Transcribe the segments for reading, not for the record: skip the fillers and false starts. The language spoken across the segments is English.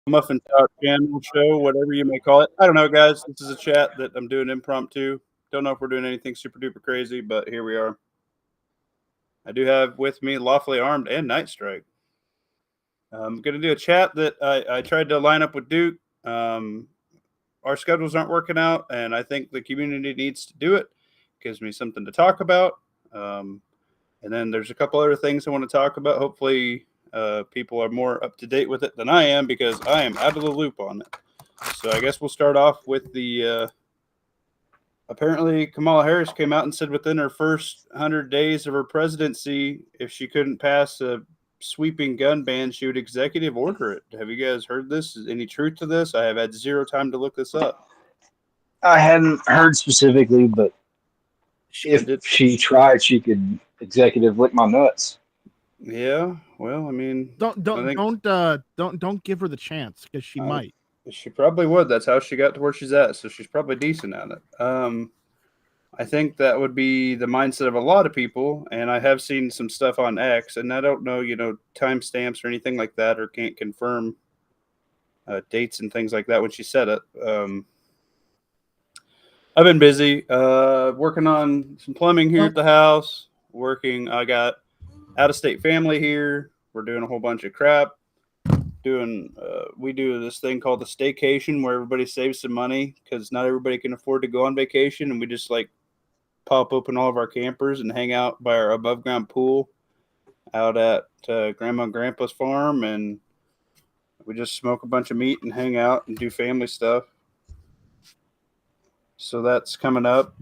Muffin Talk channel, show, whatever you may call it. I don't know, guys. This is a chat that I'm doing impromptu. Don't know if we're doing anything super duper crazy, but here we are. I do have with me Lawfully Armed and Night Strike. I'm going to do a chat that I tried to line up with Duke. Our schedules aren't working out, and I think the community needs to do it. Gives me something to talk about. And then there's a couple other things I want to talk about. Hopefully, people are more up to date with it than I am because I am out of the loop on it. So I guess we'll start off with the. Apparently, Kamala Harris came out and said within her first 100 days of her presidency, if she couldn't pass a sweeping gun ban, she would executive order it. Have you guys heard this? Is any truth to this? I have had zero time to look this up. I hadn't heard specifically, but if she tried, she could executive lick my nuts. Yeah, well, I mean, don't give her the chance because she might. She probably would. That's how she got to where she's at. So she's probably decent at it. I think that would be the mindset of a lot of people. And I have seen some stuff on X, and I don't know, timestamps or anything like that, or can't confirm dates and things like that when she said it. I've been busy working on some plumbing here at the house. I got out-of-state family here. We're doing a whole bunch of crap. We do this thing called the staycation where everybody saves some money because not everybody can afford to go on vacation, and we just like pop open all of our campers and hang out by our above ground pool out at Grandma and Grandpa's farm, and we just smoke a bunch of meat and hang out and do family stuff. So that's coming up.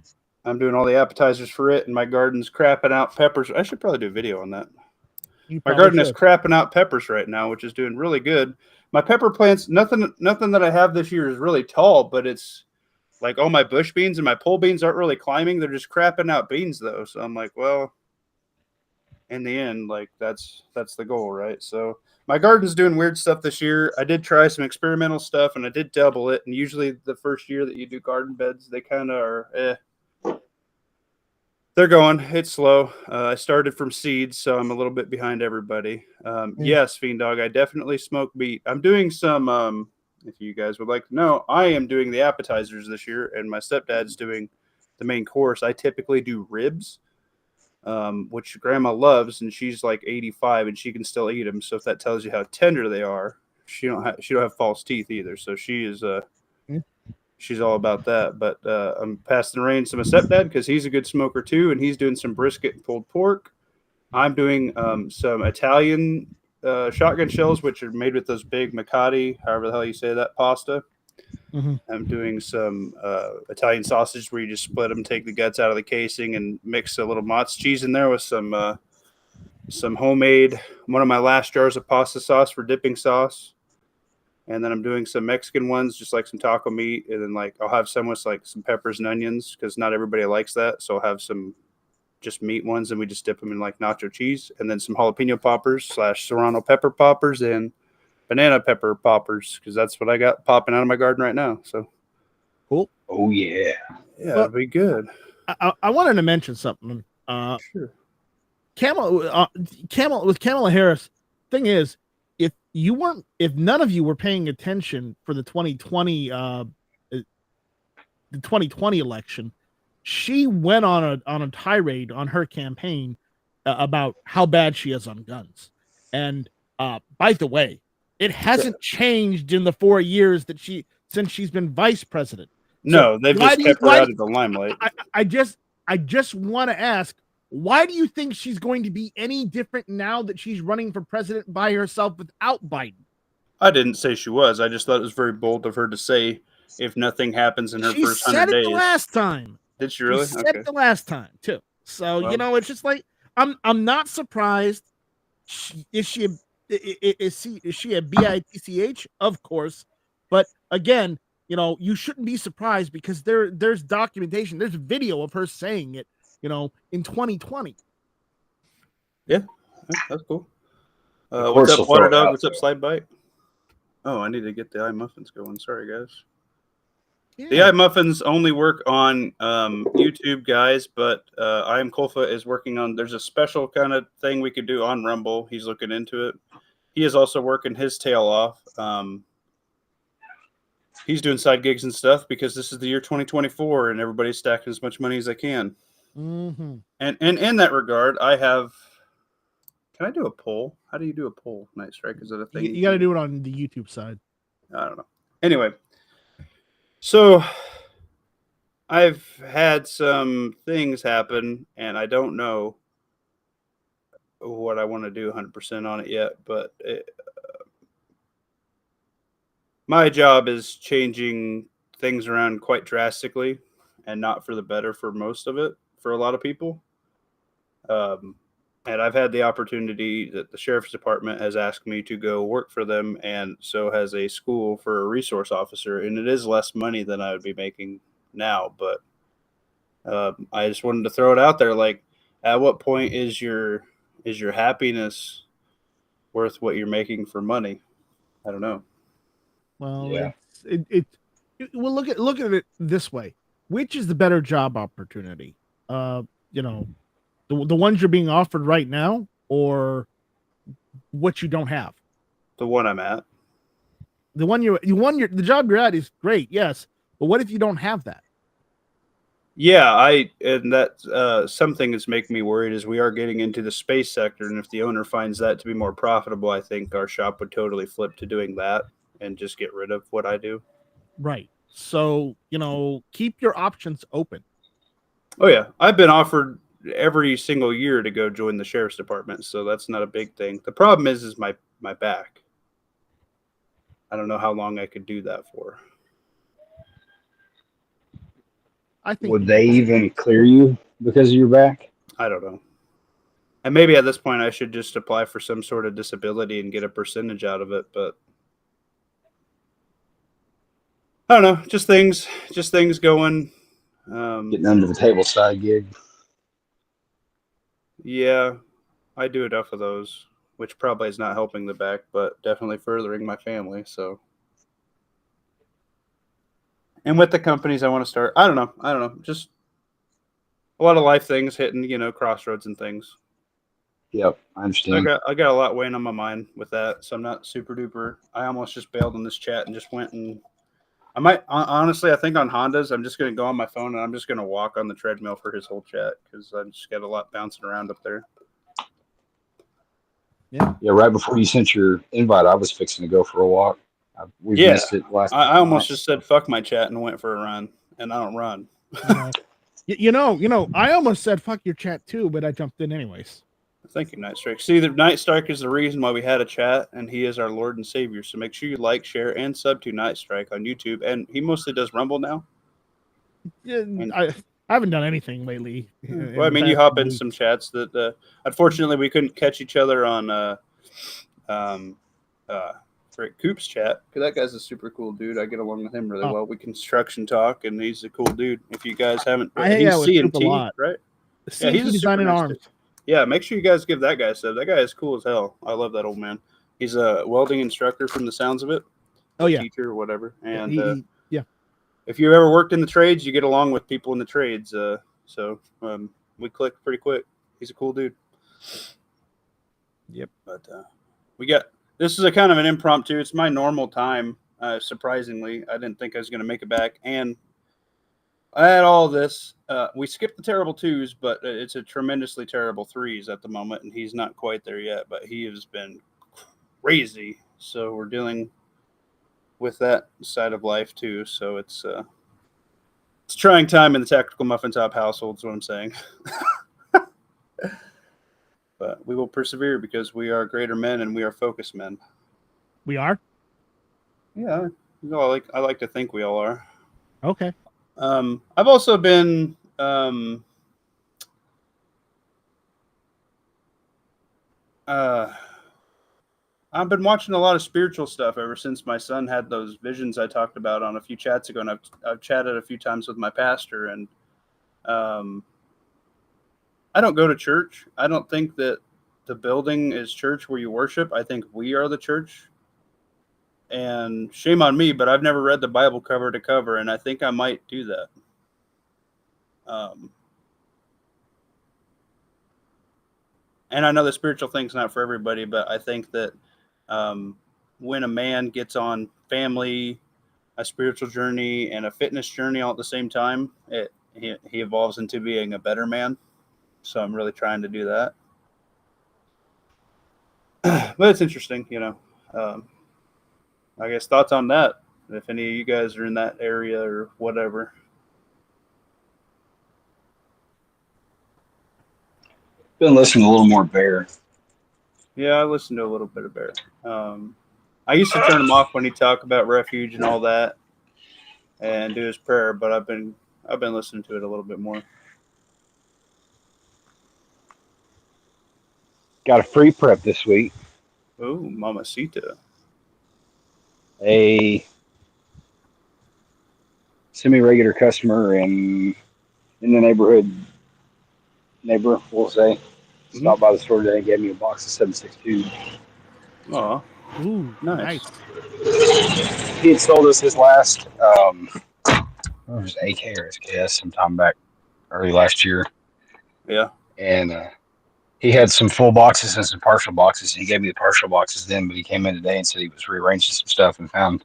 I'm doing all the appetizers for it, and my garden's crapping out peppers. I should probably do a video on that. My garden is crapping out peppers right now, which is doing really good. My pepper plants, nothing that I have this year is really tall, but it's like all my bush beans and my pole beans aren't really climbing. They're just crapping out beans though. So I'm like, well, in the end, like that's the goal, right? So my garden's doing weird stuff this year. I did try some experimental stuff and I did double it. And usually the first year that you do garden beds, they kind of are They're going. It's slow. I started from seeds, so I'm a little bit behind everybody. Yes, Fiend Dog, I definitely smoke meat. I'm doing some, if you guys would like to know, I am doing the appetizers this year, and my stepdad's doing the main course. I typically do ribs, which Grandma loves, and she's like 85, and she can still eat them. So if that tells you how tender they are, she don't have false teeth either. So she is she's all about that. But I'm passing the reins to my stepdad because he's a good smoker too, and he's doing some brisket and pulled pork. I'm doing some Italian shotgun shells, which are made with those big macati, however the hell you say that, pasta. Mm-hmm. I'm doing some Italian sausage where you just split them, take the guts out of the casing, and mix a little mozz cheese in there with some homemade, one of my last jars of pasta sauce for dipping sauce. And then I'm doing some Mexican ones, just like some taco meat. And then like I'll have some with like some peppers and onions because not everybody likes that. So I'll have some just meat ones and we just dip them in like nacho cheese. And then some jalapeno poppers / serrano pepper poppers and banana pepper poppers because that's what I got popping out of my garden right now. So cool. Oh, yeah. Yeah, it'll be good. I wanted to mention something. Sure. Kamala Harris, thing is, if none of you were paying attention for the 2020 election, she went on a tirade on her campaign about how bad she is on guns. And by the way, it hasn't changed in the 4 years since she's been vice president. No, they've just kept her out of the limelight. I just want to ask, why do you think she's going to be any different now that she's running for president by herself without Biden? I didn't say she was. I just thought it was very bold of her to say if nothing happens in her first 100 days. She said it the last time. Did she really? She said it the last time too. So it's just like I'm not surprised. Is she a bitch? Of course, but again, you shouldn't be surprised because there's documentation, there's video of her saying it. In 2020. Yeah, that's cool. What's up, Water Dog? What's up, Slide Bite? Oh, I need to get the iMuffins going. Sorry, guys. Yeah. The iMuffins only work on YouTube, guys, but I Am Kolfa is working on. There's a special kind of thing we could do on Rumble. He's looking into it. He is also working his tail off. he's doing side gigs and stuff because this is the year 2024 and everybody's stacking as much money as they can. Mm-hmm. And in that regard, I have. Can I do a poll? How do you do a poll? Night Strike, is that a thing? You got to do it on the YouTube side. I don't know. Anyway, so I've had some things happen, and I don't know what I want to do 100% on it yet, but my job is changing things around quite drastically and not for the better for most of it, for a lot of people. And I've had the opportunity that the sheriff's department has asked me to go work for them, and so has a school for a resource officer. And it is less money than I would be making now, but I just wanted to throw it out there. Like, at what point is your happiness worth what you're making for money? I don't know. Well, Yeah. well, look at it this way: which is the better job opportunity? You know, the ones you're being offered right now, or what you don't have? The one I'm at. The job you're at is great, yes, but what if you don't have that? Yeah, and that something that's making me worried is we are getting into the space sector, and if the owner finds that to be more profitable, I think our shop would totally flip to doing that and just get rid of what I do. Right. So, keep your options open. Oh yeah, I've been offered every single year to go join the sheriff's department, so that's not a big thing. The problem is my back. I don't know how long I could do that for. I think Would they even clear you because of your back? I don't know. And maybe at this point I should just apply for some sort of disability and get a percentage out of it, but I don't know. Just things going. Getting under the table side gig. Yeah, I do enough of those, which probably is not helping the back, but definitely furthering my family. So, and with the companies I want to start, I don't know. Just a lot of life things hitting, crossroads and things. Yep, I understand. I got a lot weighing on my mind with that, so I'm not super duper. I almost just bailed on this chat and just went and I might honestly. I think on Hondas, I'm just going to go on my phone and I'm just going to walk on the treadmill for his whole chat because I just got a lot bouncing around up there. Yeah. Right before you sent your invite, I was fixing to go for a walk. We've missed it last. I almost just said fuck my chat and went for a run, and I don't run. I almost said fuck your chat too, but I jumped in anyways. Thank you, Night Strike. See, the Night Strike is the reason why we had a chat, and he is our Lord and Savior. So make sure you like, share, and sub to Night Strike on YouTube. And he mostly does Rumble now. Yeah, I haven't done anything lately. Well, I mean, you hop in some chats that unfortunately we couldn't catch each other on Coop's chat because that guy's a super cool dude. I get along with him really well. We construction talk, and he's a cool dude. If you guys haven't, he's t.m.t, right? Yeah, he's a designing nice arms. Dude. Yeah, make sure you guys give that guy a sub. That guy is cool as hell. I love that old man. He's a welding instructor from the sounds of it. Oh yeah, teacher or whatever. And yeah, if you ever worked in the trades, you get along with people in the trades. So we click pretty quick. He's a cool dude. Yep. But this is a kind of an impromptu. It's my normal time. Surprisingly, I didn't think I was going to make it back. And I had all this. We skipped the terrible twos, but it's a tremendously terrible threes at the moment, and he's not quite there yet. But he has been crazy. So we're dealing with that side of life too. So it's trying time in the Tactical Muffin Top household. Is what I'm saying. But we will persevere because we are greater men and we are focused men. We are. Yeah, I like to think we all are. Okay. I've also been I've been watching a lot of spiritual stuff ever since my son had those visions I talked about on a few chats ago, and I've chatted a few times with my pastor, and I don't go to church. I don't think that the building is church where you worship. I think we are the church. And shame on me, but I've never read the Bible cover to cover, and I think I might do that. And I know the spiritual thing's not for everybody, but I think that when a man gets on family a spiritual journey and a fitness journey all at the same time. He evolves into being a better man. So I'm really trying to do that. But it's interesting, I guess thoughts on that. If any of you guys are in that area or whatever. Been listening a little more Bear. Yeah, I listened to a little bit of Bear. I used to turn him off when he talked about refuge and all that, and do his prayer. But I've been listening to it a little bit more. Got a free prep this week. Oh, Mamacita. A semi-regular customer in the neighbor, we'll say, stopped by the store today and gave me a box of 762. Oh, Ooh, nice. He had sold us his last his AK or his KS sometime back early last year. Yeah. And he had some full boxes and some partial boxes. He gave me the partial boxes then, but he came in today and said he was rearranging some stuff and found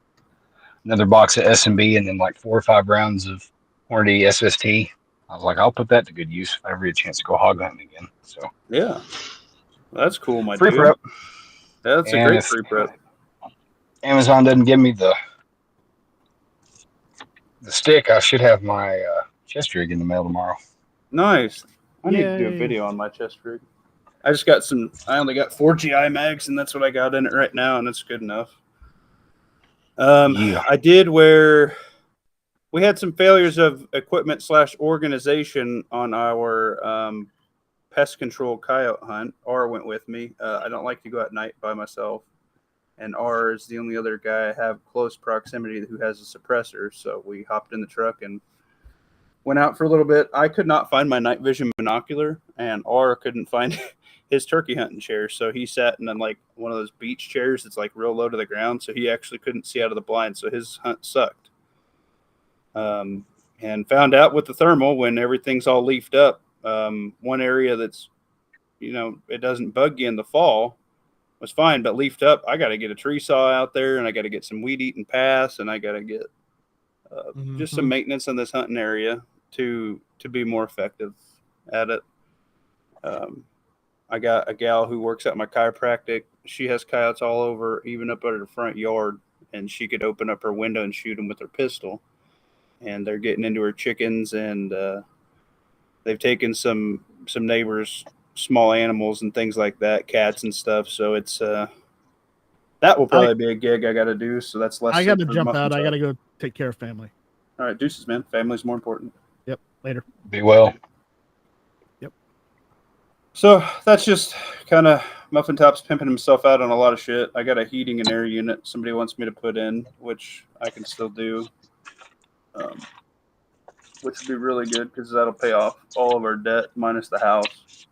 another box of S&B and then like 4 or 5 rounds of Hornady SST. I was like, I'll put that to good use if I ever get a chance to go hog hunting again. So yeah, that's cool, my free dude. prep. Yeah, that's a great free prep. Amazon doesn't give me the stick. I should have my chest rig in the mail tomorrow. Nice. I need to do a video on my chest rig. I only got 4 GI mags, and that's what I got in it right now, and it's good enough. I did where we had some failures of equipment / organization on our pest control coyote hunt. R went with me. I don't like to go at night by myself. And R is the only other guy I have close proximity who has a suppressor. So we hopped in the truck and went out for a little bit. I could not find my night vision binocular, and R couldn't find his turkey hunting chair. So he sat in like one of those beach chairs that's like real low to the ground. So he actually couldn't see out of the blind. So his hunt sucked. And found out with the thermal when everything's all leafed up. One area that's, it doesn't bug you in the fall was fine, but leafed up, I got to get a tree saw out there, and I got to get some weed eating pass, and I got to get just some maintenance in this hunting area to be more effective at it. I got a gal who works at my chiropractic. She has coyotes all over, even up at her front yard, and she could open up her window and shoot them with her pistol. And they're getting into her chickens, and they've taken some neighbors' small animals and things like that, cats and stuff. So it's that will probably be a gig I got to do. So that's less. I got to jump out. I got to go take care of family. All right, deuces, man. Family's more important. Yep. Later. Be well. Yep. So that's just kind of Muffin Top's pimping himself out on a lot of shit. I got a heating and air unit somebody wants me to put in, which I can still do. Which would be really good because that'll pay off all of our debt minus the house.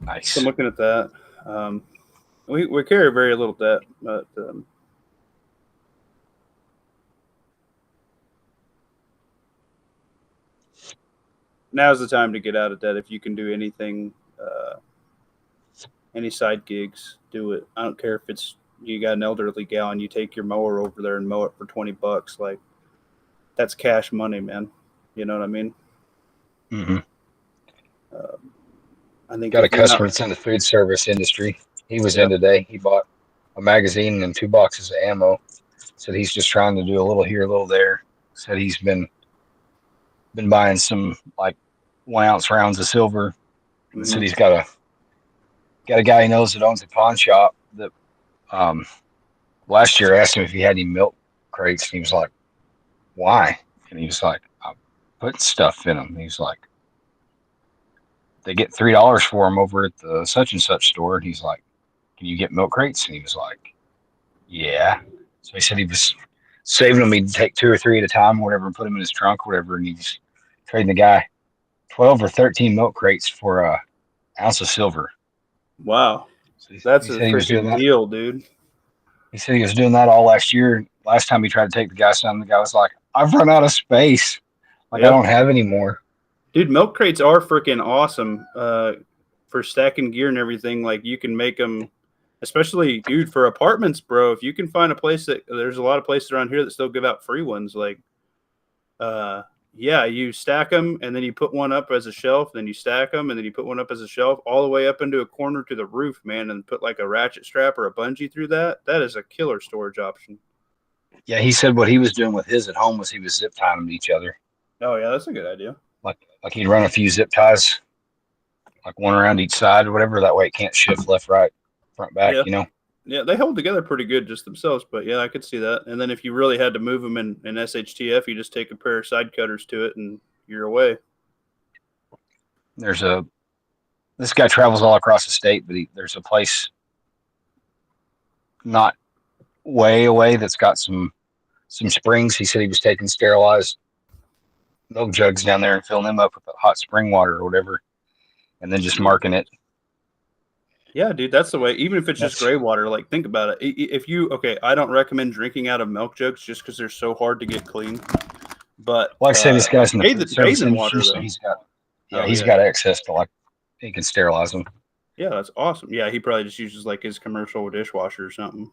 Nice. So I'm looking at that. We carry very little debt, but now's the time to get out of debt. If you can do anything, any side gigs, do it. I don't care if it's you got an elderly gal and you take your mower over there and mow it for $20. Like, that's cash money, man. You know what I mean? Mm-hmm. I think got a customer that's in the food service industry. He was in today. He bought a magazine and 2 boxes of ammo. Said he's just trying to do a little here, a little there. Said he's been buying some like 1 ounce rounds of silver. Mm-hmm. Said he's got a guy he knows that owns a pawn shop that last year I asked him if he had any milk crates, and he was like, why? And he was like, I put stuff in them. He was like, they get $3 for them over at the such and such store. And he's like, can you get milk crates? And he was like, yeah. So he said he was saving them. He'd take 2 or 3 at a time, whatever, and put them in his trunk, whatever. And he's trading the guy 12 or 13 milk crates for an ounce of silver. Wow. So that's a freaking deal, dude. He said he was doing that all last year. Last time he tried to take the guy something, the guy was like, I've run out of space. Like, I don't have any more. Dude, milk crates are freaking awesome for stacking gear and everything. Like, you can make them especially, dude, for apartments, bro. If you can find a place there's a lot of places around here that still give out free ones, like, yeah, you stack them and then you put one up as a shelf, then you stack them and then you put one up as a shelf all the way up into a corner to the roof, man, and put like a ratchet strap or a bungee through that. That is a killer storage option. Yeah, he said what he was doing with his at home was he was zip tying them to each other. Oh yeah, that's a good idea. Like he'd run a few zip ties, like one around each side or whatever. That way it can't shift left, right, front, back. Yeah. You know. Yeah, they hold together pretty good just themselves, but yeah, I could see that. And then if you really had to move them in SHTF, you just take a pair of side cutters to it and you're away. This guy travels all across the state, but there's a place not way away that's got some springs. He said he was taking sterilized milk jugs down there and filling them up with hot spring water or whatever, and then just marking it. Yeah, dude, that's the way. Even if it's just gray water, like think about it. If you I don't recommend drinking out of milk jugs just because they're so hard to get clean. But like I say, this guy's in the bathing water, so he's got access to, like, he can sterilize them. Yeah, that's awesome. Yeah, he probably just uses like his commercial dishwasher or something.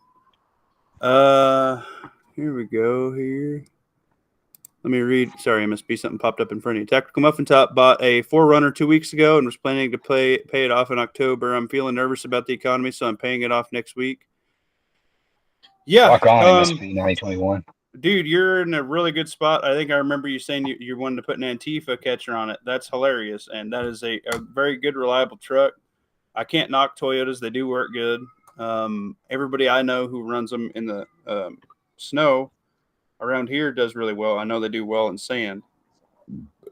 Here we go. Here. Let me read. Sorry, MSB, something popped up in front of you. Tactical Muffin Top bought a 4Runner 2 weeks ago and was planning to pay it off in October. I'm feeling nervous about the economy, so I'm paying it off next week. Yeah. Rock on, MSB 921. Dude, you're in a really good spot. I think I remember you saying you wanted to put an Antifa catcher on it. That's hilarious, and that is a very good, reliable truck. I can't knock Toyotas. They do work good. Everybody I know who runs them in the snow around here does really well. I know they do well in sand.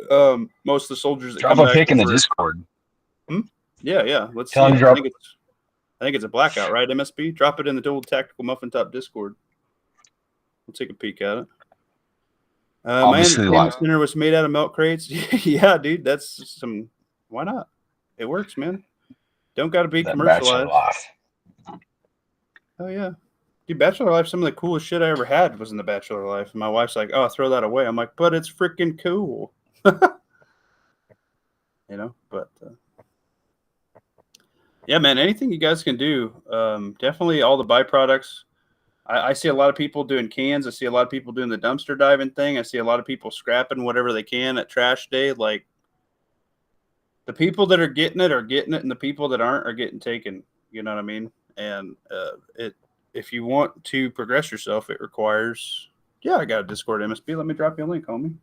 Most of the soldiers that drop come a pic in the over, Discord. Yeah. Let's Tell see. him drop. I think it's a blackout, right? MSB. Drop it in the old Tactical Muffin Top Discord. We'll take a peek at it. My entertainment center was made out of milk crates. Yeah, dude. That's some. Why not? It works, man. Don't got to be commercialized. Oh yeah. Dude, Bachelor Life, some of the coolest shit I ever had was in the Bachelor Life. And my wife's like, oh, throw that away. I'm like, but it's freaking cool. But yeah, man, anything you guys can do. Definitely all the byproducts. I see a lot of people doing cans. I see a lot of people doing the dumpster diving thing. I see a lot of people scrapping whatever they can at trash day. Like, the people that are getting it, and the people that aren't are getting taken. You know what I mean? And if you want to progress yourself, it requires. Yeah, I got a Discord, MSB. Let me drop you a link, homie.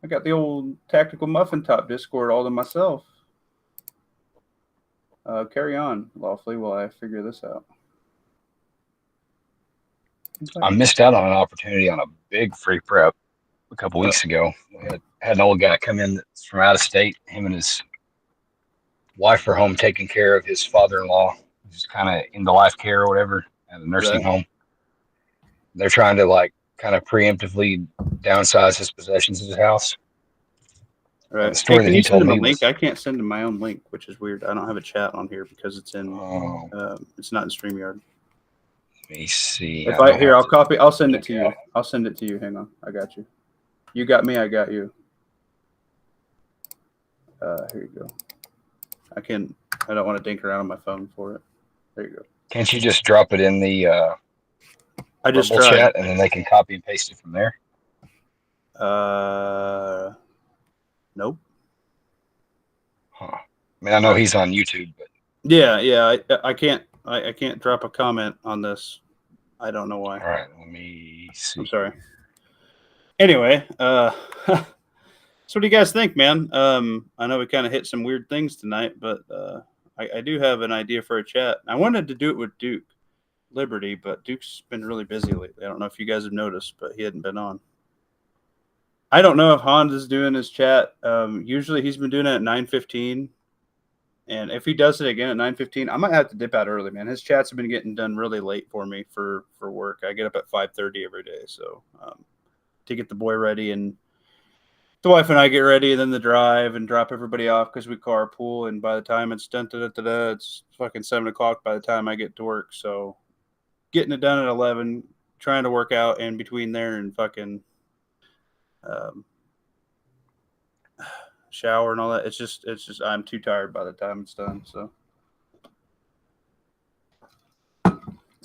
I got the old Tactical Muffin Top Discord all to myself. Carry on, Lawfully, while I figure this out. I missed out on an opportunity on a big free prep a couple weeks ago. We had an old guy come in that's from out of state. Him and his wife are home taking care of his father-in-law, who's kind of into life care or whatever at a nursing home. They're trying to kind of preemptively downsize his possessions of his house. Right. The story can that you he told send him me a link? was, I can't send him my own link, which is weird. I don't have a chat on here because it's in. It's not in StreamYard. Let me see. I'll send it to you. I'll send it to you. Hang on. I got you. You got me. I got you. Here you go. I don't want to dink around on my phone for it. There you go. Can't you just drop it in the I just tried. chat and then they can copy and paste it from there? Nope. Huh. I mean, I know he's on YouTube, but yeah. I can't drop a comment on this. I don't know why. All right, let me see. I'm sorry. Anyway, so what do you guys think, man? I know we kind of hit some weird things tonight, but I do have an idea for a chat. I wanted to do it with Duke Liberty, but Duke's been really busy lately. I don't know if you guys have noticed, but he hadn't been on. I don't know if Honda's doing his chat. Usually he's been doing it at 9:15. And if he does it again at 9:15, I might have to dip out early, man. His chats have been getting done really late for me for work. I get up at 5:30 every day, so to get the boy ready, and the wife and I get ready, and then the drive and drop everybody off because we carpool. And by the time it's done, it's fucking 7 o'clock by the time I get to work. So getting it done at 11, trying to work out in between there and fucking shower and all that. It's just I'm too tired by the time it's done. So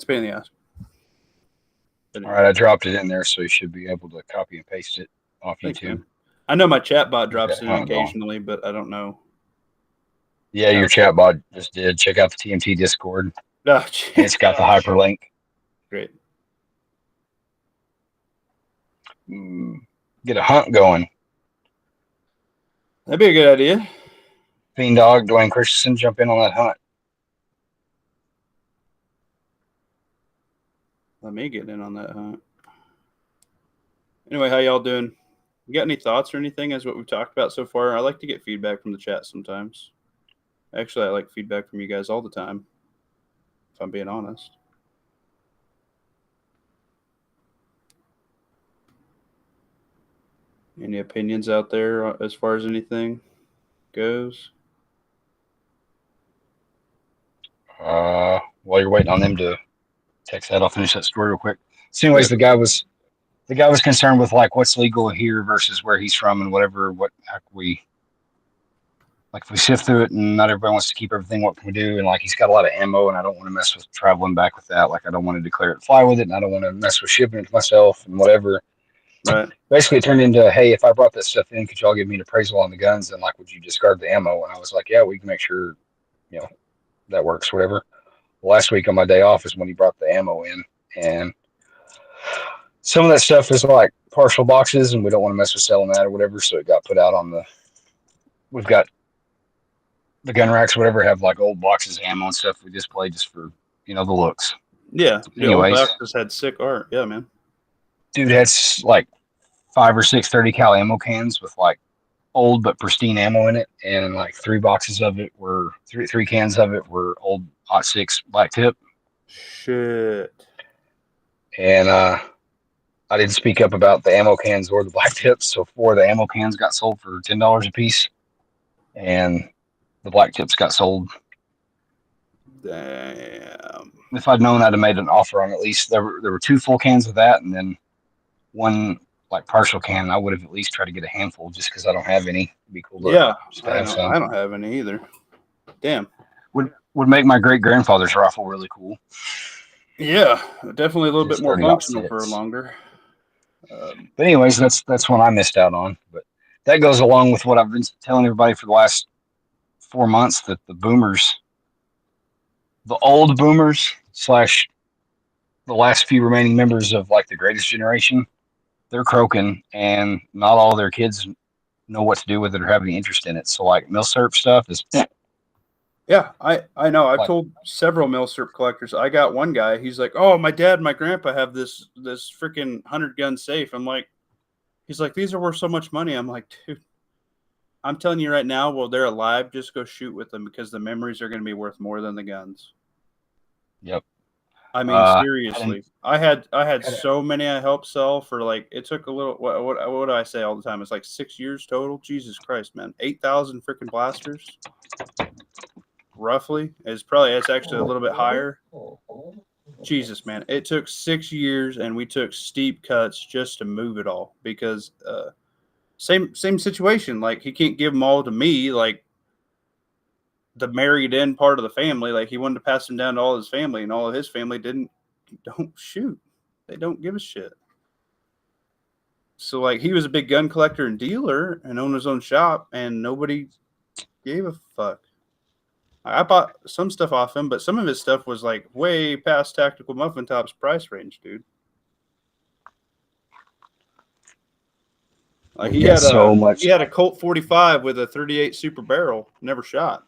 It's a pain in the ass. All right, I dropped it in there, so you should be able to copy and paste it off Thanks, YouTube. man. I know my chat bot drops Okay, it in occasionally, but I don't know. Yeah, your chat bot just did. Check out the t.m.t Discord. Oh, And it's got the hyperlink. Great. Get a hunt going. That'd be a good idea. Fiend Dog, Dwayne Christensen, jump in on that hunt. Let me get in on that hunt. Anyway, how y'all doing? You got any thoughts or anything as what we've talked about so far? I like to get feedback from the chat sometimes. Actually, I like feedback from you guys all the time, if I'm being honest. Any opinions out there as far as anything goes? While you're waiting on them to text that, I'll finish that story real quick. So, anyways, the guy was concerned with like what's legal here versus where he's from and whatever. If we sift through it and not everybody wants to keep everything, what can we do? And like he's got a lot of ammo, and I don't want to mess with traveling back with that. Like I don't want to declare it, fly with it, and I don't want to mess with shipping it to myself and whatever. Right. Basically, it turned into, hey, if I brought this stuff in, could y'all give me an appraisal on the guns? And like, would you discard the ammo? And I was like, yeah, we can make sure, that works, whatever. Last week on my day off is when he brought the ammo in, and some of that stuff is like partial boxes, and we don't want to mess with selling that or whatever. So it got put out on we've got the gun racks, whatever, have like old boxes of ammo and stuff we display just for, the looks. Yeah. Anyways. The old boxes had sick art. Yeah, man. Dude had like 5 or 6 30 cal ammo cans with like old but pristine ammo in it, and like 3 boxes of it were 3 cans of it were old .6 black tip. Shit. And I didn't speak up about the ammo cans or the black tips, so 4 of the ammo cans got sold for $10 a piece, and the black tips got sold. Damn. If I'd known, I'd have made an offer on at least there were 2 full cans of that, and then 1 like partial can. I would have at least tried to get a handful just because I don't have any. It'd be cool. Yeah, I don't have any either. Damn. Would make my great grandfather's rifle really cool. Yeah, definitely a little bit more functional for longer. But anyways, that's one I missed out on. But that goes along with what I've been telling everybody for the last 4 months, that the boomers, the old boomers / the last few remaining members of like the greatest generation, they're croaking, and not all their kids know what to do with it or have any interest in it. So like milsurp stuff is. Yeah, I know. I've told several milsurp collectors. I got one guy. He's like, "Oh, my dad and my grandpa have this freaking 100-gun safe." I'm like, he's like, "These are worth so much money." I'm like, dude, I'm telling you right now, while they're alive, just go shoot with them because the memories are going to be worth more than the guns. Yep. I mean, seriously, I had so many I helped sell for like, it took a little, what do I say all the time? It's like 6 years total. Jesus Christ, man. 8,000 freaking blasters. Roughly. It's actually a little bit higher. Jesus, man. It took 6 years, and we took steep cuts just to move it all because same situation. Like, he can't give them all to me. Like, the married in part of the family, like he wanted to pass them down to all his family, and all of his family don't shoot. They don't give a shit. So like he was a big gun collector and dealer and owned his own shop, and nobody gave a fuck. I bought some stuff off him, but some of his stuff was like way past Tactical Muffin Top's price range, dude. Like he had a Colt 45 with a 38 Super Barrel, never shot,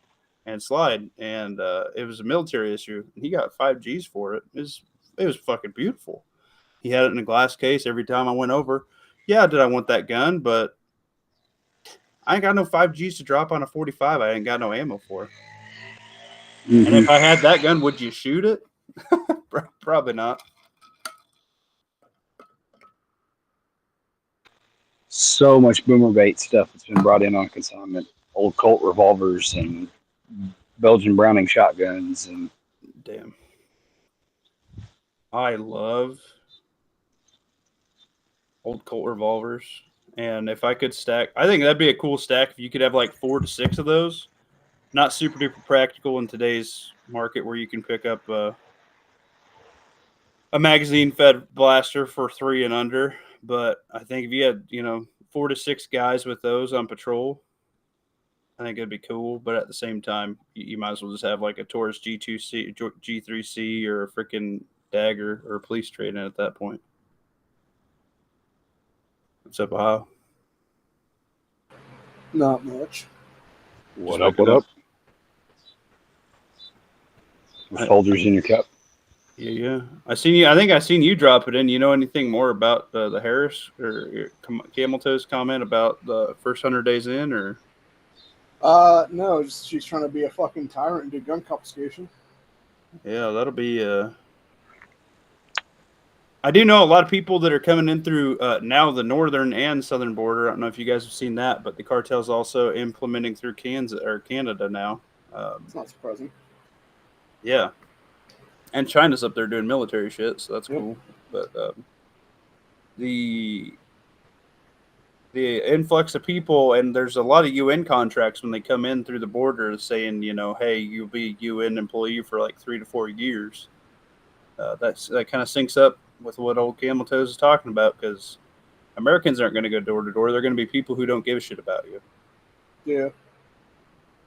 and slide, and it was a military issue. He got 5 Gs for it. It was fucking beautiful. He had it in a glass case every time I went over. Yeah, did I want that gun? But I ain't got no 5 Gs to drop on a 45. I ain't got no ammo for. Mm-hmm. And if I had that gun, would you shoot it? Probably not. So much boomer bait stuff that's been brought in on consignment. Old Colt revolvers and Belgian Browning shotguns and damn. I love old Colt revolvers, and if I could stack, I think that'd be a cool stack if you could have like 4 to 6 of those. Not super duper practical in today's market where you can pick up a magazine-fed blaster for 3 and under. But I think if you had 4 to 6 guys with those on patrol, I think it'd be cool. But at the same time, you might as well just have like a Taurus G2C, G3C, or a freaking Dagger or a police train at that point. What's up, Ohio? Not much. What up? What up? Soldiers in your cup. Yeah. I think I seen you drop it in. You know anything more about the Harris or Camel Toe's comment about the first 100 days in, or? No, she's trying to be a fucking tyrant and do gun confiscation. Yeah, that'll be. I do know a lot of people that are coming in through now the northern and southern border. I don't know if you guys have seen that, but the cartel's also implementing through Kansas or Canada now. It's not surprising. Yeah, and China's up there doing military shit, so that's cool. But the influx of people, and there's a lot of UN contracts when they come in through the border saying, hey, you'll be a UN employee for like 3 to 4 years. That kind of syncs up with what old Camel Toes is talking about, because Americans aren't going to go door to door. They're going to be people who don't give a shit about you. Yeah.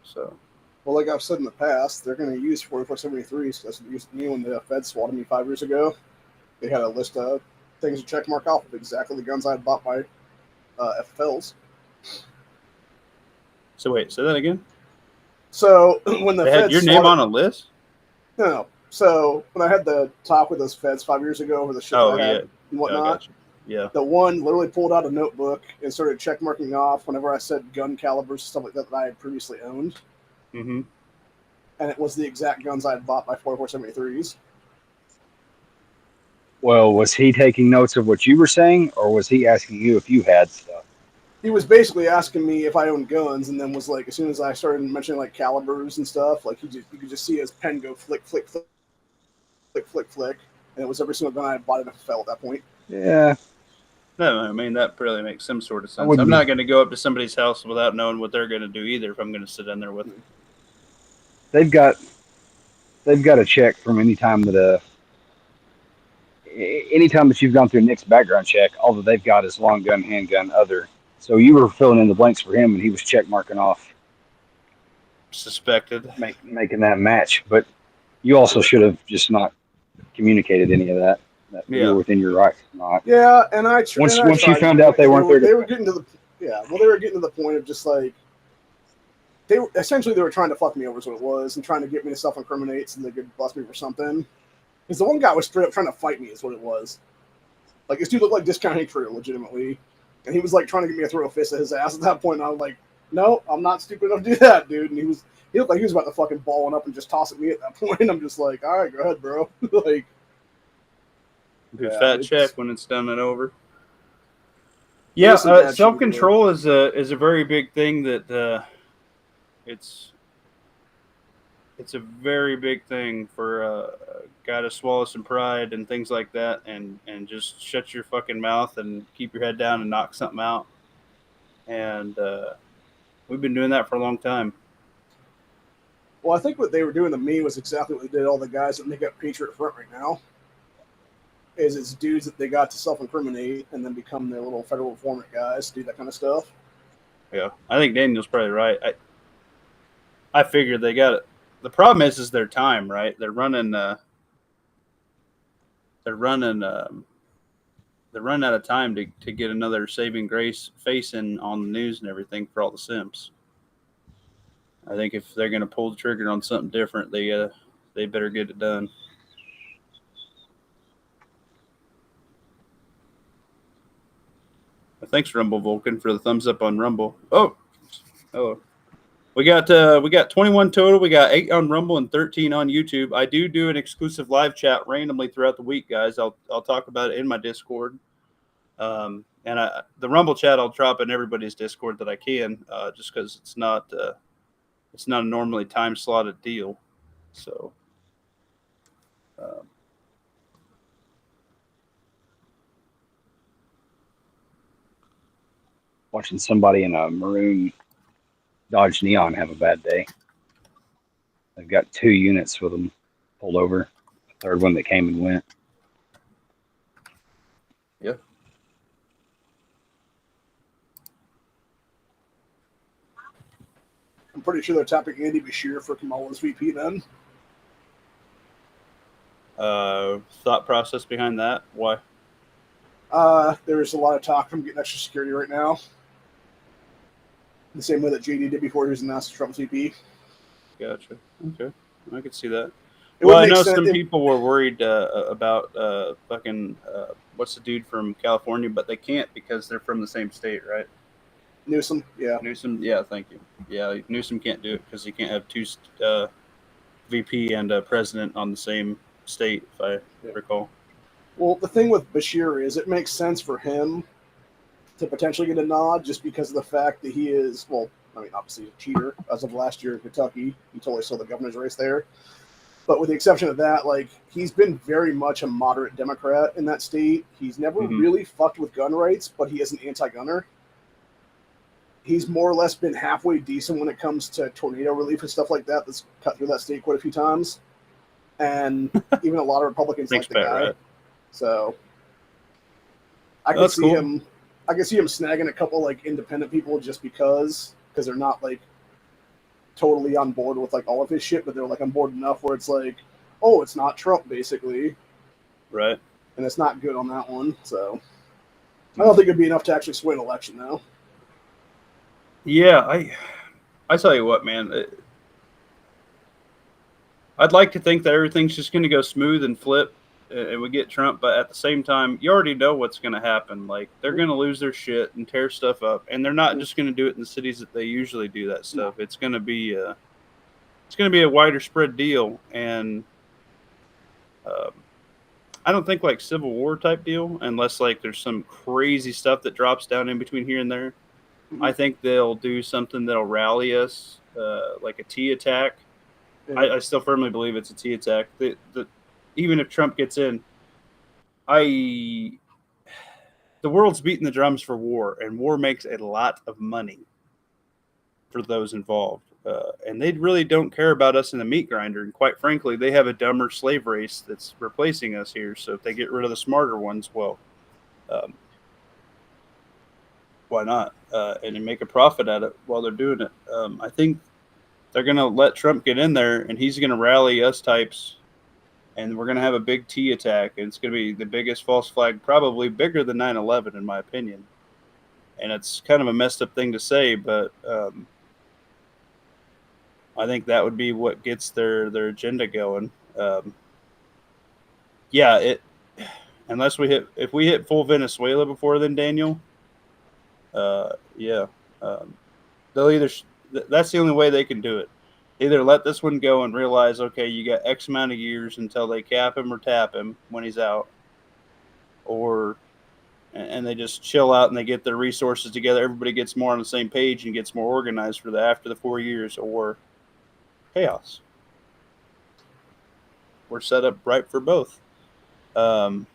So. Well, like I've said in the past, they're going to use 4473s. That's what used to me when the Fed swatted me 5 years ago. They had a list of things to check mark off of exactly the guns I had bought by FFLs. So wait, say that again? So when the they Feds had your name on a list? No. So when I had the talk with those Feds 5 years ago over the shit that I had and whatnot, the one literally pulled out a notebook and started check marking off whenever I said gun calibers, stuff like that I had previously owned. Mm-hmm. And it was the exact guns I had bought by 4473s. Well, was he taking notes of what you were saying, or was he asking you if you had stuff? He was basically asking me if I owned guns, and then was like, as soon as I started mentioning like calibers and stuff, like you could just see his pen go flick, flick, flick, flick, flick, flick, and it was every single gun I had bought at FFL at that point. Yeah. No, I mean, that really makes some sort of sense. I'm not going to go up to somebody's house without knowing what they're going to do either if I'm going to sit in there with them. They've got a check from anytime that you've gone through Nick's background check. All that they've got is long gun, handgun, other. So you were filling in the blanks for him, and he was check marking off. Suspected. Making that match. But you also should have just not communicated any of that. You were within your rights. Not. Yeah, and once you found out they weren't there, they were getting to the point of just like they were trying to fuck me over is what it was, and trying to get me to self-incriminate so they could bust me for something. Because the one guy was straight up trying to fight me is what it was. Like, this dude looked like Discounting Crew, legitimately. And he was like trying to get me to throw a fist at his ass at that point, and I was like, no, I'm not stupid enough to do that, dude. And he looked like he was about to fucking ball up and just toss at me at that point. And I'm just like, all right, go ahead, bro. Like, good fat check when it's done and over. Yeah, self-control is a very big thing that it's a very big thing for a guy to swallow some pride and things like that, and just shut your fucking mouth and keep your head down and knock something out. And we've been doing that for a long time. Well, I think what they were doing to me was exactly what they did to all the guys that make up Patriot Front right now. It's dudes that they got to self-incriminate and then become their little federal informant guys, do that kind of stuff. Yeah, I think Daniel's probably right. I figured they got it. The problem is their time, right? They're running out of time to get another saving grace face in on the news and everything for all the simps. I think if they're going to pull the trigger on something different, they better get it done. Thanks, Rumble Vulcan, for the thumbs up on Rumble. Oh, we got 21 total. We got 8 on Rumble and 13 on YouTube. I do an exclusive live chat randomly throughout the week, guys. I'll talk about it in my Discord. And the Rumble chat I'll drop in everybody's Discord that I can, just because it's not a normally time slotted deal. So. Watching somebody in a maroon Dodge Neon have a bad day. They've got 2 units with them pulled over. A third one that came and went. Yeah. I'm pretty sure they're tapping Andy Bashir for Kamala's VP then. Thought process behind that? Why? There's a lot of talk from getting extra security right now. The same way that JD did before he was announced as Trump's VP. Gotcha. Okay, I could see that. It Well, would I make know sense some if- people were worried about fucking what's the dude from California, but they can't because they're from the same state, right? Newsom, yeah. Newsom, yeah, thank you. Yeah, Newsom can't do it because he can't have two VP and president on the same state, if I recall. Well, the thing with Bashir is it makes sense for him to potentially get a nod just because of the fact that he is, well, I mean, obviously a cheater as of last year in Kentucky. He totally stole the governor's race there. But with the exception of that, like, he's been very much a moderate Democrat in that state. He's never really fucked with gun rights, but he is an anti-gunner. He's more or less been halfway decent when it comes to tornado relief and stuff like that. That's cut through that state quite a few times. And even a lot of Republicans like the guy. Right. So I can see him. I can see him snagging a couple like independent people just because they're not like totally on board with like all of his shit, but they're like on board enough where it's like, oh, it's not Trump basically, right? And it's not good on that one. So I don't think it'd be enough to actually sway an election though. Yeah, I tell you what, man. I'd like to think that everything's just going to go smooth and flip, and we get Trump. But at the same time, you already know what's going to happen. Like they're going to lose their shit and tear stuff up, and they're not just going to do it in the cities that they usually do that stuff. It's going to be a wider spread deal, and I don't think like Civil War type deal, unless like there's some crazy stuff that drops down in between here and there. I think they'll do something that'll rally us, like a T attack. Yeah. I still firmly believe it's a T attack. Even if Trump gets in, the world's beating the drums for war, and war makes a lot of money for those involved. And they really don't care about us in the meat grinder. And quite frankly, they have a dumber slave race that's replacing us here. So if they get rid of the smarter ones, well, why not? And make a profit at it while they're doing it. I think they're going to let Trump get in there, and he's going to rally us types, and we're going to have a big T attack, and it's going to be the biggest false flag, probably bigger than 9/11, in my opinion. And it's kind of a messed up thing to say, but I think that would be what gets their agenda going. Unless if we hit full Venezuela before then, Daniel. They'll either that's the only way they can do it. Either let this one go and realize, okay, you got X amount of years until they cap him or tap him when he's out, and they just chill out and they get their resources together. Everybody gets more on the same page and gets more organized for after the 4 years, or chaos. We're set up right for both. It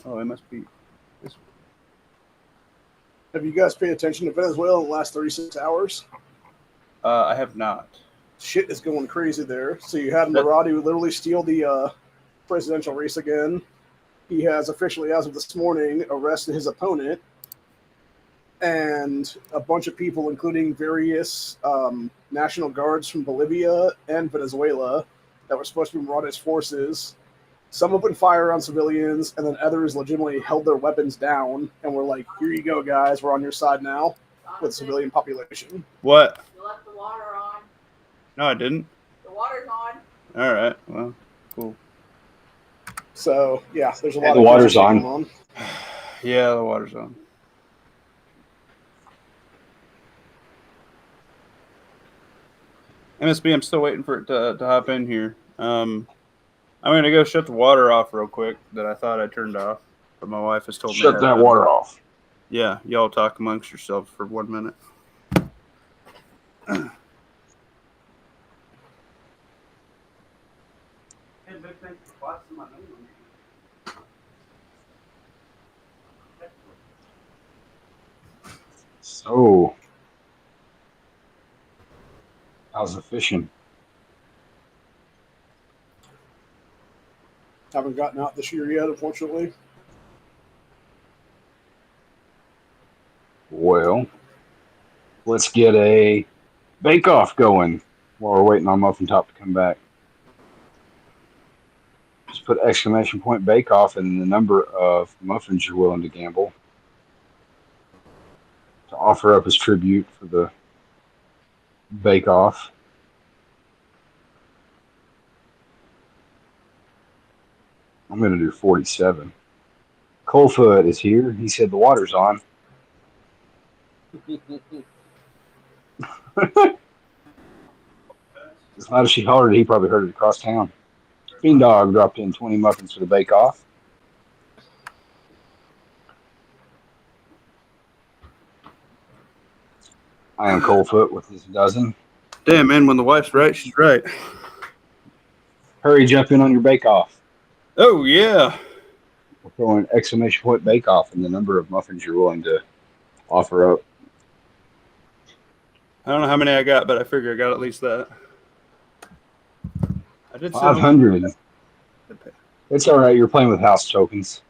must be. Have you guys paid attention to Venezuela in the last 36 hours? I have not. Shit is going crazy there. So you had Maradi literally steal the presidential race again. He has officially, as of this morning, arrested his opponent. And a bunch of people, including various National Guards from Bolivia and Venezuela that were supposed to be Maradi's forces. Some opened fire on civilians, and then others legitimately held their weapons down and were like, here you go, guys, we're on your side now with the civilian population. What? You left the water on. No, I didn't. The water's on. All right. Well, cool. So, yeah, there's a lot of... The water's on. Yeah, the water's on. MSB, I'm still waiting for it to hop in here. I'm going to go shut the water off real quick that I thought I turned off, but my wife has told me. Shut that water off. Yeah, y'all talk amongst yourselves for 1 minute. Hey, big thanks for watching my name. So, how's the fishing? Haven't gotten out this year yet, unfortunately. Well, let's get a bake-off going while we're waiting on Muffin Top to come back. Just put exclamation point bake-off and the number of muffins you're willing to gamble to offer up as tribute for the bake-off. I'm going to do 47. Coldfoot is here. He said the water's on. As loud as she hollered, he probably heard it across town. Fiend Dog dropped in 20 muffins for the bake-off. I am Coldfoot with his dozen. Damn, man, when the wife's right, she's right. Hurry, jump in on your bake-off. Oh, yeah. We're throwing exclamation point bake-off and the number of muffins you're willing to offer up. I don't know how many I got, but I figure I got at least that. I did 500. It's all right. You're playing with house tokens.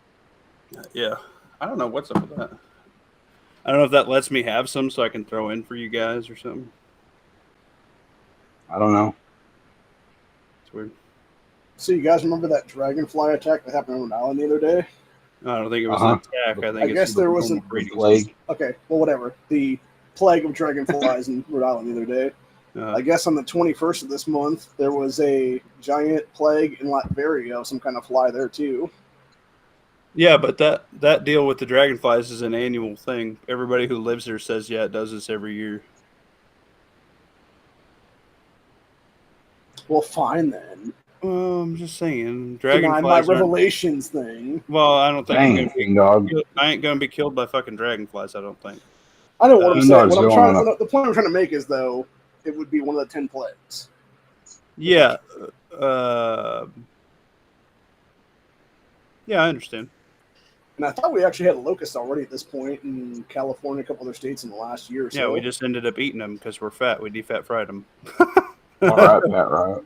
Yeah. I don't know what's up with that. I don't know if that lets me have some so I can throw in for you guys or something. I don't know. It's weird. So you guys remember that dragonfly attack that happened on Rhode Island the other day? I don't think it was an attack. I guess there was a plague. Okay, well, whatever. The plague of dragonflies in Rhode Island the other day. I guess on the 21st of this month, there was a giant plague in Latveria of some kind of fly there, too. Yeah, but that deal with the dragonflies is an annual thing. Everybody who lives there says, yeah, it does this every year. Well, fine then. I'm just saying, dragonflies. My revelations thing. Well, I don't think I ain't gonna be killed by fucking dragonflies. I don't think. I know what I'm saying. The point I'm trying to make is though, it would be one of the 10 plagues. Yeah. Yeah, I understand. And I thought we actually had locusts already at this point in California, a couple other states in the last year or so. Yeah, we just ended up eating them because we're fat. We defat fried them. All right, Pat Riot.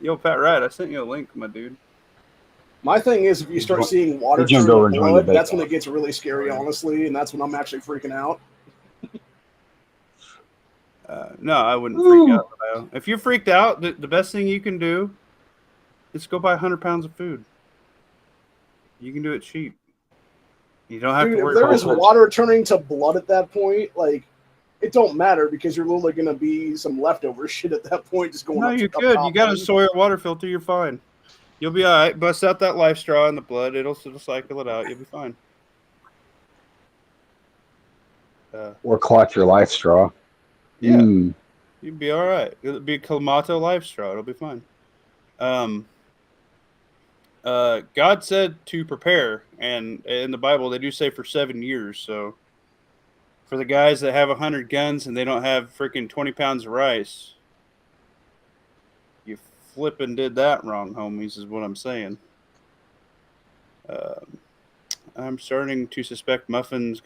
Yo, Pat Riot, I sent you a link, my dude. My thing is, if you start seeing water turn to blood, that's when it gets really scary, honestly, and that's when I'm actually freaking out. No, I wouldn't freak out. If you're freaked out, the best thing you can do is go buy 100 pounds of food. You can do it cheap. You don't have to worry. If there is water turning to blood at that point, like, it don't matter because you're literally going to be some leftover shit at that point just going No, up you're to good. You got a soy water filter. You're fine. You'll be all right. Bust out that life straw in the blood. It'll cycle it out. You'll be fine. Or clock your life straw. Yeah. You'd be all right. It'll be a Clamato life straw. It'll be fine. God said to prepare, and in the Bible they do say for 7 years. So for the guys that have 100 guns and they don't have freaking 20 pounds of rice, you flipping did that wrong, homies, is what I'm saying. I'm starting to suspect Muffins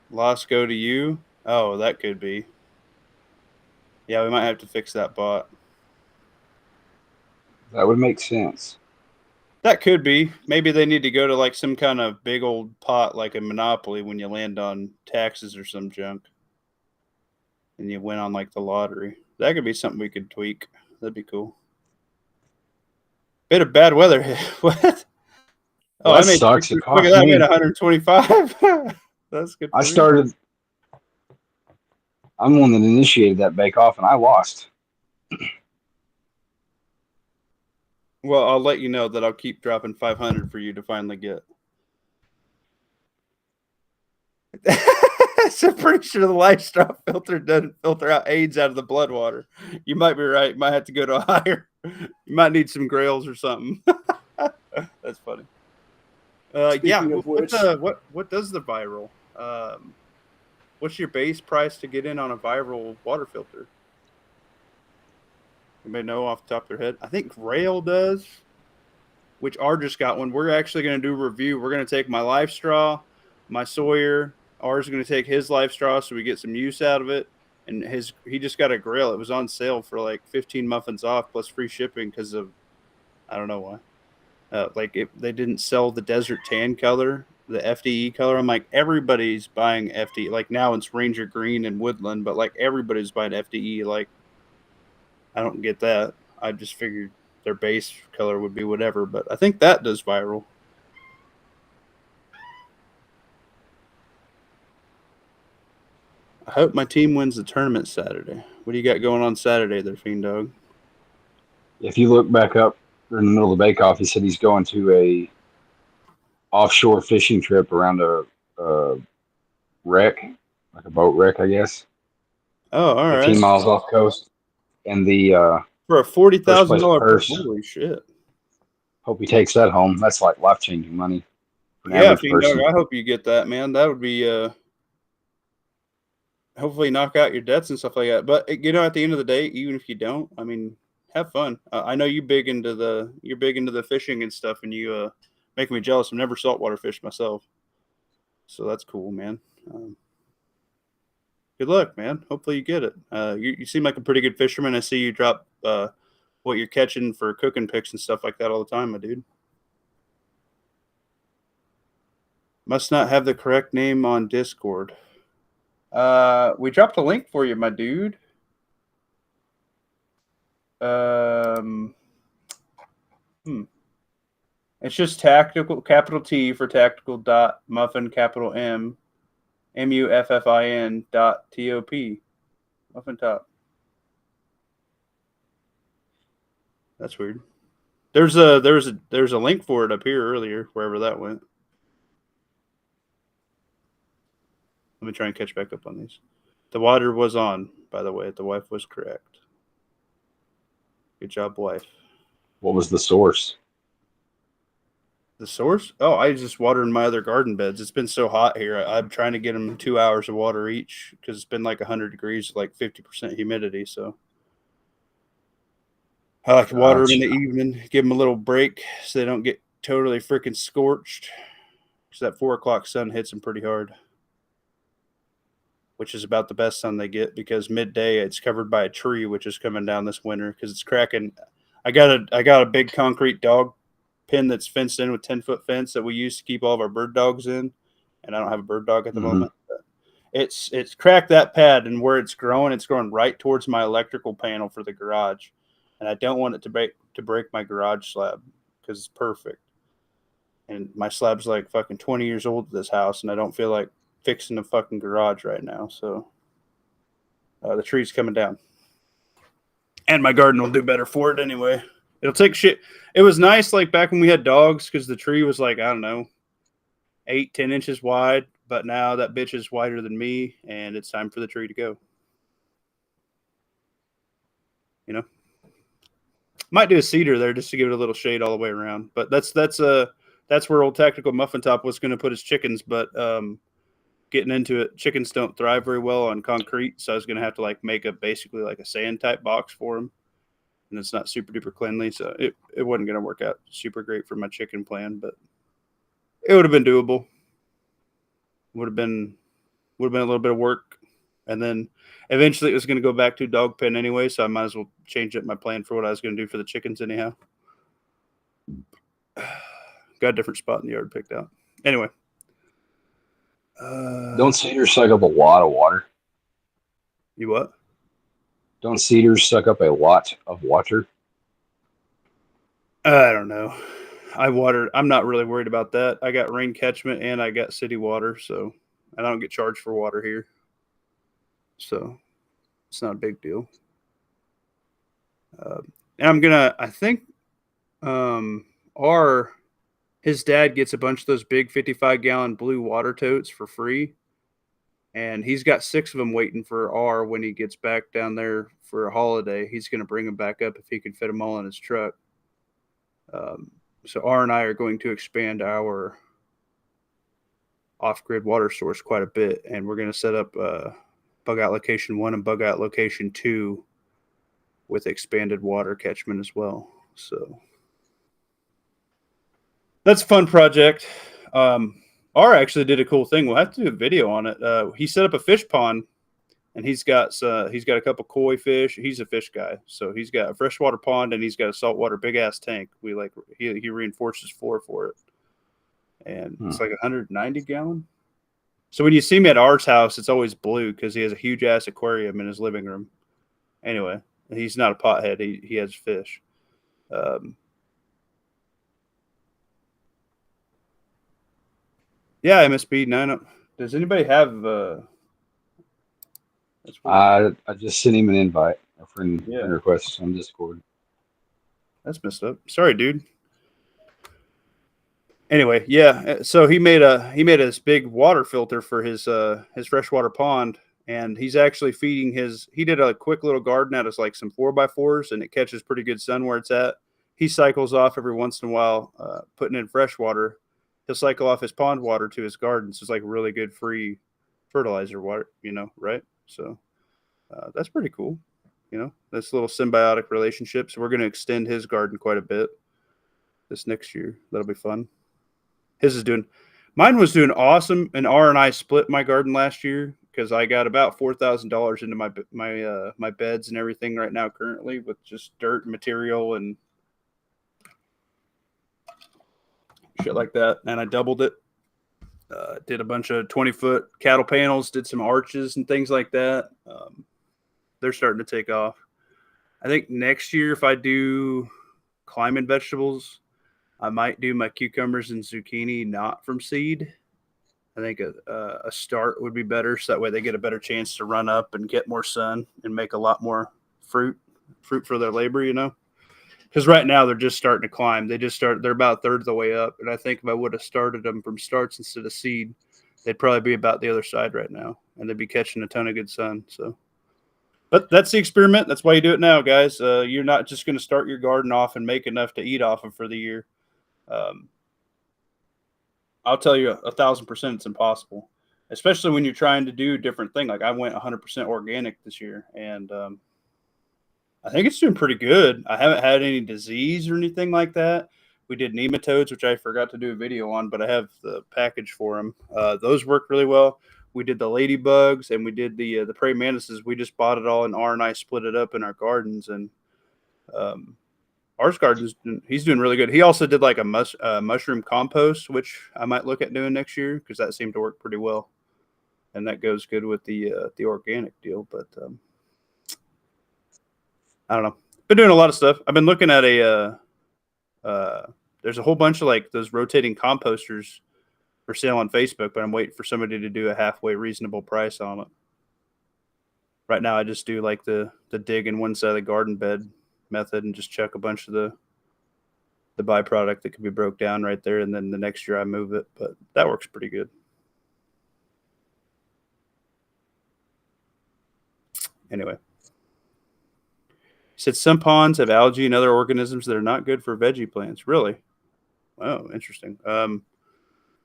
lost go to you. Oh, that could be. Yeah, we might have to fix that bot. That would make sense. That could be. Maybe they need to go to like some kind of big old pot like a Monopoly when you land on taxes or some junk. And you win on like the lottery. That could be something we could tweak. That'd be cool. Bit of bad weather. What? Oh, that sucks. Look at that. I made 125. That's good. I'm the one that initiated that bake-off, and I lost. Well, I'll let you know that I'll keep dropping 500 for you to finally get. So I'm pretty sure the life straw filter doesn't filter out AIDS out of the blood water. You might be right. You might have to go to a higher. You might need some grails or something. That's funny. Yeah. What does the viral? What's your base price to get in on a viral water filter? Anybody know off the top of their head? I think Grail does, which R just got one. We're actually going to do a review. We're going to take my life straw, my Sawyer. R's going to take his life straw so we get some use out of it. And he just got a Grail. It was on sale for like 15 muffins off plus free shipping because of, I don't know why. They didn't sell the desert tan color the FDE color. I'm like, everybody's buying FDE. Like now it's Ranger Green and Woodland, but like everybody's buying FDE. Like I don't get that. I just figured their base color would be whatever, but I think that does viral. I hope my team wins the tournament Saturday. What do you got going on Saturday there, Fiend Dog? If you look back up in the middle of the bake-off, he said he's going to a offshore fishing trip around a wreck, like a boat wreck, I guess. Oh, all 15 right. miles off coast. And the For a first place $40,000 purse, holy shit. hope he takes that home. That's like life-changing money for an Yeah, average Fiend Dog, person. I hope you get that, man. That would be hopefully knock out your debts and stuff like that. But you know, at the end of the day, even if you don't, I mean, have fun. I know you're big into the fishing and stuff, and you making me jealous. I've never saltwater fished myself, so that's cool, man. Good luck, man. Hopefully you get it. You seem like a pretty good fisherman. I see you drop what you're catching for cooking picks and stuff like that all the time, my dude. Must not have the correct name on Discord. We dropped a link for you, my dude. It's just tactical, capital T for tactical dot muffin, capital M, MUFFIN dot TOP. Muffin top. That's weird. There's a link for it up here earlier, wherever that went. Let me try and catch back up on these. The water was on, by the way. The wife was correct. Good job, wife. What was the source? The source? Oh, I just water in my other garden beds. It's been so hot here. I'm trying to get them 2 hours of water each because it's been like 100 degrees, like 50% humidity. So I like to water them in the evening, give them a little break so they don't get totally freaking scorched. Because that 4 o'clock sun hits them pretty hard, which is about the best sun they get because midday it's covered by a tree, which is coming down this winter because it's cracking. I got a big concrete dog pen that's fenced in with 10-foot fence that we use to keep all of our bird dogs in, and I don't have a bird dog at the moment. But it's cracked that pad, and where it's growing right towards my electrical panel for the garage, and I don't want it to break my garage slab because it's perfect. And my slab's like fucking 20 years old at this house, and I don't feel like fixing the fucking garage right now. So the tree's coming down, and my garden will do better for it anyway. It'll take shit. It was nice, like back when we had dogs, because the tree was like, I don't know, 8-10 inches wide. But now that bitch is wider than me, and it's time for the tree to go. You know, might do a cedar there just to give it a little shade all the way around. But that's where old Tactical Muffin Top was going to put his chickens. But getting into it, chickens don't thrive very well on concrete, so I was going to have to like make basically like a sand type box for them. And it's not super duper cleanly, so it wasn't going to work out super great for my chicken plan, but it would have been doable. Would have been a little bit of work, and then eventually it was going to go back to dog pen anyway, so I might as well change up my plan for what I was going to do for the chickens anyhow. Got a different spot in the yard picked out. Anyway, don't cedars suck up a lot of water? You what? Don't cedars suck up a lot of water? I don't know. I'm not really worried about that. I got rain catchment and I got city water, so I don't get charged for water here. So it's not a big deal. And I think his dad gets a bunch of those big 55-gallon blue water totes for free. And he's got 6 of them waiting for R when he gets back down there for a holiday. He's going to bring them back up if he can fit them all in his truck. So R and I are going to expand our off-grid water source quite a bit, and we're going to set up bug out location 1 and bug out location 2 with expanded water catchment as well. So that's a fun project. R actually did a cool thing. We'll have to do a video on it. He set up a fish pond, and he's got a couple koi fish. He's a fish guy, so he's got a freshwater pond and he's got a saltwater big ass tank. He reinforces floor for it, and it's like 190 gallon. So when you see me at ours house, it's always blue because he has a huge ass aquarium in his living room. Anyway, he's not a pothead. He has fish. Yeah, MSB 9. Does anybody have? I just sent him an invite, a friend Yeah. request on Discord. That's messed up. Sorry, dude. Anyway, yeah. So he made this big water filter for his freshwater pond, and he's actually feeding his. He did a quick little garden out of like some 4x4s, and it catches pretty good sun where it's at. He cycles off every once in a while, putting in fresh water. He'll cycle off his pond water to his garden. So it's like really good free fertilizer water, right? So that's pretty cool. This little symbiotic relationship. So we're going to extend his garden quite a bit this next year. That'll be fun. Mine was doing awesome, and R and I split my garden last year because I got about $4,000 into my beds and everything right now currently with just dirt and material and shit like that, and I doubled it. Did a bunch of 20-foot cattle panels, did some arches and things like that. They're starting to take off. I think next year, if I do climbing vegetables, I might do my cucumbers and zucchini not from seed. I think a start would be better, so that way they get a better chance to run up and get more sun and make a lot more fruit for their labor, Because right now they're just starting to climb. They're about a third of the way up. And I think if I would have started them from starts instead of seed, they'd probably be about the other side right now. And they'd be catching a ton of good sun. So, but that's the experiment. That's why you do it now, guys. You're not just going to start your garden off and make enough to eat off of for the year. I'll tell you 1,000% it's impossible, especially when you're trying to do a different thing. Like I went 100% organic this year, and I think it's doing pretty good. I haven't had any disease or anything like that. We did nematodes, which I forgot to do a video on, but I have the package for them. Those work really well. We did the ladybugs, and we did the praying mantises. We just bought it all, and R and I split it up in our gardens, and ours garden's he's doing really good. He also did like a mushroom compost, which I might look at doing next year because that seemed to work pretty well, and that goes good with the organic deal. But I don't know. Been doing a lot of stuff. I've been looking at there's a whole bunch of like those rotating composters for sale on Facebook, but I'm waiting for somebody to do a halfway reasonable price on it. Right now, I just do like the dig in one side of the garden bed method and just chuck a bunch of the byproduct that can be broke down right there, and then the next year I move it. But that works pretty good. Anyway. Said some ponds have algae and other organisms that are not good for veggie plants. Really? Oh, interesting.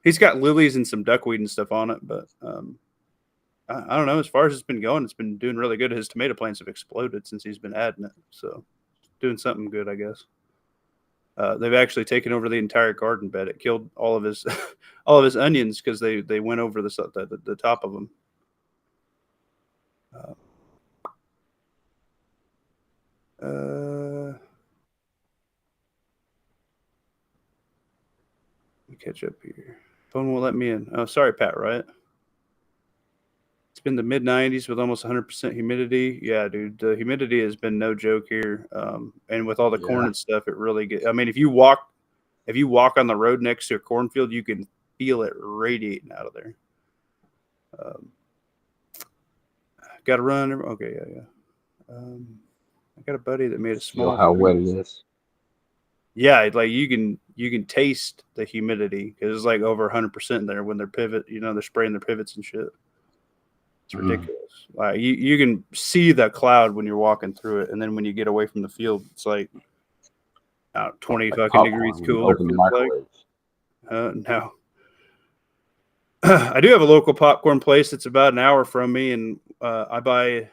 He's got lilies and some duckweed and stuff on it, but I don't know. As far as it's been going, it's been doing really good. His tomato plants have exploded since he's been adding it, so doing something good, I guess. They've actually taken over the entire garden bed. It killed all of his all of his onions because they went over the top of them. Let me catch up here. Phone won't let me in. Oh, sorry, Pat, right? It's been the mid-90s with almost 100% humidity. Yeah, dude, the humidity has been no joke here. And with all the corn and stuff, it really gets. I mean, if you walk on the road next to a cornfield, you can feel it radiating out of there. Got to run. Okay, yeah. I got a buddy that made a small. Feel how wet it is. Yeah, like you can taste the humidity because it's like over 100% there when they're they're spraying their pivots and shit. It's ridiculous. Like you can see the cloud when you're walking through it, and then when you get away from the field, it's like 20 like fucking degrees cooler. Open the microwave. No. I do have a local popcorn place that's about an hour from me, and I buy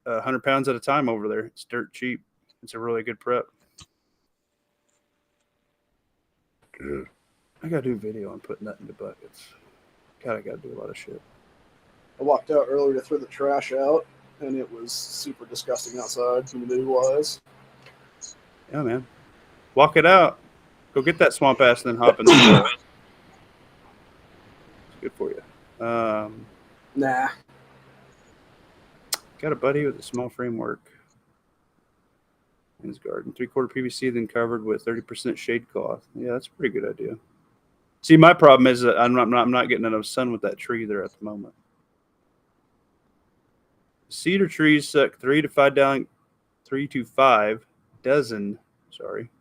100 pounds at a time over there. It's dirt cheap. It's a really good prep. Good. I gotta do a video on putting that into buckets. God, I gotta do a lot of shit. I walked out earlier to throw the trash out, and it was super disgusting outside, humidity-wise. Yeah, man. Walk it out. Go get that swamp ass and then hop in the car. Good for you. Nah. Got a buddy with a small framework in his garden. 3/4 PVC, then covered with 30% shade cloth. Yeah, that's a pretty good idea. See, my problem is that I'm not getting enough sun with that tree there at the moment. Cedar trees suck 3 to 5 dozen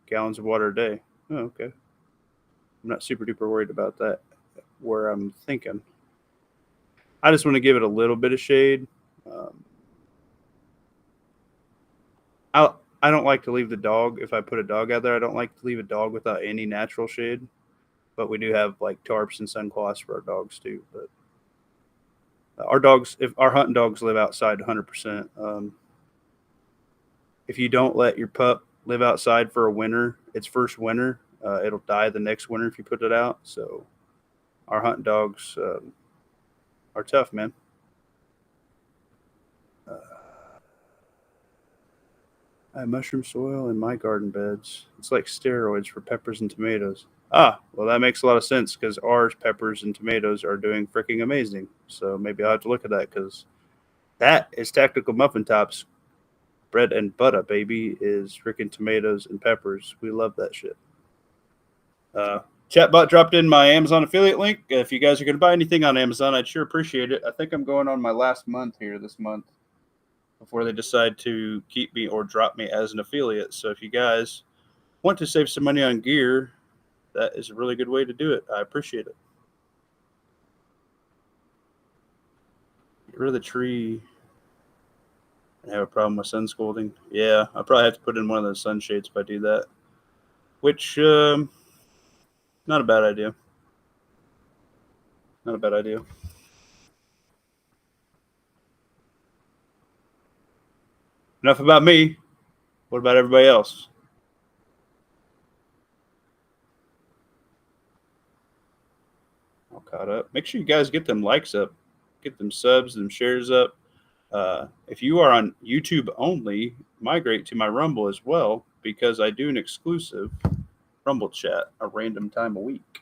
gallons of water a day. Oh, okay. I'm not super duper worried about that. Where I'm thinking, I just want to give it a little bit of shade. I don't like to leave the dog. If I put a dog out there, I don't like to leave a dog without any natural shade. But we do have like tarps and suncloths for our dogs too. But our dogs, if our hunting dogs live outside 100%. If you don't let your pup live outside for a winter, its first winter, it'll die the next winter if you put it out. So our hunting dogs are tough, man. I have mushroom soil in my garden beds. It's like steroids for peppers and tomatoes. Ah, well, that makes a lot of sense because ours peppers and tomatoes are doing freaking amazing. So maybe I'll have to look at that because that is Tactical Muffin Tops. Bread and butter, baby, is freaking tomatoes and peppers. We love that shit. Chatbot dropped in my Amazon affiliate link. If you guys are going to buy anything on Amazon, I'd sure appreciate it. I think I'm going on my last month here this month before they decide to keep me or drop me as an affiliate. So if you guys want to save some money on gear, that is a really good way to do it. I appreciate it. Get rid of the tree and have a problem with sun scalding. Yeah, I'll probably have to put in one of those sunshades if I do that. Which, not a bad idea. Not a bad idea. Enough about me. What about everybody else? All caught up. Make sure you guys get them likes up. Get them subs, them shares up. If you are on YouTube only, migrate to my Rumble as well because I do an exclusive Rumble chat a random time a week.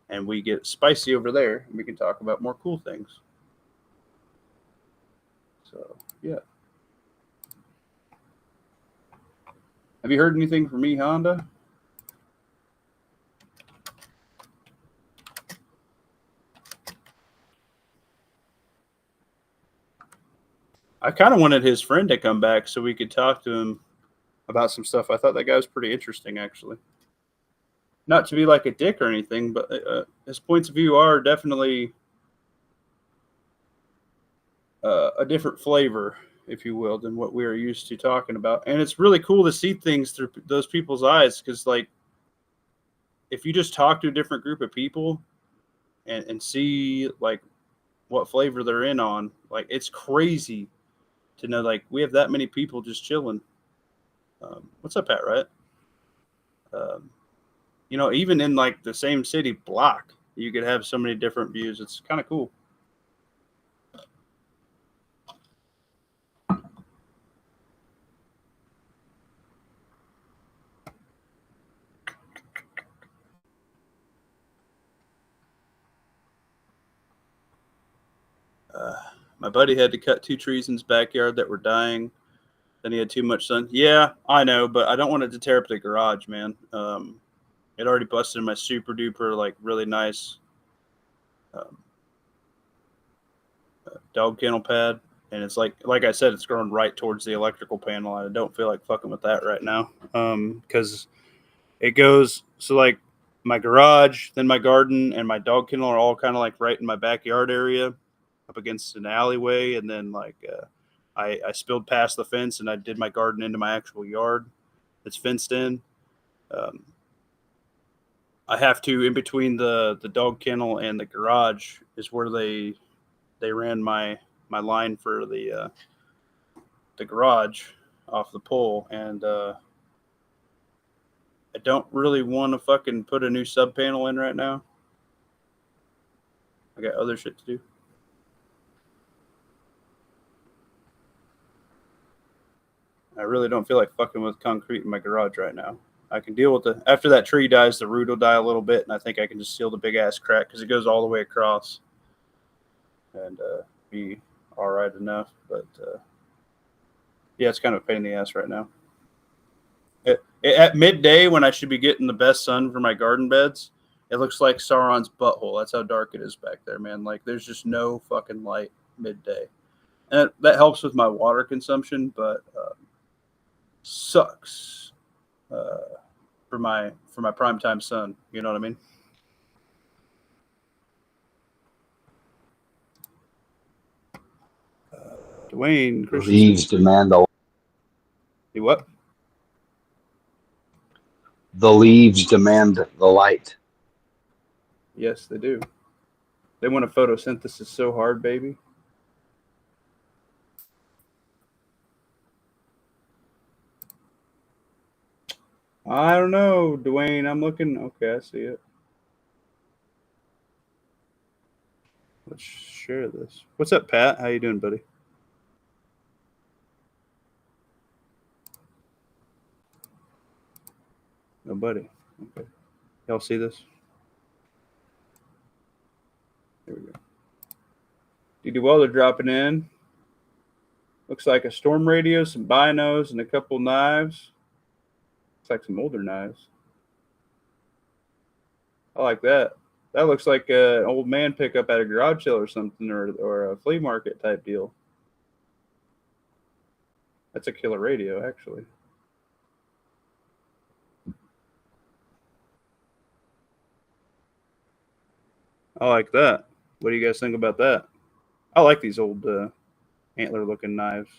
And we get spicy over there and we can talk about more cool things. So, yeah. Have you heard anything from me, Honda? I kind of wanted his friend to come back so we could talk to him about some stuff. I thought that guy was pretty interesting, actually. Not to be like a dick or anything, but his points of view are definitely a different flavor, if you will, than what we are used to talking about. And it's really cool to see things through those people's eyes because, like, if you just talk to a different group of people and see, like, what flavor they're in on, like, it's crazy to know, like, we have that many people just chilling. What's up, Pat, right? You know, even in, like, the same city block, you could have so many different views. It's kind of cool. My buddy had to cut 2 trees in his backyard that were dying. Then he had too much sun. Yeah, I know, but I don't want it to tear up the garage, man. It already busted my super duper, like, really nice dog kennel pad. And it's like I said, it's growing right towards the electrical panel. I don't feel like fucking with that right now. Because it goes, so like my garage, then my garden, and my dog kennel are all kind of like right in my backyard area up against an alleyway. And then like I spilled past the fence and I did my garden into my actual yard that's fenced in. I have to, in between the dog kennel and the garage is where they ran my line for the garage off the pole, and I don't really want to fucking put a new sub panel in right now. I got other shit to do. I really don't feel like fucking with concrete in my garage right now. I can deal with it. After that tree dies, the root will die a little bit, and I think I can just seal the big ass crack because it goes all the way across, and be all right enough. But yeah, it's kind of a pain in the ass right now. At midday, when I should be getting the best sun for my garden beds, it looks like Sauron's butthole. That's how dark it is back there, man. Like there's just no fucking light midday, and that helps with my water consumption, but sucks for my primetime sun. You know what I mean? Dwayne The leaves demand the what? The leaves demand the light. Yes, they do. They want a photosynthesis so hard, baby. I don't know, Dwayne. I'm looking. Okay, I see it. Let's share this. What's up, Pat? How you doing, buddy? Nobody. Okay. Y'all see this? There we go. DD Weller dropping in. Looks like a storm radio, some binos, and a couple knives. Looks like some older knives. I like that. That looks like an old man pickup at a garage sale or something, or a flea market type deal. That's a killer radio, actually. I like that. What do you guys think about that? I like these old antler-looking knives.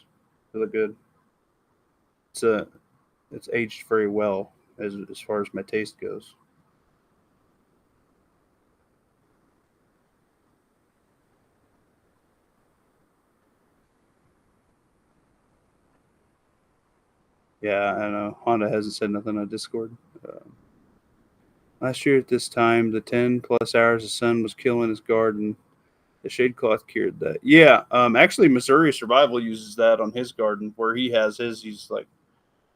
They look good. It's aged very well as far as my taste goes. Yeah, I know. Honda hasn't said nothing on Discord. Last year at this time, the 10+ hours of sun was killing his garden. The shade cloth cured that. Yeah, actually, Missouri Survival uses that on his garden where he has his. He's like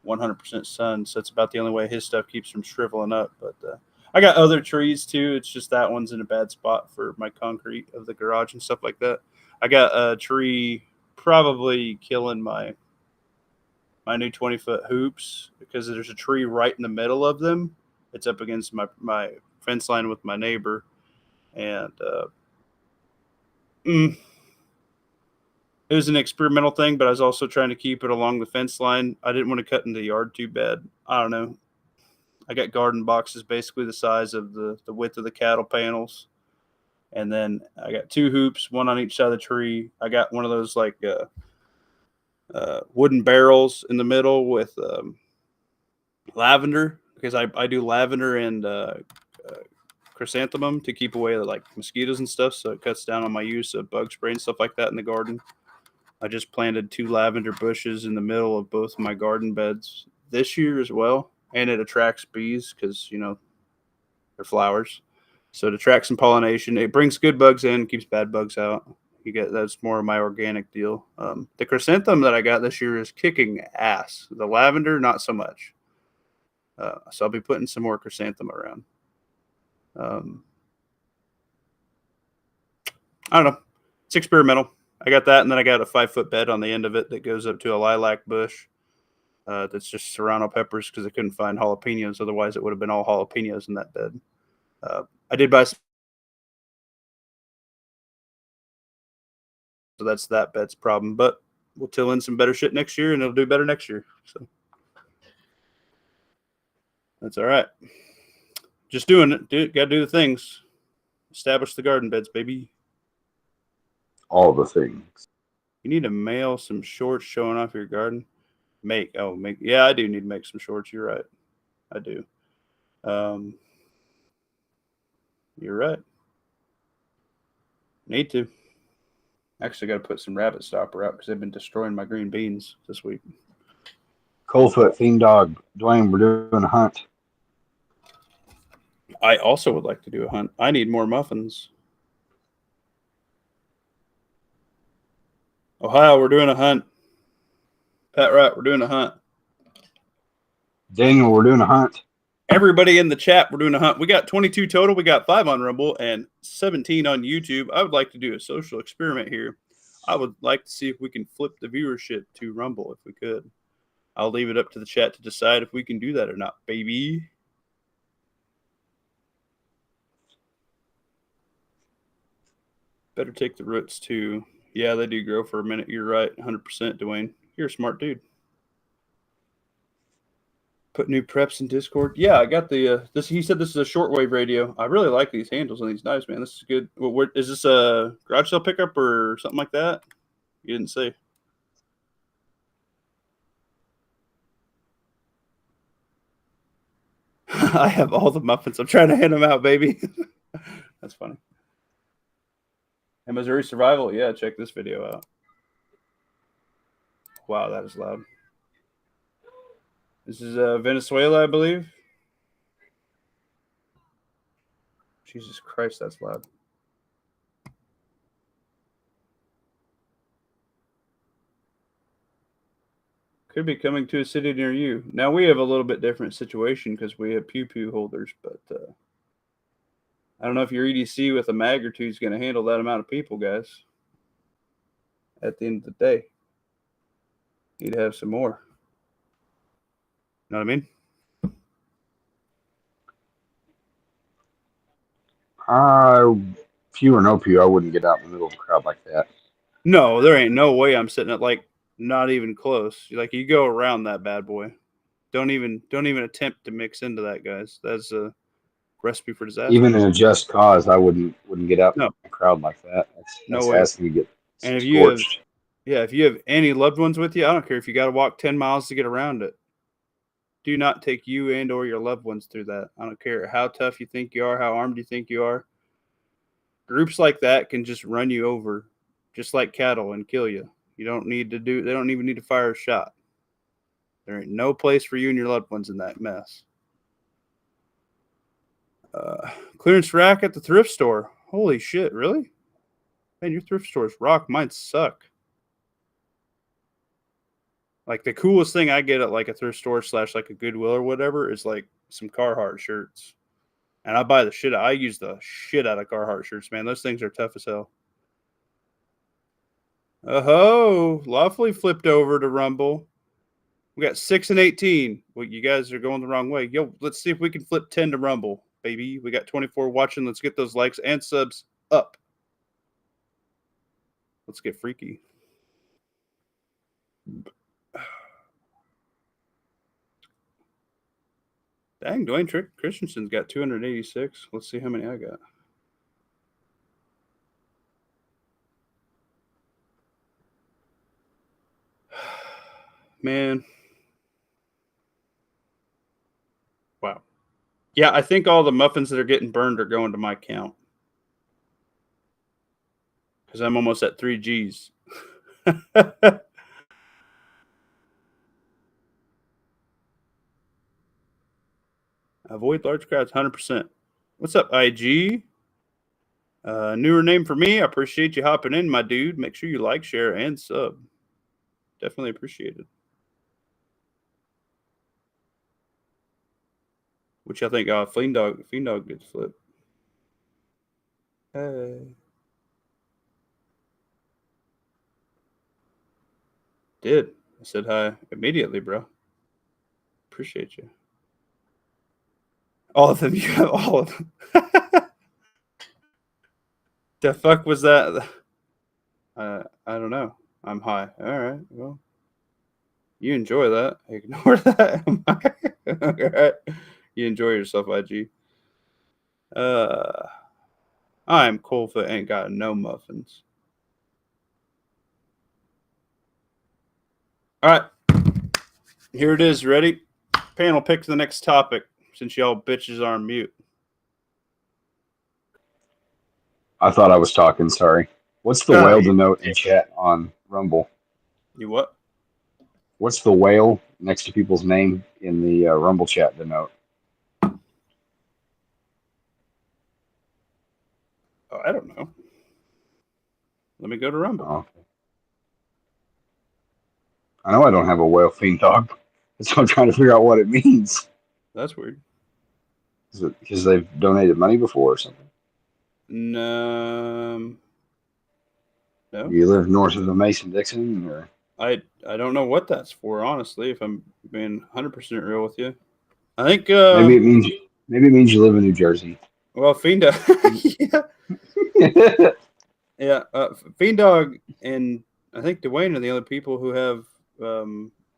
100% sun, so it's about the only way his stuff keeps from shriveling up. But I got other trees too. It's just that one's in a bad spot for my concrete of the garage and stuff like that. I got a tree probably killing my new 20-foot hoops because there's a tree right in the middle of them. It's up against my fence line with my neighbor, and it was an experimental thing, but I was also trying to keep it along the fence line. I didn't want to cut into the yard too bad. I don't know. I got garden boxes basically the size of the width of the cattle panels. And then I got 2 hoops, one on each side of the tree. I got one of those like wooden barrels in the middle with lavender because I do lavender and chrysanthemum to keep away like mosquitoes and stuff. So it cuts down on my use of bug spray and stuff like that in the garden. I just planted 2 lavender bushes in the middle of both of my garden beds this year as well. And it attracts bees because, they're flowers. So it attracts some pollination. It brings good bugs in, keeps bad bugs out. That's more of my organic deal. The chrysanthemum that I got this year is kicking ass. The lavender, not so much. So I'll be putting some more chrysanthemum around. I don't know. It's experimental. I got that, and then I got a 5-foot bed on the end of it that goes up to a lilac bush. That's just serrano peppers because I couldn't find jalapenos. Otherwise, it would have been all jalapenos in that bed. I did buy some. So that's that bed's problem. But we'll till in some better shit next year, and it'll do better next year. So that's all right. Just doing it. Got to do the things. Establish the garden beds, baby. All the things. You need to mail some shorts showing off your garden. Yeah, I do need to make some shorts. You're right. I do. You're right. Need to. Actually, got to put some rabbit stopper out because they've been destroying my green beans this week. Coldfoot, Fiend Dog, Dwayne, we're doing a hunt. I also would like to do a hunt. I need more muffins. Ohio, we're doing a hunt. Pat Rat, we're doing a hunt. Daniel, we're doing a hunt. Everybody in the chat, we're doing a hunt. We got 22 total. We got 5 on Rumble and 17 on YouTube. I would like to do a social experiment here. I would like to see if we can flip the viewership to Rumble if we could. I'll leave it up to the chat to decide if we can do that or not, baby. Better take the roots too. Yeah, they do grow for a minute. You're right, 100%, Dwayne. You're a smart dude. Put new preps in Discord. Yeah, I got the this. He said this is a shortwave radio. I really like these handles on these knives, man. This is good. What is this, a garage sale pickup or something like that? You didn't say. I have all the muffins. I'm trying to hand them out, baby. That's funny. And Missouri Survival, yeah, check this video out. Wow, that is loud. This is Venezuela, I believe. Jesus Christ, that's loud. Could be coming to a city near you. Now, we have a little bit different situation because we have pew-pew holders, but I don't know if your EDC with a mag or two is going to handle that amount of people, guys. At the end of the day, need to have some more. Know what I mean? Pew or no pew, I wouldn't get out in the middle of a crowd like that. No, there ain't no way I'm sitting at like not even close. Like you go around that bad boy. Don't even attempt to mix into that, guys. That's a recipe for disaster. Even in a just cause, I wouldn't get out in a crowd like that. No that's way. asking to get and if scorched. if you have any loved ones with you, I don't care if you got to walk 10 miles to get around it. Do not take you and or your loved ones through that. I don't care how tough you think you are, how armed you think you are. Groups like that can just run you over, just like cattle, and kill you. They don't even need to fire a shot. There ain't no place for you and your loved ones in that mess. Clearance rack at the thrift store. Holy shit, really? Man, your thrift stores rock. Mine suck. Like the coolest thing I get at like a thrift store / like a Goodwill or whatever is like some Carhartt shirts. And I use the shit out of Carhartt shirts, man. Those things are tough as hell. Oh, Lawfully flipped over to Rumble. We got 6 and 18. Well, you guys are going the wrong way. Yo, let's see if we can flip 10 to Rumble, baby. We got 24 watching. Let's get those likes and subs up. Let's get freaky. Dang, Dwayne Christensen's got 286. Let's see how many I got. Man. Wow. Yeah, I think all the muffins that are getting burned are going to my count. Because I'm almost at 3 Gs. Avoid large crowds, 100%. What's up, IG? Newer name for me. I appreciate you hopping in, my dude. Make sure you like, share, and sub. Definitely appreciate it. Which I think Fiend Dog gets flipped. Hey. Did. I said hi immediately, bro. Appreciate you. All of them. You have all of them. The fuck was that? I don't know. I'm high. All right. Well, you enjoy that. Ignore that. All right. You enjoy yourself, IG. I'm Coldfoot. Ain't got no muffins. All right. Here it is. Ready? Panel, pick the next topic since y'all bitches are on mute. I thought I was talking. Sorry. What's the whale denote in chat on Rumble? You what? What's the whale next to people's name in the Rumble chat denote? Oh, I don't know. Let me go to Rumble. Oh, okay. I know I don't have a whale Fiend Dog. So I'm trying to figure out what it means. That's weird. Is it because they've donated money before or something? No. Do you live north of the Mason-Dixon, or I don't know what that's for, honestly, if I'm being 100% real with you. I think maybe it means you live in New Jersey. well, Fiend Dog, yeah, Fiend Dog and I think Dwayne are the only people who have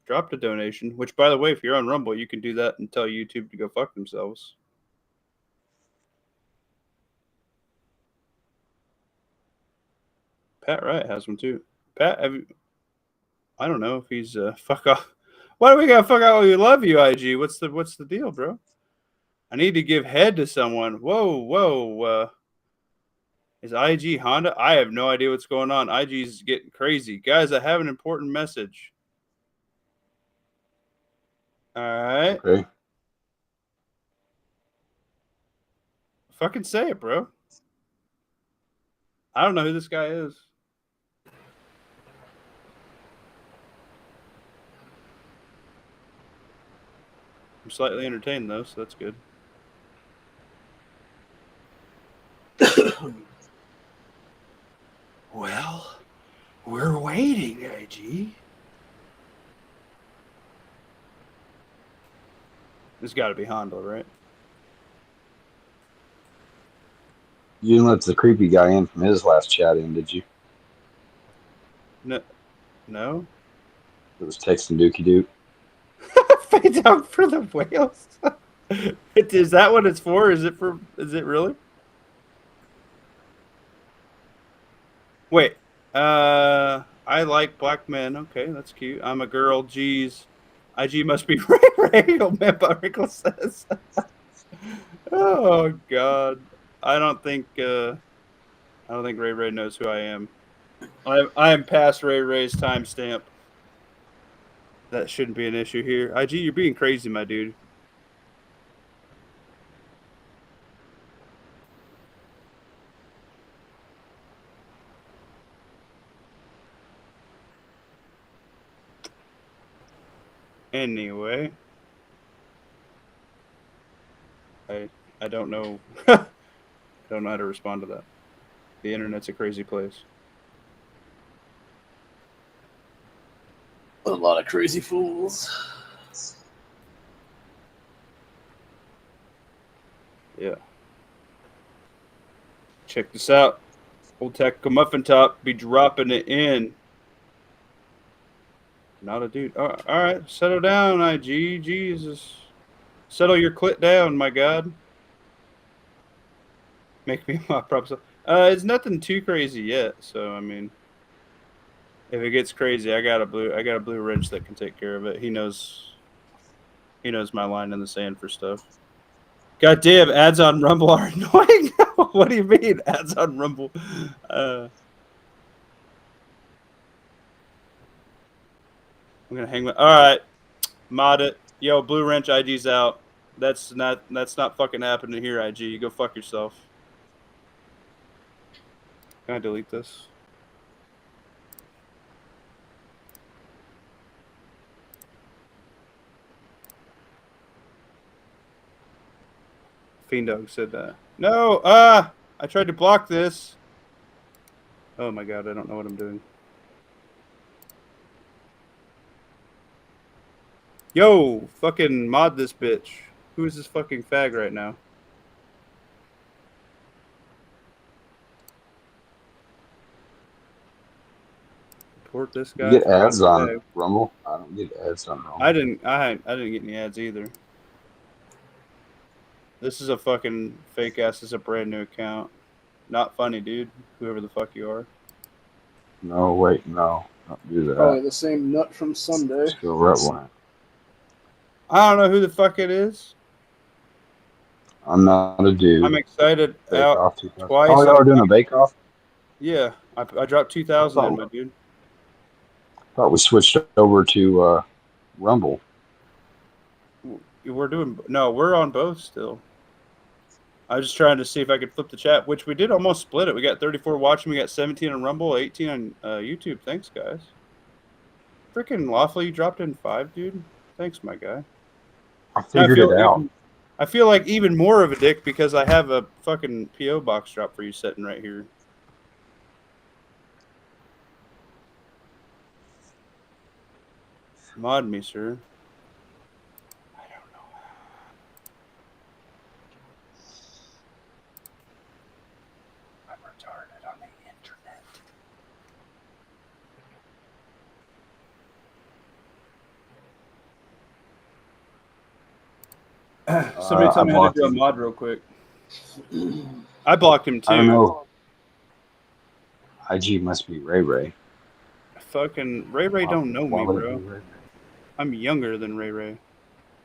dropped a donation. Which, by the way, if you're on Rumble, you can do that and tell YouTube to go fuck themselves. Pat Wright has one too. Pat, I don't know if he's fuck off. Why do we gotta fuck out? We love you, IG. What's the deal, bro? I need to give head to someone. Whoa. Is IG Honda? I have no idea what's going on. IG's getting crazy. Guys, I have an important message. All right. Okay. Fucking say it, bro. I don't know who this guy is. I'm slightly entertained, though, so that's good. Well, we're waiting, IG. This got to be Honda, right? You didn't let the creepy guy in from his last chat in, did you? No. It was texting Dookie Duke. Fade out for the whales. Is that what it's for? Is it really? Wait. I like black men. Okay, that's cute. I'm a girl. Jeez. IG must be Ray. Wrinkle says. Oh God. I don't think Ray knows who I am. I am past Ray's timestamp. That shouldn't be an issue here. IG, you're being crazy, my dude. Anyway. I don't know. I don't know how to respond to that. The internet's a crazy place. A lot of crazy fools. Yeah. Check this out. Old Tactical Muffin Top be dropping it in. Not a dude. All right. Settle down, IG. Jesus. Settle your clit down, my God. Make me my props. It's nothing too crazy yet. So, I mean, if it gets crazy, I got a blue wrench that can take care of it. He knows my line in the sand for stuff. God damn, ads on Rumble are annoying. What do you mean ads on Rumble? I'm gonna hang my. All right, mod it. Yo, blue wrench IG's out. That's not fucking happening here, IG. You go fuck yourself. Can I delete this? Fiend Dog said that. No, I tried to block this. Oh my God, I don't know what I'm doing. Yo, fucking mod this bitch. Who is this fucking fag right now? Report this guy. You get ads on Rumble? I don't get ads on Rumble. I didn't get any ads either. This is a fucking fake ass. This is a brand new account. Not funny, dude. Whoever the fuck you are. No, wait, no. Don't do that. Probably the same nut from Sunday. Still Rutland. I don't know who the fuck it is. I'm not a dude. I'm excited Bake out off twice. Oh, y'all are doing a bake off? Yeah, I dropped 2,000 in, my dude. Thought we switched over to Rumble. We're on both still. I was just trying to see if I could flip the chat, which we did almost split it. We got 34 watching. We got 17 on Rumble, 18 on YouTube. Thanks, guys. Freaking Lawfully, you dropped in 5, dude. Thanks, my guy. I figured it out. I feel like even more of a dick because I have a fucking PO box drop for you sitting right here. Mod me, sir. I don't know. I'm retarded on the internet. Somebody tell me how to do a mod real quick. I blocked him too. I don't know. IG must be Ray Ray. Fucking Ray Ray don't know Why me, would it bro. be Ray Ray? I'm younger than Ray Ray.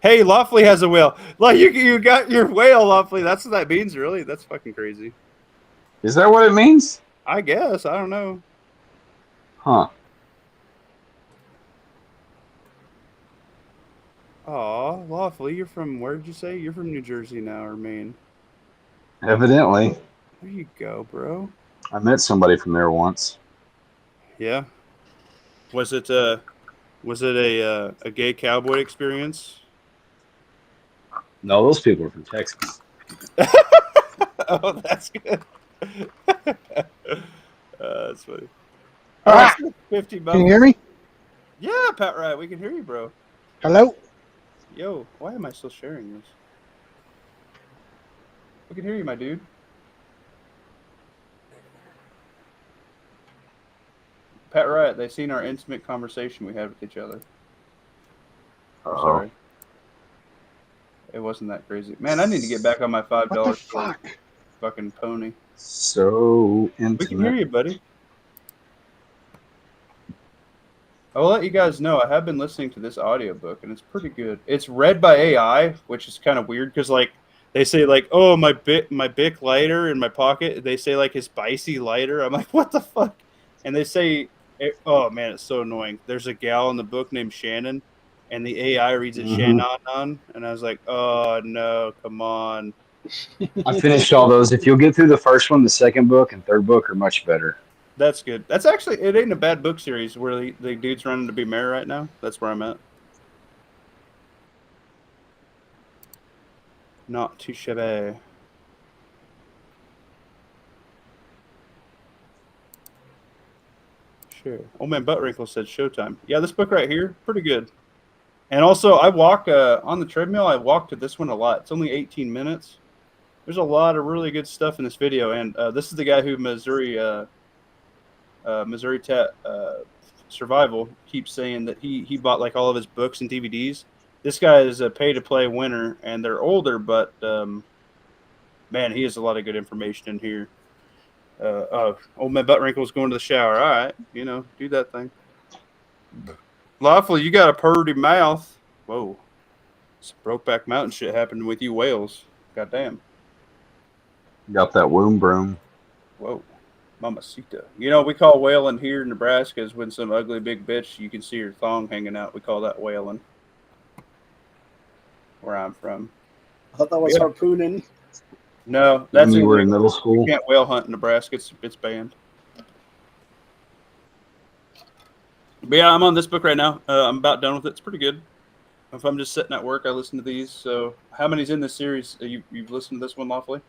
Hey, Lawfully has a whale. Like you got your whale, Lawfully. That's what that means, really. That's fucking crazy. Is that what it means? I guess. I don't know. Huh. Aw, Lawfully, you're from, where did you say? You're from New Jersey now, or Maine? Evidently. There you go, bro. I met somebody from there once. Yeah. Was it a gay cowboy experience? No, those people are from Texas. Oh, that's good. That's funny. Ah, 50 can you hear me? Yeah, Pat Wright, we can hear you, bro. Hello? Yo, why am I still sharing this? We can hear you, my dude. Pat Wright, they seen our intimate conversation we had with each other. I'm sorry. It wasn't that crazy. Man, I need to get back on my $5 What the fuck? fucking pony. So intimate. We can hear you, buddy. I will let you guys know I have been listening to this audiobook and it's pretty good. It's read by AI, which is kind of weird because like they say like, oh, my Bic lighter in my pocket. They say like his spicy lighter. I'm like, what the fuck? And they say, oh man, it's so annoying. There's a gal in the book named Shannon, and the AI reads it Shannon, and I was like, oh no, come on. I finished all those. If you'll get through the first one, the second book and third book are much better. That's good. That's actually, it ain't a bad book series where the dude's running to be mayor right now. That's where I'm at. Not too shabby. Sure. Old man Buttrinkle said Showtime. Yeah, this book right here, pretty good. And also, I walk on the treadmill. I walk to this one a lot. It's only 18 minutes. There's a lot of really good stuff in this video. And this is the guy who Missouri Survival keeps saying that he bought like all of his books and DVDs. This guy is a pay-to-play winner, and they're older, but man, he has a lot of good information in here. Old man Buttrinkle's going to the shower. All right, do that thing. Lawfully, you got a purty mouth. Whoa. Some Brokeback Mountain shit happened with you whales. Goddamn. Got that womb broom. Whoa. Mamacita. We call whaling here in Nebraska is when some ugly big bitch, you can see her thong hanging out. We call that whaling. Where I'm from. I thought that was harpooning. No, that's when you were in middle school. You can't whale hunt in Nebraska. It's banned. But yeah, I'm on this book right now. I'm about done with it. It's pretty good. If I'm just sitting at work, I listen to these. So, how many's in this series? You've listened to this one, Lawfully?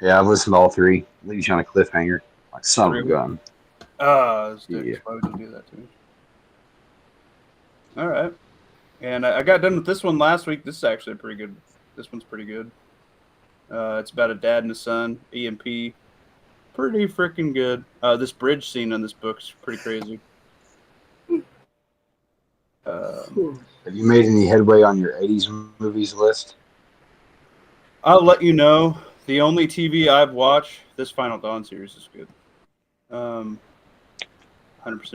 Yeah, I've listened to all three. Leaves you on a cliffhanger. Like son of a gun. Why would you do that to me? All right. And I got done with this one last week. This is actually pretty good. This one's pretty good. It's about a dad and a son, EMP. Pretty freaking good. This bridge scene in this book's pretty crazy. Have you made any headway on your 80s movies list? I'll let you know. The only TV I've watched, this Final Dawn series is good. 100%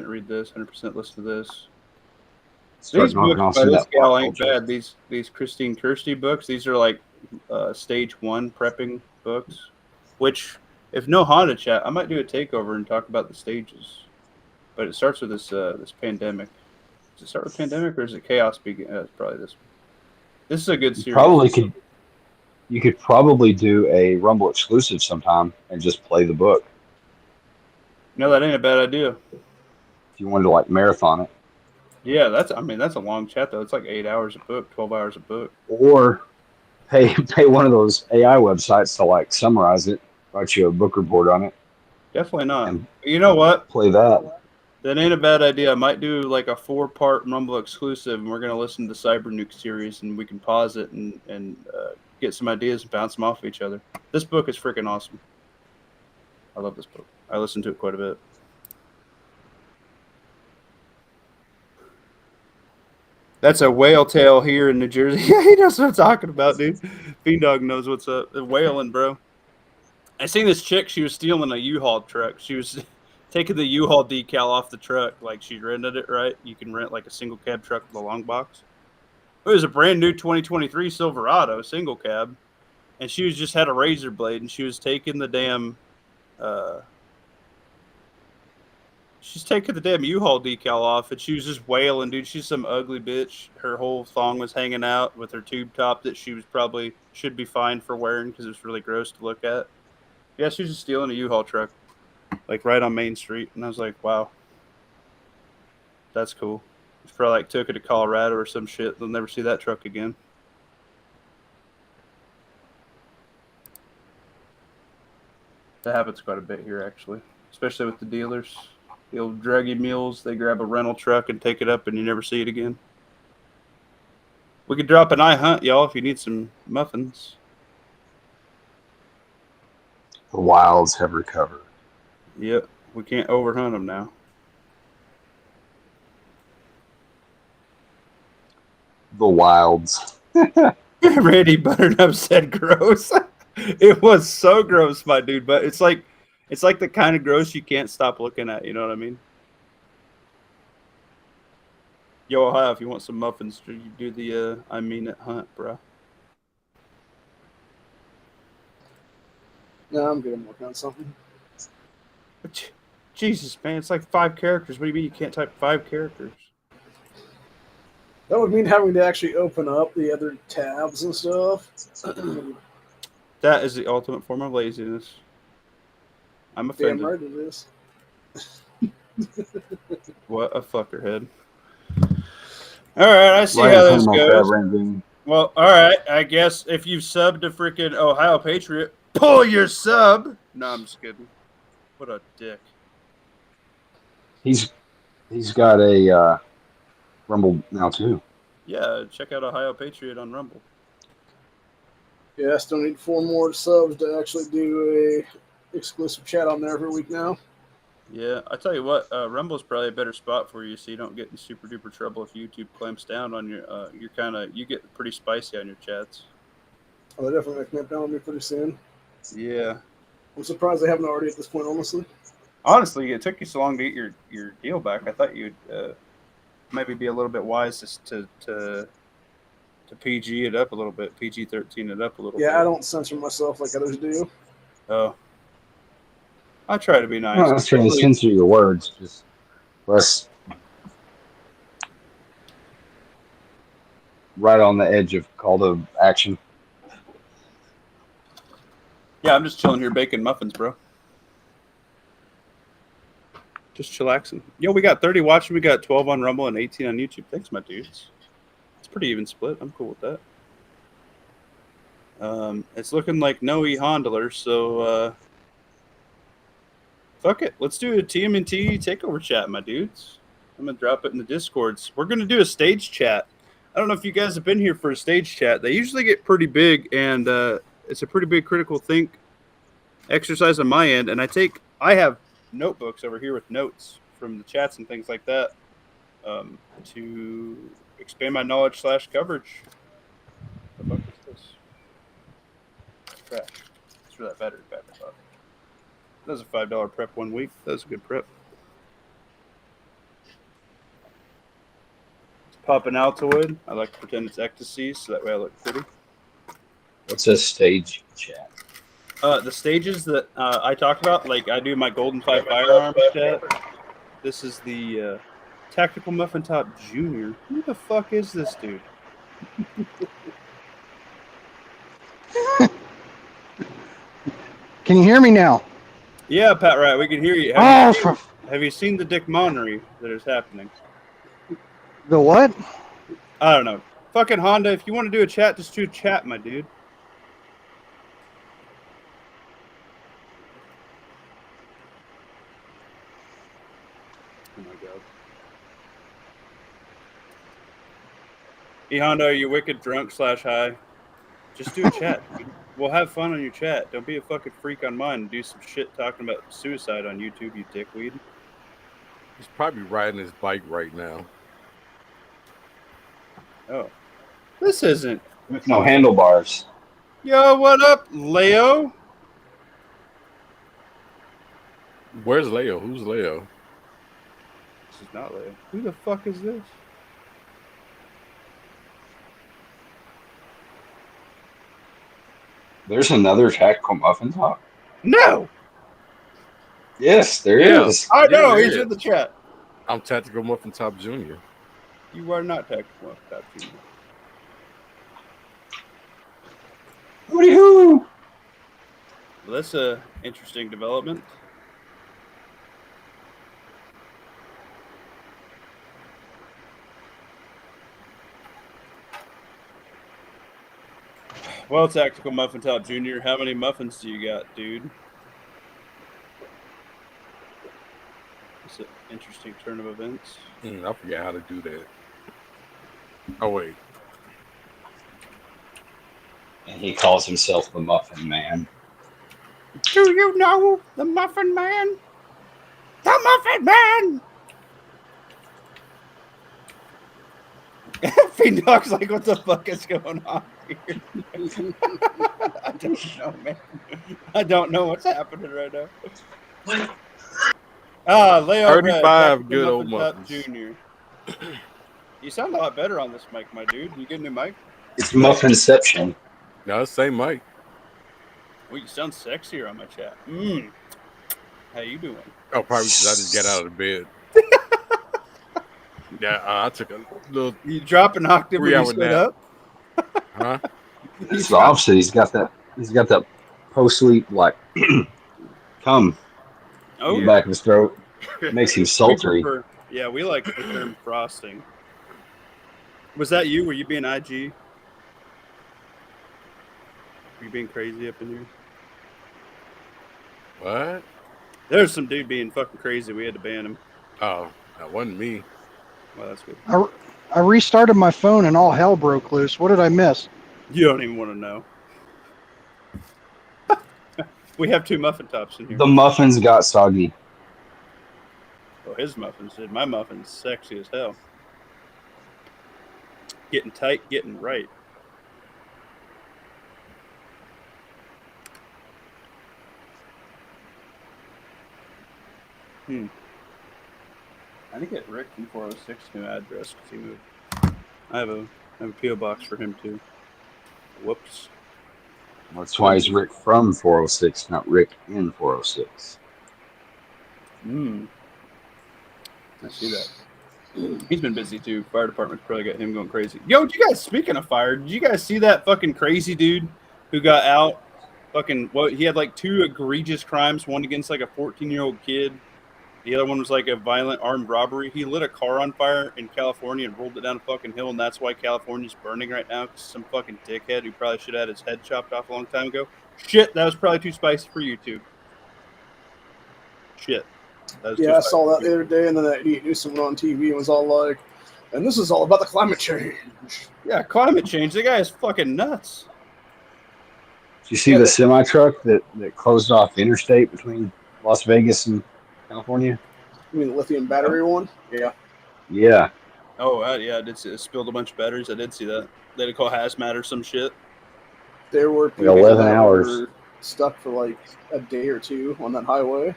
read this, 100% listen to this. These books by this gal ain't bad. These Christine Kirsty books, these are like stage 1 prepping books, which, if no Honda chat, I might do a takeover and talk about the stages. But it starts with this pandemic. Does it start with pandemic or is it chaos begin? It's probably this one. This is a good series. You could probably do a Rumble exclusive sometime and just play the book. No, that ain't a bad idea. If you wanted to like marathon it. Yeah, that's a long chat though. It's like 8 hours a book, 12 hours a book. Or pay one of those AI websites to like summarize it, write you a book report on it, Definitely not. and You know what? play that. That ain't a bad idea. I might do like a 4-part Rumble exclusive, and we're gonna listen to the Cybernuke series, and we can pause it and get some ideas and bounce them off each other. This book is freaking awesome. I love this book. I listen to it quite a bit. That's a whale tail here in New Jersey. Yeah, he knows what I'm talking about, dude. Fiend Dog knows what's up. The whaling, bro. I seen this chick. She was stealing a U-Haul truck. She was taking the U-Haul decal off the truck. Like she rented it, right? You can rent like a single cab truck with a long box. It was a brand new 2023 Silverado single cab, and she was just had a razor blade, and she was taking the damn. She's taking the damn U-Haul decal off, and she was just wailing, dude. She's some ugly bitch. Her whole thong was hanging out with her tube top that she was probably should be fined for wearing because it was really gross to look at. Yeah, she was just stealing a U-Haul truck, like right on Main Street, and I was like, wow, that's cool. She probably like took it to Colorado or some shit. They'll never see that truck again. That happens quite a bit here, actually, especially with the dealers. The old druggy mules, they grab a rental truck and take it up, and you never see it again. We could drop an hunt, y'all, if you need some muffins. The wilds have recovered. Yep, we can't overhunt them now. The wilds. Randy Butternut said gross. It was so gross, my dude, but it's like the kind of gross you can't stop looking at, you know what I mean? Yo, Ohio, if you want some muffins, you do the I mean it hunt, bro. No, I'm good. I'm working on something. Jesus, man, it's like 5 characters. What do you mean you can't type 5 characters? That would mean having to actually open up the other tabs and stuff. That is the ultimate form of laziness. I'm offended. Damn right it is. What a fuckerhead. All right, I see how this goes. Well, all right, I guess if you've subbed to freaking Ohio Patriot, pull your sub. No, I'm just kidding. What a dick. He's got a Rumble now too. Yeah, check out Ohio Patriot on Rumble. Yeah, I still need 4 more subs to actually do a exclusive chat on there every week now. Yeah, I tell you what, Rumble's probably a better spot for you, so you don't get in super duper trouble if YouTube clamps down on your. You get pretty spicy on your chats. Oh, they're definitely going to clamp down on me pretty soon. Yeah. I'm surprised they haven't already at this point, honestly. Honestly, it took you so long to get your deal back. I thought you'd maybe be a little bit wise to PG it up a little bit, PG-13 it up a little bit. Yeah, I don't censor myself like others do. Oh. I try to be nice. I'm not trying to censor your words, just less right on the edge of call to action. Yeah, I'm just chilling here baking muffins, bro. Just chillaxing. Yo, we got 30 watching. We got 12 on Rumble and 18 on YouTube. Thanks, my dudes. It's pretty even split. I'm cool with that. It's looking like no e-Hondler, so fuck it. Let's do a t.m.t takeover chat, my dudes. I'm going to drop it in the Discords. We're going to do a stage chat. I don't know if you guys have been here for a stage chat. They usually get pretty big, and it's a pretty big critical think exercise on my end. And I have notebooks over here with notes from the chats and things like that to expand my knowledge / coverage. What the fuck is this? Trash. Let's throw that battery back up. That was a $5 prep 1 week. That was a good prep. It's popping Altoid. I like to pretend it's ecstasy, so that way I look pretty. What's a stage chat? The stages that I talk about, like I do my Golden 5 firearms chat. This is the Tactical Muffin Top Junior. Who the fuck is this dude? Can you hear me now? Yeah, Pat Wright, we can hear you. Have you seen the Dick Monnery that is happening? The what? I don't know. Fucking Honda, if you want to do a chat, just do a chat, my dude. Oh my god. E Honda, are you wicked drunk / high? Just do a chat, dude. We'll have fun on your chat. Don't be a fucking freak on mine and do some shit talking about suicide on YouTube, you dickweed. He's probably riding his bike right now. Oh. This isn't. With no handlebars. Yo, what up, Leo? Where's Leo? Who's Leo? This is not Leo. Who the fuck is this? There's another Tactical Muffin Top. No! Yes, there Yeah. is. I know, there he's is. in the chat. I'm Tactical Muffin Top Jr. You are not tactical. Hooty-hoo! Well, that's a interesting development. Well, Tactical Muffin Top Jr., how many muffins do you got, dude? It's an interesting turn of events. I forget how to do that. Oh, wait. And he calls himself the Muffin Man. Do you know the Muffin Man? The Muffin Man! Fiend Dog's like, what the fuck is going on here? I don't know, man. I don't know what's happening right now. Leo 35 good old Top muffins. Jr. You sound a lot better on this mic, my dude. You get a new mic? It's Muffinception. No, it's the same mic. Well, you sound sexier on my chat. How you doing? Oh, probably because I just got out of bed. Yeah, I took a little. You drop an octave when you 3-hour sit nap. up? Huh? It's the opposite. He's got that post-sleep, like, come Oh, in the back of his throat. Makes him sultry. Yeah, we like the term frosting. Was that you? Were you being IG? Were you being crazy up in here? What? There's some dude being fucking crazy. We had to ban him. Oh, that wasn't me. Well, that's good. I restarted my phone and all hell broke loose. What did I miss? You don't even want to know. We have 2 muffin tops in here. The muffins got soggy. Oh, his muffins did. My muffin's sexy as hell. Getting tight, getting right. I think it Rick from 406 new address because he moved. I have a PO box for him too. Whoops. That's why he's Rick from 406, not Rick in 406. I see that. He's been busy too. Fire department's probably got him going crazy. Yo, did you guys, speaking of fire, did you guys see that fucking crazy dude who got out? Fucking, what? He had like 2 egregious crimes, one against like a 14-year-old kid. The other one was like a violent armed robbery. He lit a car on fire in California and rolled it down a fucking hill, and that's why California's burning right now. Cause some fucking dickhead who probably should have had his head chopped off a long time ago. Shit, that was probably too spicy for YouTube. Shit. That was too Yeah, I spicy saw that for the other day, and then that idiot knew someone on TV and was all like, and this is all about the climate change. Yeah, climate change. The guy is fucking nuts. Did you see the semi truck that closed off the interstate between Las Vegas and California? You mean the lithium battery one? Yeah. Yeah. Oh, yeah, I did see it. Spilled a bunch of batteries. I did see that. They had to call hazmat or some shit. There were people 11 that hours. were stuck for like a day or 2 on that highway.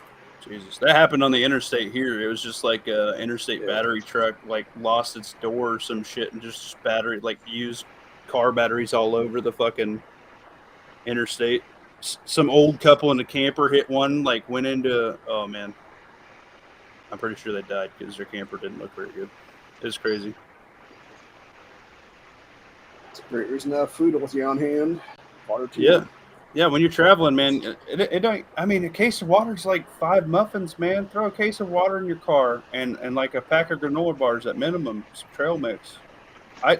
Jesus, that happened on the interstate here. It was just like a interstate battery truck, like lost its door or some shit, and just battery, like used car batteries all over the fucking interstate. Some old couple in a camper hit one, like went into. Oh man, I'm pretty sure they died because their camper didn't look very good. It was crazy. It's a great reason to have food with you on hand. Water too. Yeah. Yeah, when you're traveling, man, it don't. I mean, a case of water is like 5 muffins, man. Throw a case of water in your car and like a pack of granola bars at minimum. Some trail mix.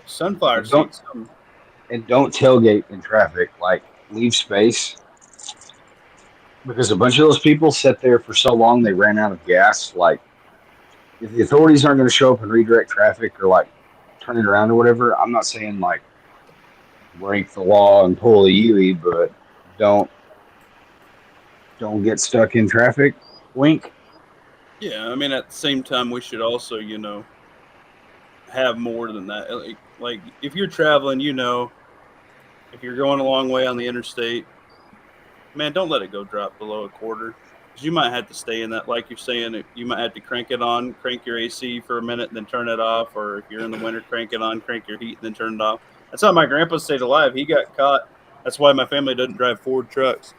Sunflower seeds. And don't tailgate in traffic. Like, leave space. Because a bunch of those people sat there for so long they ran out of gas. Like, if the authorities aren't going to show up and redirect traffic or like turn it around or whatever, I'm not saying like break the law and pull a Yui, but don't get stuck in traffic. Wink. Yeah, I mean, at the same time, we should also, have more than that. Like if you're traveling, if you're going a long way on the interstate, man, don't let it go drop below a quarter. Because you might have to stay in that, like you're saying, you might have to crank your AC for a minute, and then turn it off. Or if you're in the winter, crank it on, crank your heat, and then turn it off. That's how my grandpa stayed alive. He got caught. That's why my family doesn't drive Ford trucks.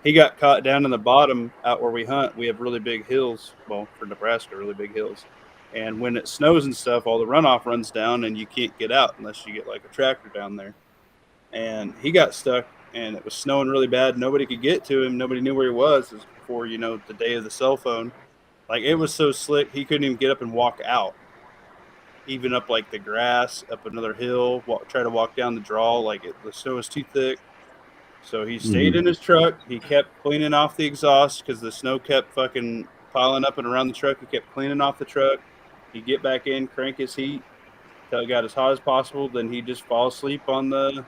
He got caught down in the bottom out where we hunt. We have really big hills. Well, for Nebraska, really big hills. And when it snows and stuff, all the runoff runs down, and you can't get out unless you get like a tractor down there. And he got stuck, and it was snowing really bad. Nobody could get to him. Nobody knew where he was. It was before, the day of the cell phone. Like, it was so slick, he couldn't even get up and walk out. Even up, like, the grass, up another hill, try to walk down the draw. Like, the snow was too thick. So he stayed in his truck. He kept cleaning off the exhaust because the snow kept fucking piling up and around the truck. He kept cleaning off the truck. He'd get back in, crank his heat till it got as hot as possible. Then he'd just fall asleep on the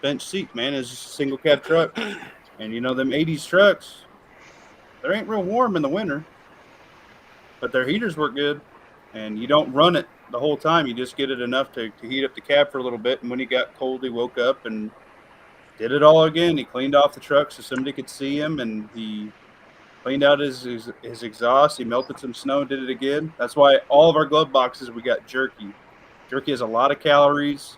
bench seat, man. It's just a single cab truck. And them 80s trucks, they ain't real warm in the winter, but their heaters work good. And you don't run it the whole time. You just get it enough to heat up the cab for a little bit. And when he got cold, he woke up and did it all again. He cleaned off the truck so somebody could see him, and he cleaned out his exhaust. He melted some snow and did it again. That's why all of our glove boxes, we got jerky. Jerky has a lot of calories,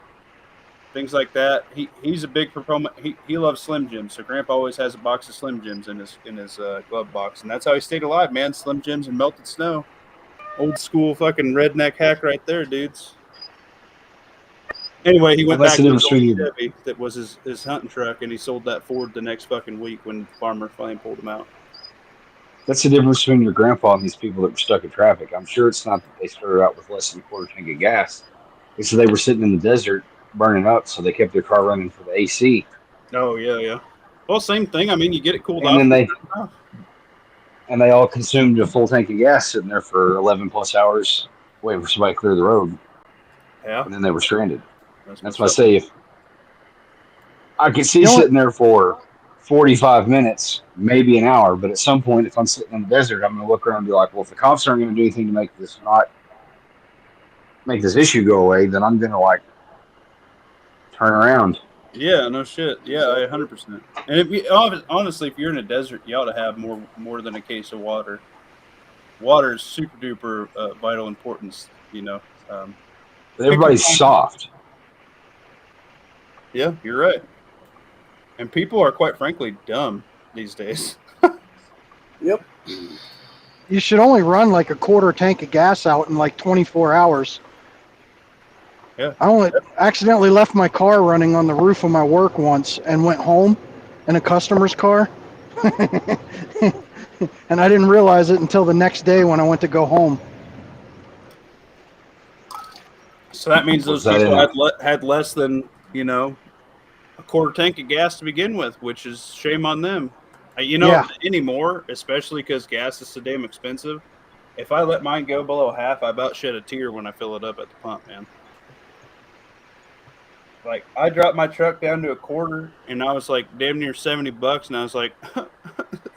things like that. He's a big proponent. He loves Slim Jims, so Grandpa always has a box of Slim Jims in his glove box, and that's how he stayed alive, man. Slim Jims and melted snow. Old school fucking redneck hack right there, dudes. Anyway, he went back to his old Chevy that was his hunting truck, and he sold that Ford the next fucking week when Farmer finally pulled him out. That's the difference between your grandpa and these people that were stuck in traffic. I'm sure it's not that they started out with less than a quarter tank of gas. It's that they were sitting in the desert burning up, so they kept their car running for the AC. Oh, yeah. Well, same thing. I mean, you get it cooled and off. Then they all consumed a full tank of gas sitting there for 11 plus hours waiting for somebody to clear the road. Yeah. And then they were stranded. That's why I up. say if I could see sitting there for 45 minutes, maybe an hour, but at some point, if I'm sitting in the desert, I'm going to look around and be like, well, if the cops aren't going to do anything to make this issue go away, then I'm going to like turn around. Yeah, no shit. Yeah, 100%. And honestly, if you're in a desert, you ought to have more than a case of water. Water is super duper vital importance, But everybody's soft. Yeah, you're right. And people are, quite frankly, dumb these days. Yep. You should only run like a quarter tank of gas out in like 24 hours. Yeah. I only accidentally left my car running on the roof of my work once and went home in a customer's car. And I didn't realize it until the next day when I went to go home. So that means those people had less than, a quarter tank of gas to begin with, which is shame on them. Anymore, especially because gas is so damn expensive. If I let mine go below half, I about shed a tear when I fill it up at the pump, man. Like, I dropped my truck down to a quarter, and I was like damn near $70, and I was like,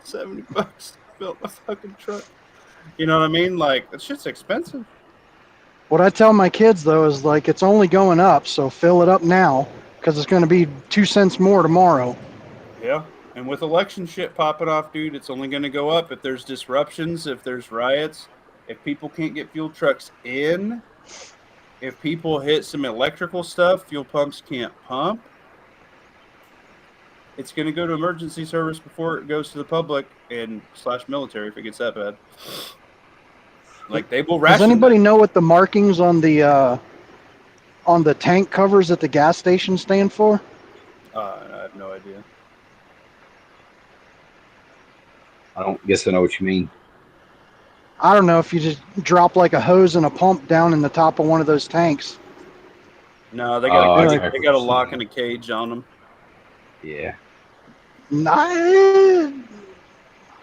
$70 to fill my fucking truck. You know what I mean? Like, that shit's expensive. What I tell my kids, though, is like, it's only going up, so fill it up now, because it's going to be 2 cents more tomorrow. Yeah, and with election shit popping off, dude, it's only going to go up if there's disruptions, if there's riots, if people can't get fuel trucks in, if people hit some electrical stuff, fuel pumps can't pump. It's going to go to emergency service before it goes to the public and / military if it gets that bad. Like, they will ration. Does anybody know what the markings on the tank covers at the gas station stand for? I have no idea. I don't guess I know what you mean. I don't know if you just drop like a hose and a pump down in the top of one of those tanks. No, they got a lock and a cage on them. Yeah.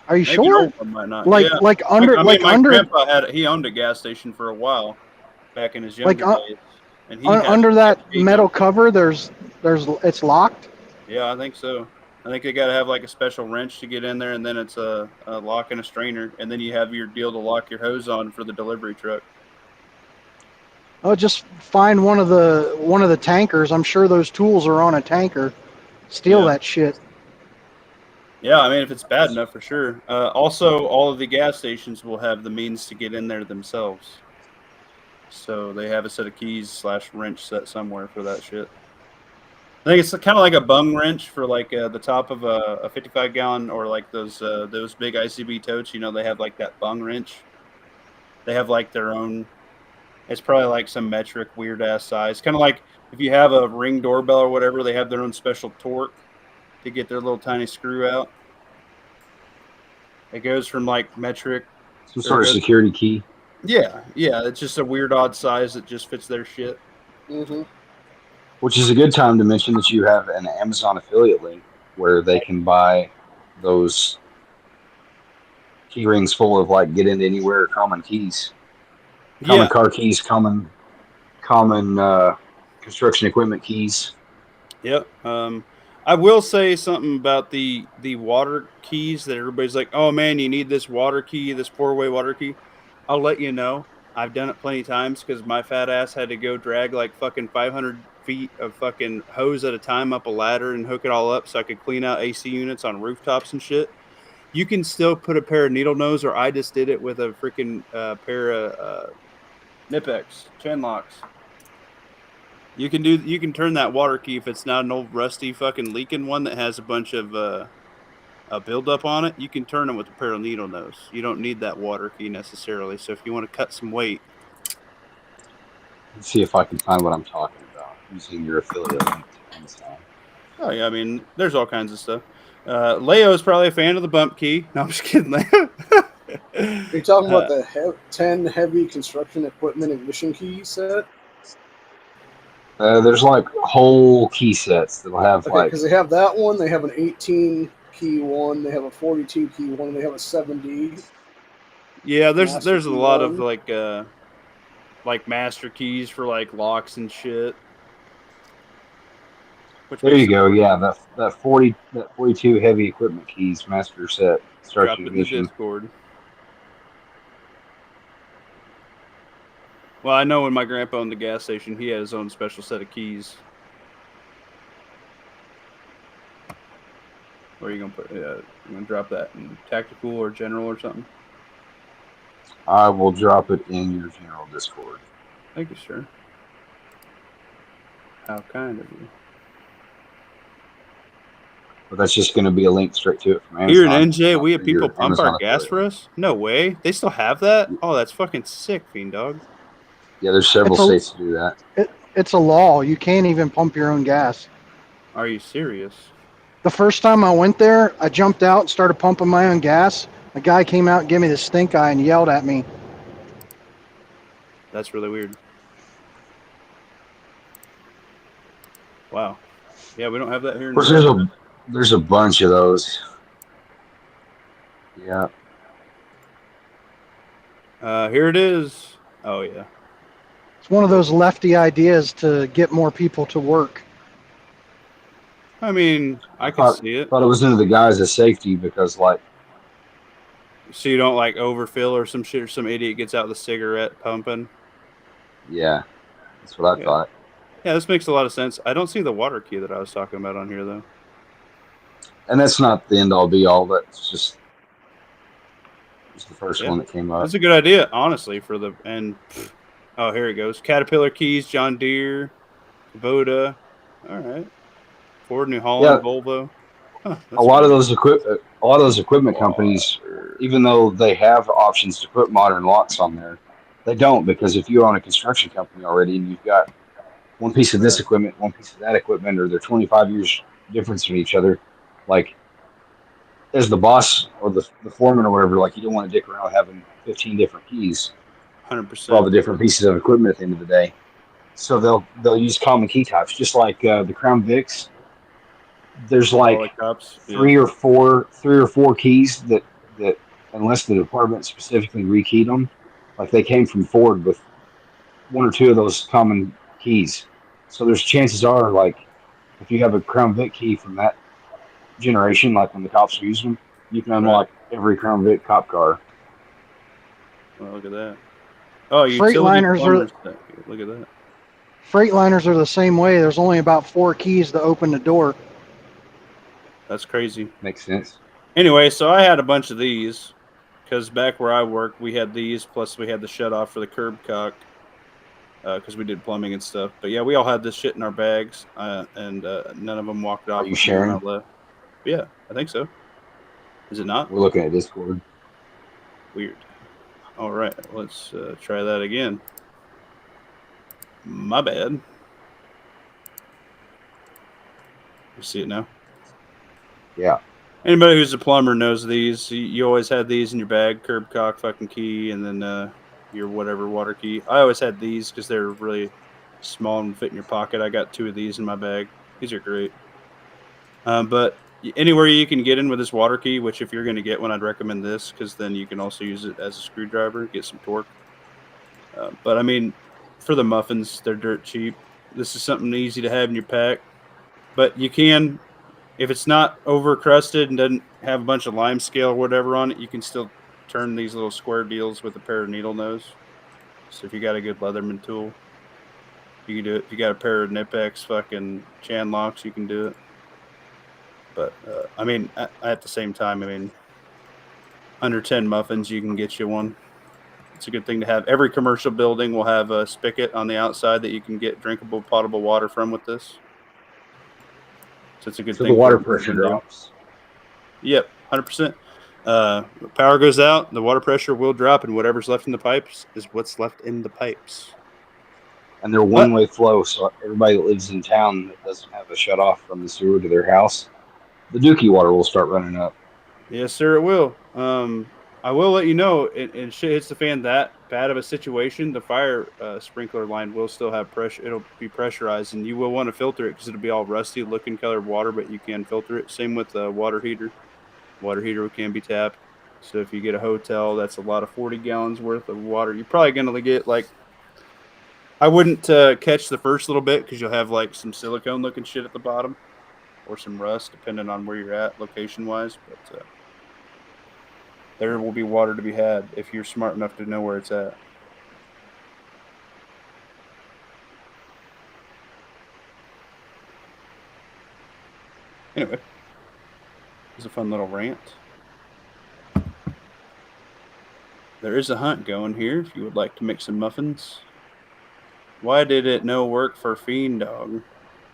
Are you Maybe sure? old one might not. Like Yeah. like under I mean, like my under grandpa he owned a gas station for a while back in his like younger days, and he had under that a metal cover. There's it's locked. Yeah, I think so. I think they got to have like a special wrench to get in there, and then it's a lock and a strainer, and then you have your deal to lock your hose on for the delivery truck. Oh, just find one of the tankers. I'm sure those tools are on a tanker. Steal Yeah. that shit. Yeah, I mean, if it's bad enough, for sure. Also, all of the gas stations will have the means to get in there themselves, so they have a set of keys / wrench set somewhere for that shit. I think it's kind of like a bung wrench for like the top of a 55-gallon, or like those big ICB totes. You know, they have like that bung wrench. They have like their own. It's probably like some metric weird ass size. Kind of like if you have a Ring doorbell or whatever, they have their own special torque to get their little tiny screw out. It goes from like metric. Some sort of security key. Yeah. It's just a weird odd size that just fits their shit. Mm-hmm. Which is a good time to mention that you have an Amazon affiliate link where they can buy those key rings full of like get into anywhere common keys, common car keys, common construction equipment keys. Yep. I will say something about the water keys that everybody's like, oh man, you need this water key, this 4-way water key. I'll let you know. I've done it plenty of times because my fat ass had to go drag like fucking 500 feet of fucking hose at a time up a ladder and hook it all up so I could clean out AC units on rooftops and shit. You can still put a pair of needle nose, or I just did it with a freaking pair of Nipex chain locks. You can turn that water key if it's not an old rusty fucking leaking one that has a bunch of a buildup on it. You can turn it with a pair of needle nose. You don't need that water key necessarily. So if you want to cut some weight, Let's see if I can find what I'm talking about using your affiliate link to Amazon. oh yeah, I mean there's all kinds of stuff. Leo is probably a fan of the bump key. No, I'm just kidding, Leo. Are you talking about the 10 heavy construction equipment ignition key set? There's like whole key sets that'll have because they have that one, they have an 18 key one, they have a 42 key one, they have a 70. Yeah, there's a lot of like master keys for like locks and shit. There you go. Yeah, that 42 heavy equipment keys master set starts Drop it in the ignition. Discord. Well, I know when my grandpa owned the gas station, he had his own special set of keys. Where are you gonna put? You gonna drop that in tactical or general or something? I will drop it in your general Discord. Thank you, sir. How kind of you. But that's just going to be a link straight to it from Amazon. Here in NJ, we have people pump Amazon our gas for us? No way. They still have that? Oh, that's fucking sick, Fiend Dog. Yeah, there's several states to do that. It's a law. You can't even pump your own gas. Are you serious? The first time I went there, I jumped out and started pumping my own gas. A guy came out and gave me the stink eye and yelled at me. That's really weird. Wow. Yeah, we don't have that here. Of course, there's a bunch of those. Yeah. Here it is. Oh, yeah. It's one of those lefty ideas to get more people to work. I mean, I can see it. Thought it was into the guise of safety because, like, so you don't like overfill or some shit, or some idiot gets out the cigarette pumping. Yeah, that's what I thought. Yeah, this makes a lot of sense. I don't see the water key that I was talking about on here though. And that's not the end all be all. That's just the first one that came up. That's a good idea, honestly. Oh, here it goes. Caterpillar keys, John Deere, Kubota. All right. Ford, New Holland, Volvo. Huh, a lot of those equipment companies, even though they have options to put modern locks on there, they don't, because if you own a construction company already and you've got one piece of this equipment, one piece of that equipment, or they're 25 years difference from each other, like as the boss or the foreman or whatever, like you don't want to dick around having 15 different keys 100% for all the different pieces of equipment at the end of the day. So they'll use common key types, just like the Crown Vics. There's like three or four keys that that unless the department specifically rekeyed them, like they came from Ford with one or two of those common keys. So there's chances are, like, if you have a Crown Vic key from that generation, like when the cops are using them, you can unlock every Crown Vic cop car. Well, look at that. Oh, utility Freightliners are plumbers. Look at that. Freightliners are the same way. There's only about 4 keys to open the door. That's crazy. Makes sense. Anyway, so I had a bunch of these because back where I worked, we had these, plus we had the shut off for the curb cock because we did plumbing and stuff. But yeah, we all had this shit in our bags, and none of them walked Are off you with me when I sharing? left. But yeah, I think so. Is it not? We're looking at Discord. Weird. All right, let's try that again. My bad. You see it now? Yeah. Anybody who's a plumber knows these. You always had these in your bag, curb cock, fucking key, and then your whatever water key. I always had these because they're really small and fit in your pocket. I got 2 of these in my bag. These are great. But anywhere you can get in with this water key, which if you're going to get one, I'd recommend this because then you can also use it as a screwdriver, get some torque. But I mean, for the muffins, they're dirt cheap. This is something easy to have in your pack. But you can, if it's not over crusted and doesn't have a bunch of lime scale or whatever on it, you can still turn these little square deals with a pair of needle nose. So if you got a good Leatherman tool, you can do it. If you got a pair of Nipex fucking Chan locks, you can do it. But I mean, at the same time, I mean, under 10 muffins, you can get you one. It's a good thing to have. Every commercial building will have a spigot on the outside that you can get drinkable, potable water from with this. So it's a good So thing the for water everybody pressure to do. drops. Yep, 100%. Power goes out, the water pressure will drop, and whatever's left in the pipes is what's left in the pipes. And they're But one-way flow, so everybody that lives in town that doesn't have a shut off from the sewer to their house, the Dookie water will start running up. yes, sir, it will. I will let you know, and shit hits the fan that bad of a situation, the fire sprinkler line will still have pressure. It'll be pressurized, and you will want to filter it because it'll be all rusty looking colored water, but you can filter it. Same with the water heater. Water heater can be tapped. So if you get a hotel, that's a lot of 40 gallons worth of water. You're probably going to get like, I wouldn't catch the first little bit because you'll have like some silicone looking shit at the bottom or some rust, depending on where you're at location wise. But there will be water to be had if you're smart enough to know where it's at. Anyway, it was a fun little rant. There is a hunt going here if you would like to make some muffins. Why did it no work for Fiend Dog?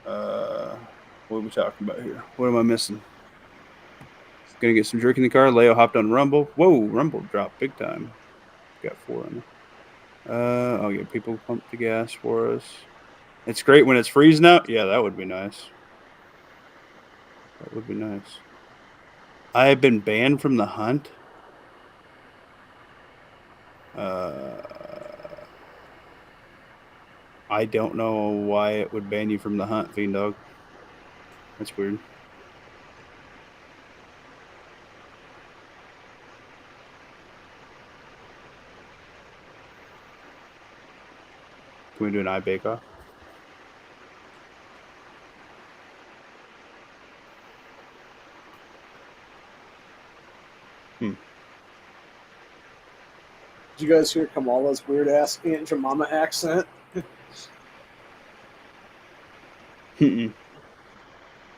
What are we talking about here? What am I missing? Gonna get some jerky in the car. Leo hopped on Rumble. Whoa, Rumble dropped big time. Got 4 on there. I'll get people to pump the gas for us. It's great when it's freezing out. Yeah, that would be nice. That would be nice. I have been banned from the hunt. I don't know why it would ban you from the hunt, Fiend Dog. That's weird. Can we do an eye bake off? Did you guys hear Kamala's weird ass Aunt Jemima accent?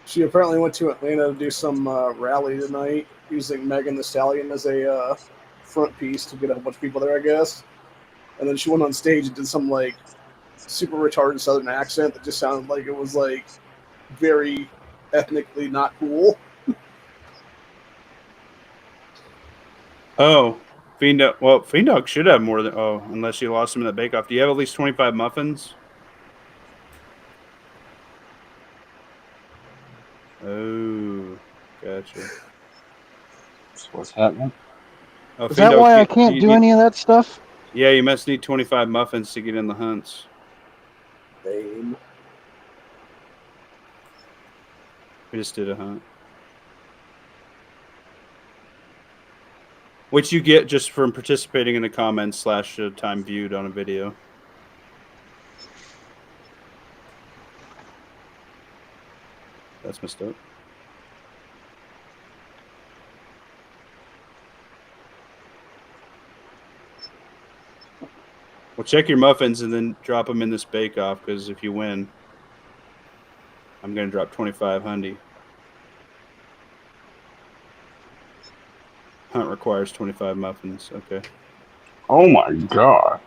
She apparently went to Atlanta to do some rally tonight using Megan Thee Stallion as a front piece to get a bunch of people there, I guess. And then she went on stage and did some like super retarded Southern accent that just sounded like it was like very ethnically not cool. Oh, Fiend Dog. Well, Fiend Dog should have more than. Oh, unless you lost some in that bake off. Do you have at least 25 muffins? Oh, gotcha. So what's happening? Oh, Is Fiend that Dog, why I can't do any of that stuff? Yeah, you must need 25 muffins to get in the hunts. Damn. We just did a hunt. which you get just from participating in the comments / time viewed on a video. That's messed up. Well, check your muffins and then drop them in this bake-off, because if you win, I'm going to drop 25 Hunt requires 25 muffins. Okay. Oh my god.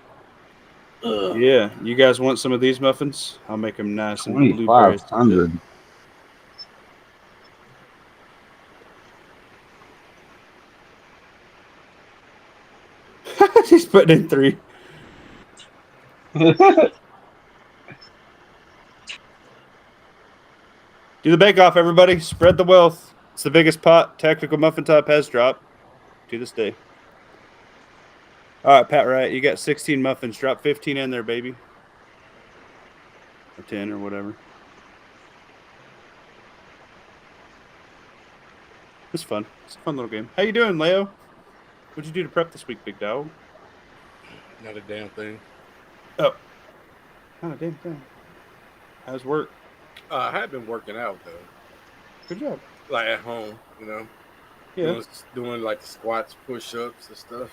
Yeah, you guys want some of these muffins? I'll make them nice and blueberries. 2,500. He's putting in 3. Do the bake-off, everybody. Spread the wealth. It's the biggest pot Tactical Muffin Top has dropped to this day. All right, Pat Wright, you got 16 muffins. Drop 15 in there, baby. Or 10 or whatever. It's fun. It's a fun little game. How you doing, Leo? What'd you do to prep this week, big dog? Not a damn thing. Oh. Not a damn thing. How's work? I have been working out though, Good job. like at home, you know. Yeah, Doing like squats, push-ups, and stuff.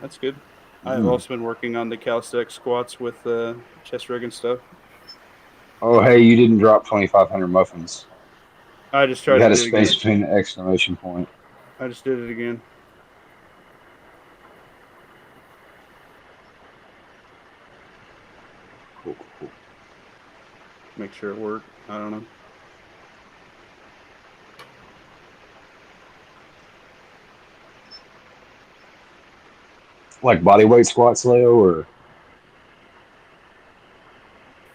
that's good. I've also been working on the calisthenics squats with chest rig and stuff. Oh, hey, you didn't drop 2,500 muffins. I just tried You to had a do it space again. between the exclamation point. I just did it again. Cool. Make sure it worked. I don't know. Like body weight squats, Leo, or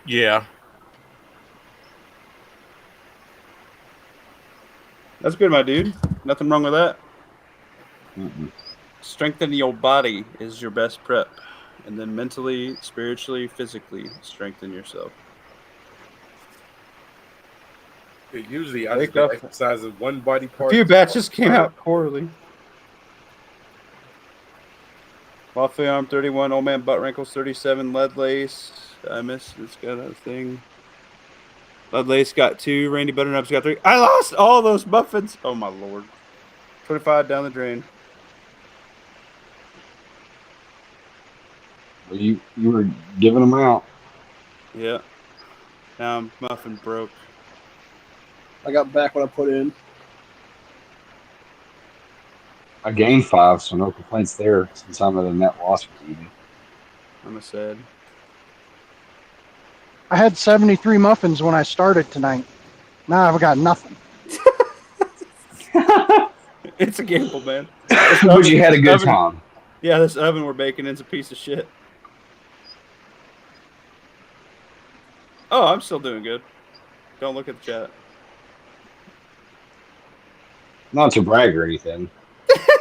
Yeah. That's good, my dude. Nothing wrong with that. mm-mm. Strengthening your body is your best prep. And then mentally, spiritually, physically strengthen yourself. Usually I Wake just up. exercise in one body A part. few batches came out poorly. Waffle arm 31, old man butt wrinkles 37, lead lace. I missed. It's got a thing. Lead lace got 2. Randy Butternut's got 3. I lost all those muffins. Oh my lord. 25 down the drain. Well, you were giving them out. Yeah. Now I'm muffin broke. I got back what I put in. I gained 5, so no complaints there since I'm at a net loss for eating. I'm a sad. I had 73 muffins when I started tonight. Now I've got nothing. It's a gamble, man. But you had a good time. Yeah, this oven we're baking in's a piece of shit. Oh, I'm still doing good. Don't look at the chat. Not to brag or anything.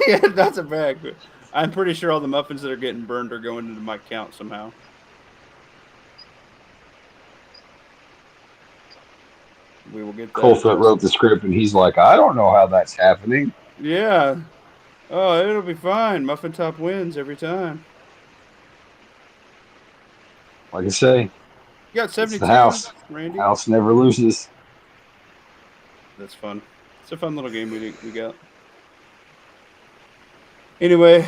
Yeah, that's a bag. But I'm pretty sure all the muffins that are getting burned are going into my count somehow. We will get that. Coldfoot wrote the script, and he's like, I don't know how that's happening. Yeah. Oh, it'll be fine. Muffin Top wins every time. Like I say, You got 72, the house. Randy? House never loses. That's fun. It's a fun little game we got. Anyway,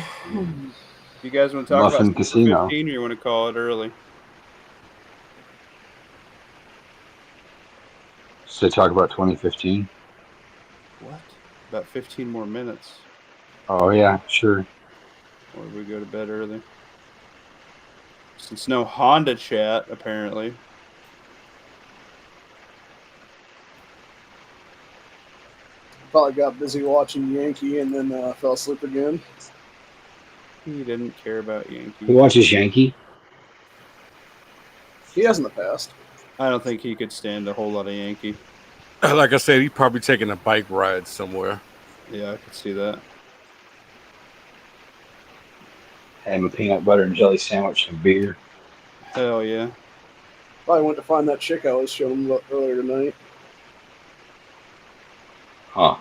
you guys want to talk Muffin about Casino. 15 or you want to call it early? So talk about 2015. What? About 15 more minutes. Oh yeah, sure. Or we go to bed early. Since no Honda chat, apparently. Probably got busy watching Yankee and then fell asleep again. He didn't care about Yankee. Who watches Yankee? He has in the past. I don't think he could stand a whole lot of Yankee. Like I said, he probably taking a bike ride somewhere. Yeah, I could see that. Had a peanut butter and jelly sandwich and beer. Hell yeah. Probably went to find that chick I was showing him earlier tonight. Huh.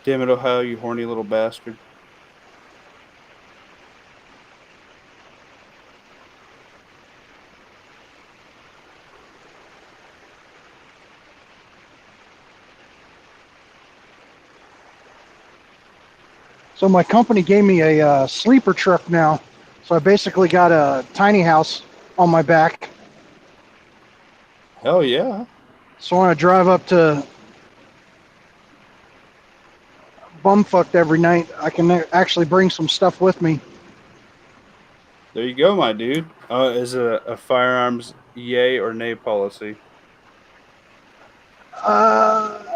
Damn it, Ohio, you horny little bastard. So my company gave me a sleeper truck now. So I basically got a tiny house on my back. Hell yeah. So when I drive up to bumfucked every night, I can actually bring some stuff with me. There you go, my dude. Is it a firearms yay or nay policy? I'd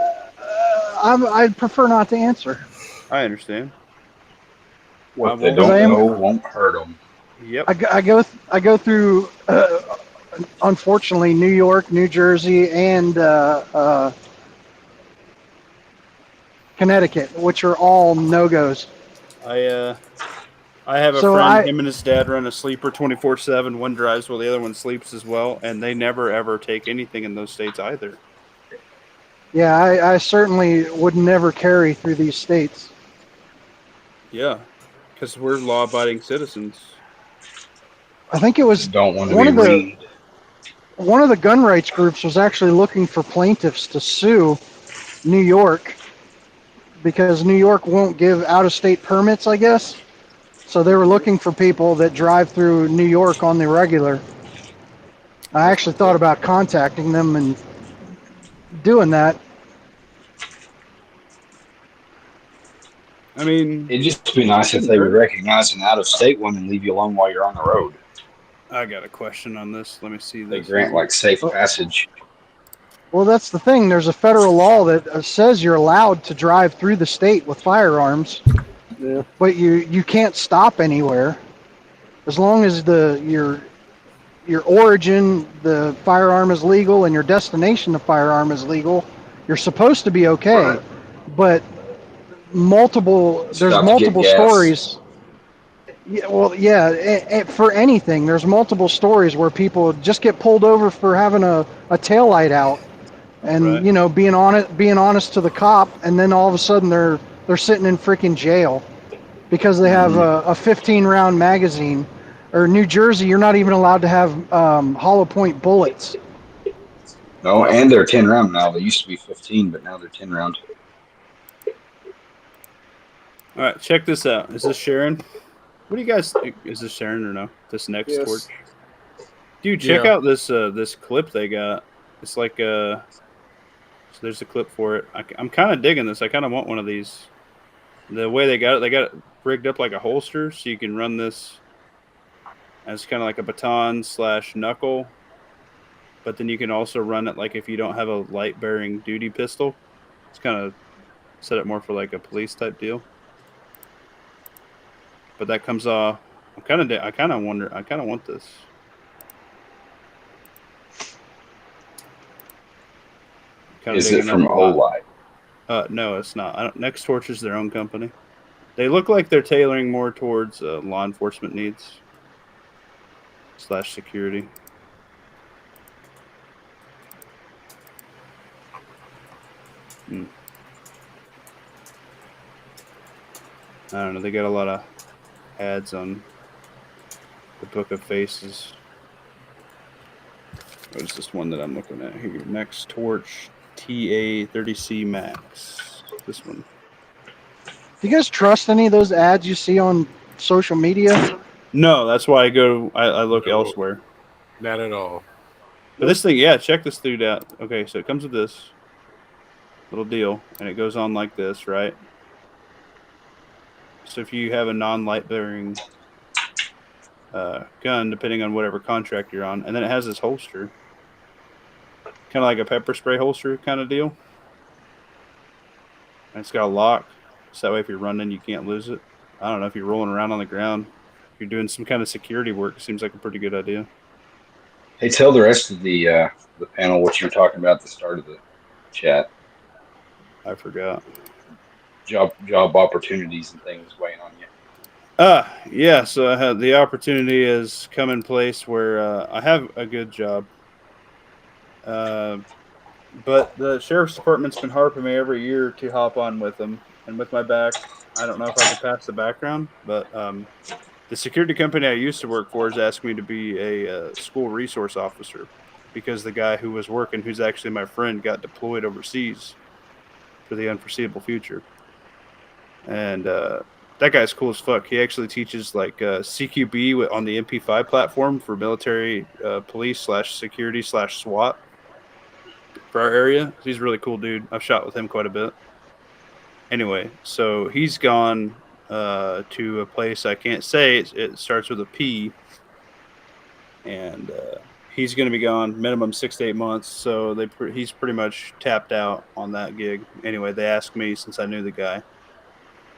prefer not to answer. I understand. What they well, don't I am- know won't hurt them. Yep. I go through, unfortunately, New York, New Jersey, and Connecticut, which are all no-goes. I have a So friend, him and his dad run a sleeper 24/7. One drives while the other one sleeps as well, and they never ever take anything in those states either. Yeah, I certainly would never carry through these states. Yeah, because we're law-abiding citizens. I think it was Just don't want to one be of the read. one of the gun rights groups was actually looking for plaintiffs to sue New York because New York won't give out-of-state permits, I guess. So they were looking for people that drive through New York on the regular. I actually thought about contacting them and doing that. I mean, It'd just be nice if they would recognize an out-of-state one and leave you alone while you're on the road. I got a question on this. Let me see They this. grant like safe passage. Well, that's the thing. There's a federal law that says you're allowed to drive through the state with firearms, Yeah. but you can't stop anywhere as long as your origin, the firearm is legal, and your destination, the firearm is legal. You're supposed to be okay, Right. but there's Stop to get multiple gas. stories. Yeah, well, yeah, for anything, there's multiple stories where people just get pulled over for having a taillight out, and Right. you know, being honest to the cop, and then all of a sudden they're sitting in freaking jail because they have a 15-round magazine. Or New Jersey, you're not even allowed to have hollow point bullets. No, and they're 10 round now. They used to be 15, but now they're 10 round. All right, check this out. Is this Sharon? What do you guys think? Is this Sharon or no? This next Yes. torch? Dude, check Yeah. out this clip they got. It's like so there's a clip for it. I'm kind of digging this. I kind of want one of these. The way they got it rigged up like a holster, so you can run this as kind of like a baton / knuckle. But then you can also run it like if you don't have a light bearing duty pistol. It's kind of set up more for like a police type deal. But that comes off. I kind of want this. Is it from Olight? No, it's not. Next Torch is their own company. They look like they're tailoring more towards law enforcement needs / security. I don't know. They got a lot of ads on the Book of Faces. What is this one that I'm looking at here? Next Torch TA30C Max. This one. Do you guys trust any of those ads you see on social media? No, that's why I look No. elsewhere. Not at all. But this thing, yeah, check this dude out. Okay, so it comes with this little deal, and it goes on like this, right? So if you have a non-light bearing gun, depending on whatever contract you're on, and then it has this holster, kind of like a pepper spray holster kind of deal. And it's got a lock, so that way if you're running, you can't lose it. I don't know if you're rolling around on the ground, if you're doing some kind of security work, it seems like a pretty good idea. Hey, tell the rest of the panel what you were talking about at the start of the chat. I forgot. Job opportunities and things weighing on you. Yeah, so I had the opportunity has come in place where I have a good job. But the sheriff's department's been harping me every year to hop on with them. and with my back, I don't know if I can pass the background, but the security company I used to work for has asked me to be a school resource officer because the guy who was working, who's actually my friend, got deployed overseas for the unforeseeable future. And that guy's cool as fuck. He actually teaches like CQB on the MP5 platform for military police slash security slash SWAT for our area. He's a really cool dude. I've shot with him quite a bit. Anyway, so he's gone to a place I can't say. It starts with a P, and he's going to be gone minimum 6 to 8 months. So he's pretty much tapped out on that gig. Anyway, they asked me since I knew the guy.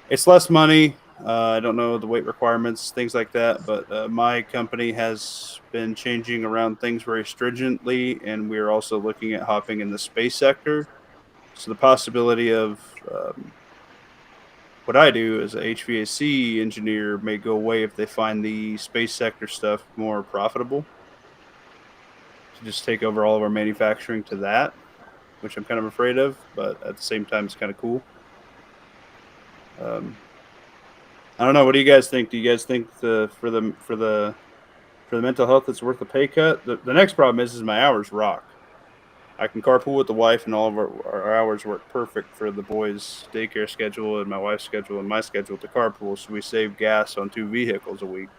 It's less money. I don't know the weight requirements, things like that. But my company has been changing around things very stringently, and we're also looking at hopping in the space sector. So the possibility of what I do as a HVAC engineer may go away if they find the space sector stuff more profitable. To just take over all of our manufacturing to that, which I'm kind of afraid of, but at the same time, it's kind of cool. I don't know. What do you guys think? Do you guys think for the mental health it's worth a pay cut? The next problem is my hours rock. I can carpool with the wife, and all of our hours work perfect for the boys' daycare schedule and my wife's schedule and my schedule to carpool. So we save gas on 2 vehicles a week.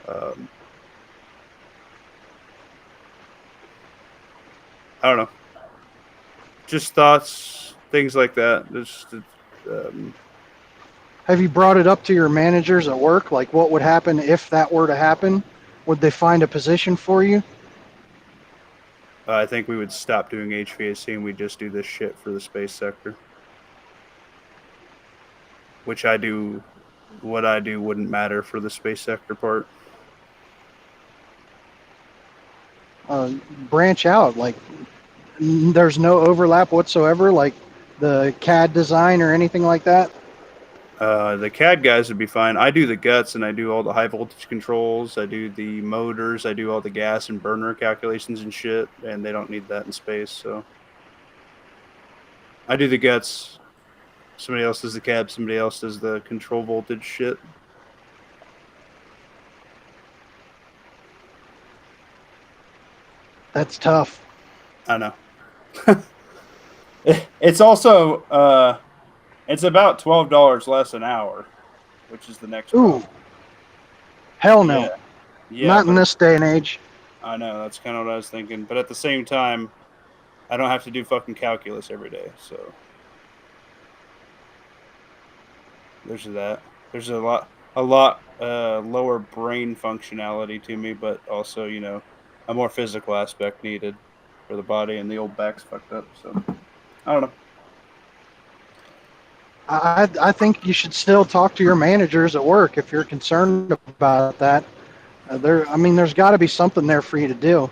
I don't know. Just thoughts, things like that. Have you brought it up to your managers at work? Like, what would happen if that were to happen? Would they find a position for you? I think we would stop doing HVAC and we'd just do this shit for the space sector. Which I do, what I do wouldn't matter for the space sector part. Branch out. Like, there's no overlap whatsoever, like the CAD design or anything like that? The CAD guys would be fine. I do the guts and I do all the high voltage controls. I do the motors. I do all the gas and burner calculations and shit. And they don't need that in space. So I do the guts. Somebody else does the CAD. Somebody else does the control voltage shit. That's tough. I know. It's also it's about $12 less an hour, which is the next Ooh. Hell no. Yeah, not in this day and age. I know, that's kind of what I was thinking. But at the same time, I don't have to do fucking calculus every day, so there's that. There's a lot lower brain functionality to me, but also, you know, a more physical aspect needed for the body, and the old back's fucked up, so I don't know. I think you should still talk to your managers at work if you're concerned about that. There's got to be something there for you to do,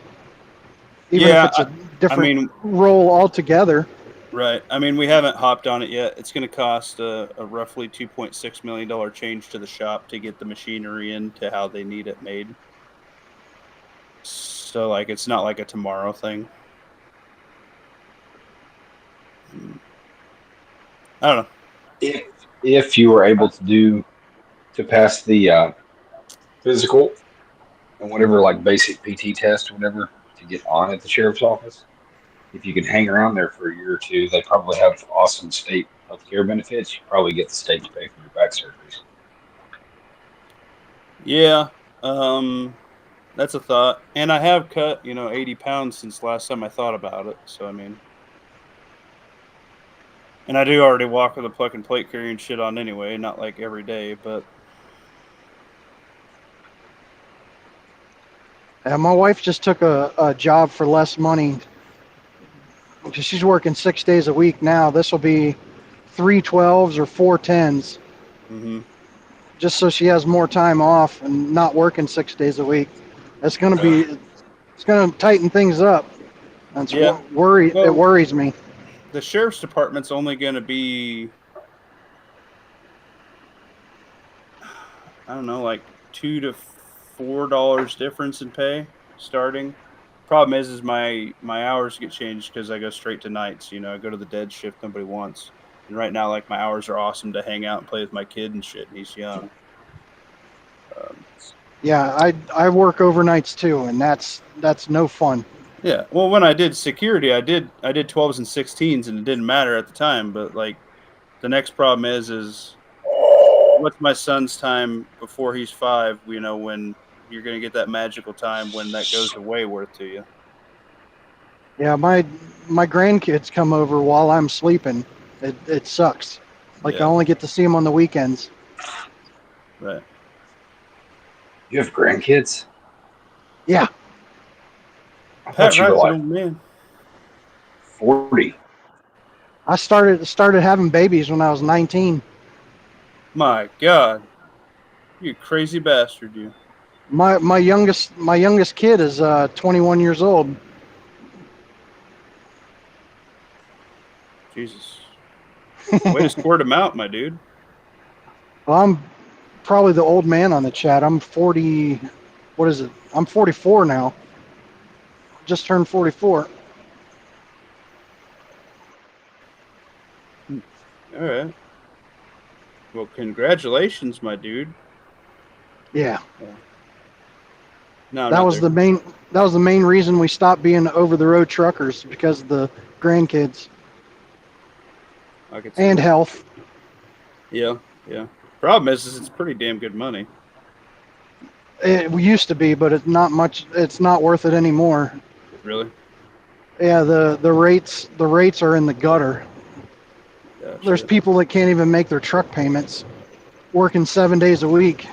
even if it's a different role altogether. Right. I mean, we haven't hopped on it yet. It's going to cost a roughly $2.6 million change to the shop to get the machinery into how they need it made. So, like, it's not like a tomorrow thing. I don't know. If you were able to pass the physical and whatever, like basic PT test or whatever, to get on at the sheriff's office, if you could hang around there for a year or two, they probably have awesome state health care benefits. You probably get the state to pay for your back surgeries. Yeah, that's a thought. And I have cut, 80 pounds since last time I thought about it. So, I mean, and I do already walk with a pluck and plate carrying shit on anyway, not like every day, but. My wife just took a job for less money. She's working 6 days a week now. This will be 3 12s or 4 10s. Mm-hmm. Just so she has more time off and not working 6 days a week. It's going to tighten things up. That's it worries me. The sheriff's department's only going to be, I don't know, like $2 to $4 difference in pay starting. Problem is my hours get changed because I go straight to nights. I go to the dead shift nobody wants. And right now, like my hours are awesome to hang out and play with my kid and shit. And he's young. Yeah, I work overnights too, and that's no fun. Yeah. Well, when I did security, I did 12s and 16s, and it didn't matter at the time. But like the next problem is what's my son's time before he's 5? You know, when you're gonna get that magical time when that goes away worth to you. Yeah, my grandkids come over while I'm sleeping. It sucks. Like I Yeah. only get to see them on the weekends. Right. You have grandkids? Yeah, I Pat thought you were Wright's an like old man. 40. I started having babies when I was 19. My God, you crazy bastard, you. My youngest kid is 21 years old. Jesus. Way to squirt him out, my dude. Well, I'm probably the old man on the chat. I'm 40. What is it? I'm 44 now. Just turned 44. All right. Well, congratulations, my dude. Yeah, No, I'm that not was there. the main reason we stopped being over the road truckers, because of the grandkids I could see and that. health. Yeah, yeah. Problem is it's pretty damn good money. It used to be, but it's not much. It's not worth it anymore. Really? Yeah, the rates are in the gutter. Yeah, There's shit. people that can't even make their truck payments, working 7 days a week.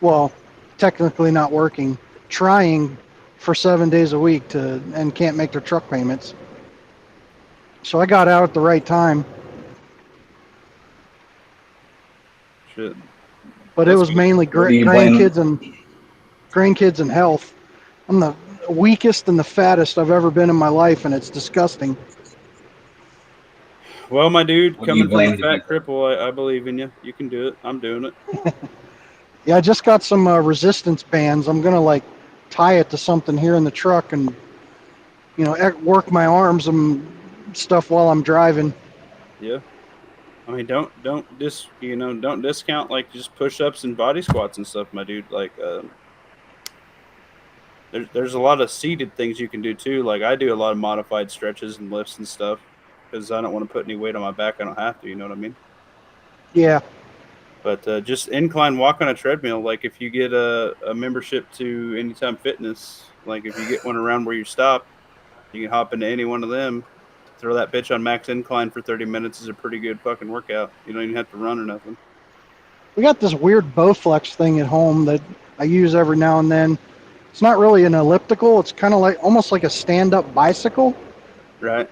Well, technically not working, trying for 7 days a week and can't make their truck payments. So I got out at the right time, Shit. but it That's was good. mainly What do you blame? grandkids and health. I'm the weakest and the fattest I've ever been in my life, and it's disgusting. Well, my dude, What do you coming from a blame the fat people? cripple, I believe in you. You can do it. I'm doing it. Yeah, I just got some resistance bands. I'm gonna like tie it to something here in the truck, and work my arms and stuff while I'm driving. Yeah. I mean, don't discount like just push ups and body squats and stuff, my dude. Like, there's a lot of seated things you can do too. Like I do a lot of modified stretches and lifts and stuff because I don't want to put any weight on my back. I don't have to. You know what I mean? Yeah, But just incline walk on a treadmill. Like if you get a membership to Anytime Fitness, like if you get one around where you stop, you can hop into any one of them. Throw that bitch on max incline for 30 minutes is a pretty good fucking workout. You don't even have to run or nothing. we got this weird Bowflex thing at home that I use every now and then. It's not really an elliptical. It's kind of like almost like a stand-up bicycle. Right?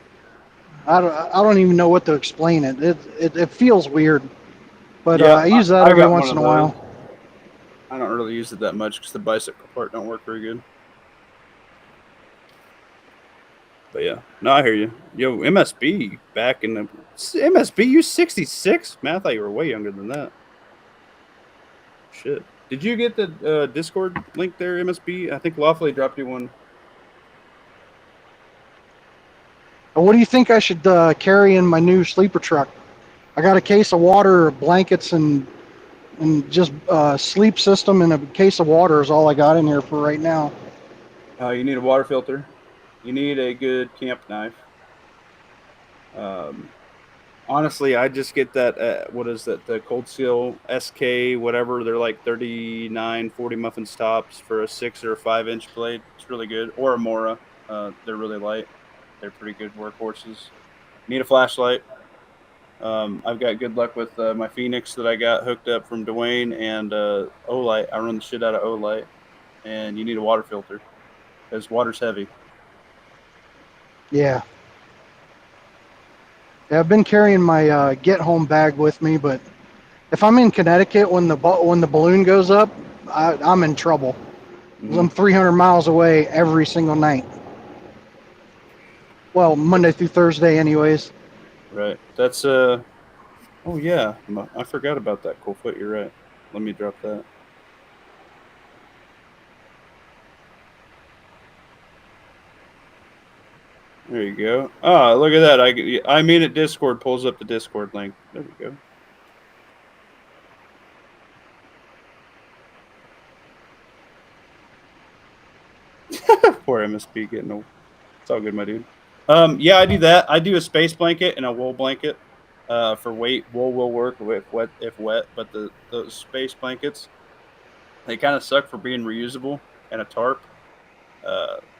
I don't even know what to explain it. It feels weird, but Yeah, I use that I every got one once in of a those. while. I don't really use it that much because the bicycle part don't work very good. But yeah, no, I hear you. Yo, MSB back in the MSB, you 66? Man, I thought you were way younger than that. Shit. Did you get the Discord link there, MSB? I think Lawfully dropped you one. What do you think I should carry in my new sleeper truck? I got a case of water, blankets, and just sleep system, and a case of water is all I got in here for right now. You need a water filter. You need a good camp knife. Um, honestly, I just get that. What is that? The Cold Seal SK, whatever. They're like 39, 40 muffin stops for a 6 or a 5-inch blade. It's really good. Or a Mora. They're really light. They're pretty good workhorses. Need a flashlight. I've got good luck with my Phoenix that I got hooked up from Dwayne and Olight. I run the shit out of Olight. And you need a water filter because water's heavy. Yeah. Yeah, I've been carrying my get home bag with me, but if I'm in Connecticut when the balloon goes up, I'm in trouble. 'Cause I'm 300 miles away every single night. Well, Monday through Thursday, anyways. Right. That's oh yeah, I forgot about that. Cool foot. You're right. Let me drop that. There you go. Oh, look at that. I mean, at Discord pulls up the Discord link. There we go. Poor MSP getting old. It's all good, my dude. Yeah, I do that. I do a space blanket and a wool blanket. For weight, wool will work if wet, but those space blankets, they kind of suck for being reusable, and a tarp.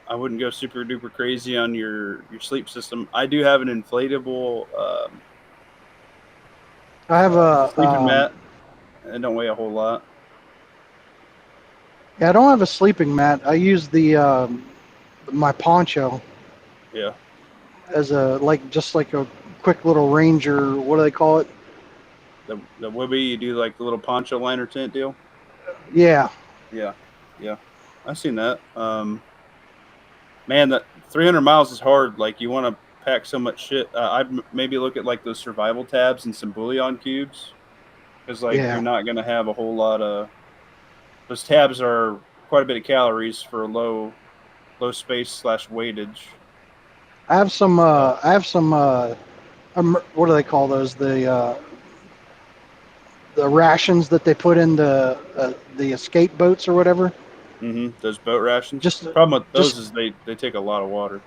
I wouldn't go super duper crazy on your sleep system. I do have an inflatable I have a sleeping mat. It don't weigh a whole lot. Yeah, I don't have a sleeping mat. I use the my poncho Yeah. as just like a quick little ranger. What do they call it? The Wibby, you do like the little poncho liner tent deal. Yeah. Yeah. I've seen that. Man, that 300 miles is hard. Like, you want to pack so much shit. I'd maybe look at like those survival tabs and some bouillon cubes, because like Yeah. you're not going to have a whole lot of. Those tabs are quite a bit of calories for low space / weightage. I have some. What do they call those? The rations that they put in the escape boats or whatever. Mm-hmm. Those boat rations. Just Problem with those just is they take a lot of water.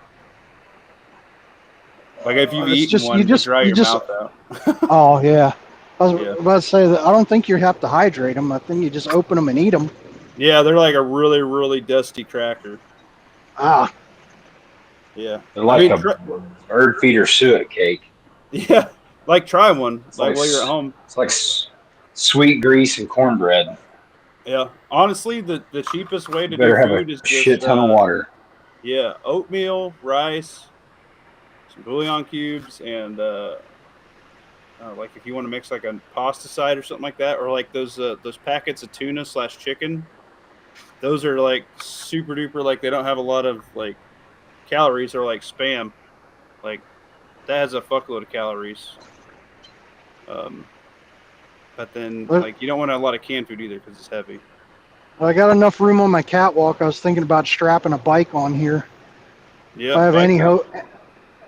Like if you've it's eaten just one, you dry your mouth out. Oh yeah. I was Yeah. about to say that I don't think you have to hydrate them. I think you just open them and eat them. Yeah, they're like a really, really dusty cracker. Ah, Yeah. They're like a bird feeder suet cake. Yeah. Like try one. It's Like like while you're at home. It's like sweet grease and cornbread. Yeah. Honestly, the cheapest way You to do better have food a is shit just ton of water. yeah, oatmeal, rice, some bouillon cubes, and like if you want to mix like a pasta side or something like that, or like those packets of tuna / chicken. Those are like super duper, like they don't have a lot of like calories, or like Spam. Like that has a fuckload of calories. But then like you don't want a lot of canned food either because it's heavy. well, I got enough room on my catwalk. I was thinking about strapping a bike on here. Yeah. If I have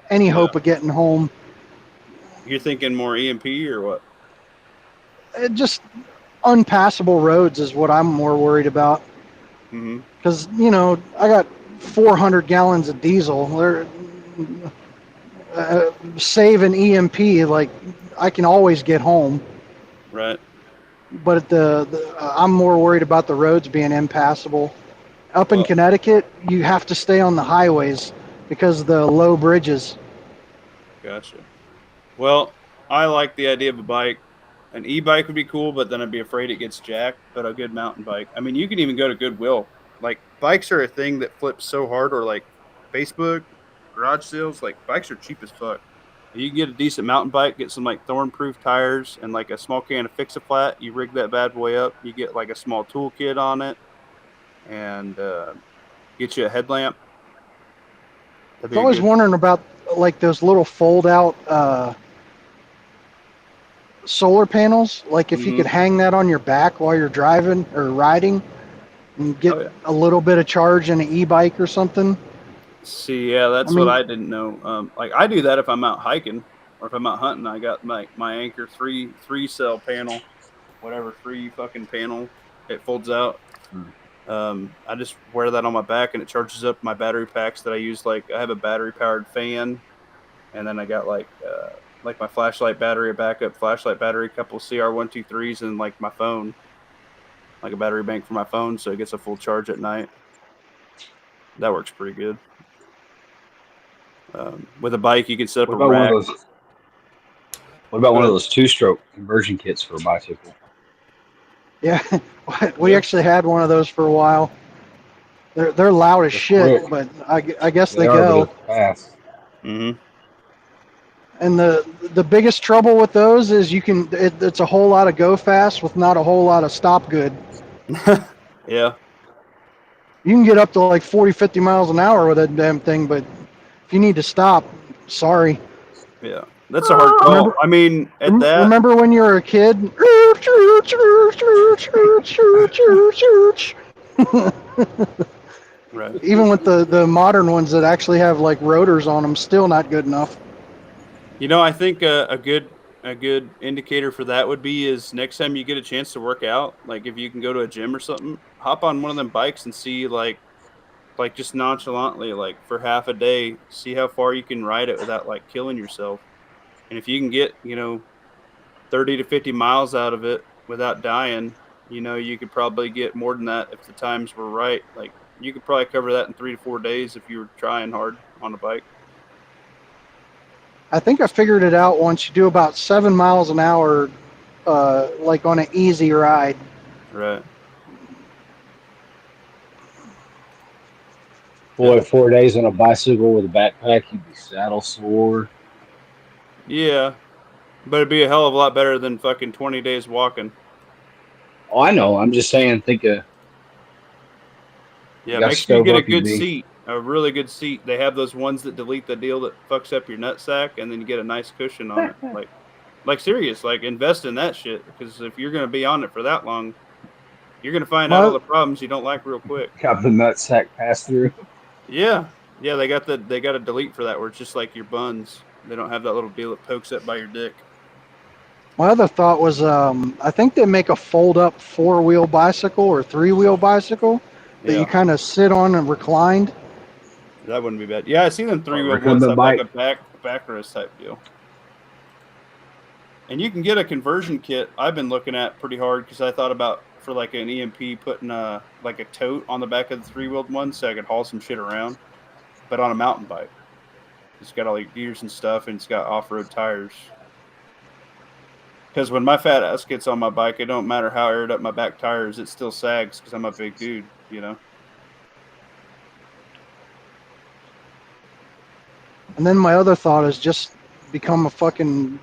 any hope of getting home. You're thinking more EMP or what? Just unpassable roads is what I'm more worried about. Mm-hmm. Because I got 400 gallons of diesel. They're save an EMP, like I can always get home. Right. But I'm more worried about the roads being impassable. Up in Connecticut, you have to stay on the highways because of the low bridges. Gotcha. Well, I like the idea of a bike. An e-bike would be cool, but then I'd be afraid it gets jacked. But a good mountain bike. I mean, you can even go to Goodwill. Like bikes are a thing that flips so hard, or like Facebook, garage sales. Like bikes are cheap as fuck. You can get a decent mountain bike, get some like thorn-proof tires, and like a small can of Fix-A-Flat. You rig that bad boy up. You get like a small toolkit on it, and get you a headlamp. I was always wondering about like those little fold-out solar panels. Like if you could hang that on your back while you're driving or riding, and get a little bit of charge in an e-bike or something. See, yeah, that's what I didn't know. Like I do that if I'm out hiking or if I'm out hunting. I got my Anchor three cell panel, whatever, 3 fucking panel. It folds out. I just wear that on my back and it charges up my battery packs that I use. Like I have a battery powered fan, and then I got like my flashlight battery, a backup flashlight battery, a couple of CR123s, and like my phone, like a battery bank for my phone, so it gets a full charge at night. That works pretty good. With a bike, you can set up a rack. What about one of those 2-stroke conversion kits for a bicycle? Yeah, we actually had one of those for a while. They're loud as shit, but I guess they go. Fast. Mm-hmm. And the biggest trouble with those is it's a whole lot of go fast with not a whole lot of stop good. Yeah. You can get up to like 40, 50 miles an hour with that damn thing, but if you need to stop, sorry. Yeah, that's a hard call. I mean, remember when you were a kid? Right. Even with the modern ones that actually have like rotors on them, still not good enough. You know, I think a good indicator for that would be is next time you get a chance to work out, like if you can go to a gym or something, hop on one of them bikes and see like just nonchalantly, like for half a day, see how far you can ride it without like killing yourself. And if you can get, 30 to 50 miles out of it without dying, you could probably get more than that if the times were right. Like you could probably cover that in 3 to 4 days if you were trying hard on a bike. I think I figured it out once. You do about 7 miles an hour, like on an easy ride. Right. Boy, 4 days on a bicycle with a backpack, you'd be saddle sore. Yeah. But it'd be a hell of a lot better than fucking 20 days walking. Oh, I know. I'm just saying, think of Yeah, how make sure you stove get a up you'd good be. seat, a really good seat. They have those ones that delete the deal that fucks up your nutsack, and then you get a nice cushion on it. Like serious, like invest in that shit because if you're gonna be on it for that long, you're gonna find out all My the problems you don't like real quick. Got the nutsack pass through. Yeah, yeah, they got a delete for that where it's just like your buns. They don't have that little deal that pokes up by your dick. my other thought was, I think they make a fold-up four-wheel bicycle or three-wheel bicycle that you Yeah, kind of sit on and reclined. that wouldn't be bad. Yeah, I see them Or three-wheeled ones recumbent have like bike. a backrest type deal. And you can get a conversion kit. I've been looking at pretty hard because I thought about for like an EMP putting like a tote on the back of the three-wheeled one so I could haul some shit around, but on a mountain bike. It's got all your gears and stuff, and it's got off-road tires. Because when my fat ass gets on my bike, it don't matter how aired up my back tires, it still sags because I'm a big dude. And then my other thought is just become a fucking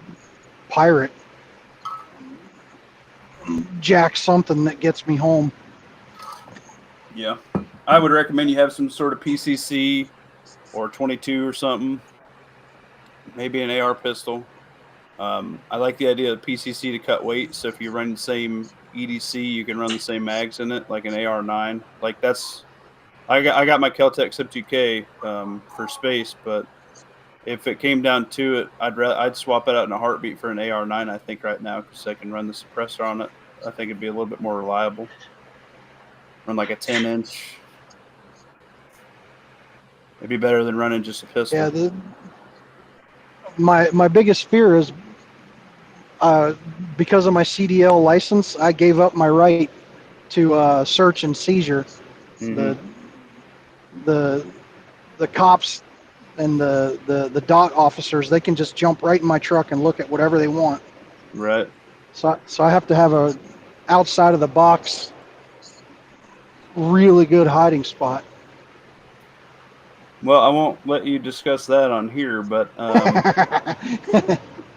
pirate. Jack something that gets me home. Yeah. I would recommend you have some sort of PCC or 22 or something, maybe an AR pistol. I like the idea of PCC to cut weight. So if you run the same EDC, you can run the same mags in it, like an AR9. Like I got my Keltec Sub2K for space, but if it came down to it, I'd swap it out in a heartbeat for an AR9. I think right now because I can run the suppressor on it. I think it'd be a little bit more reliable. Run like a 10-inch. It'd be better than running just a pistol. Yeah, my biggest fear is because of my CDL license, I gave up my right to search and seizure. Mm-hmm. The cops and the dot officers, they can just jump right in my truck and look at whatever they want. Right. So I have to have a outside of the box, really good hiding spot. Well, I won't let you discuss that on here, but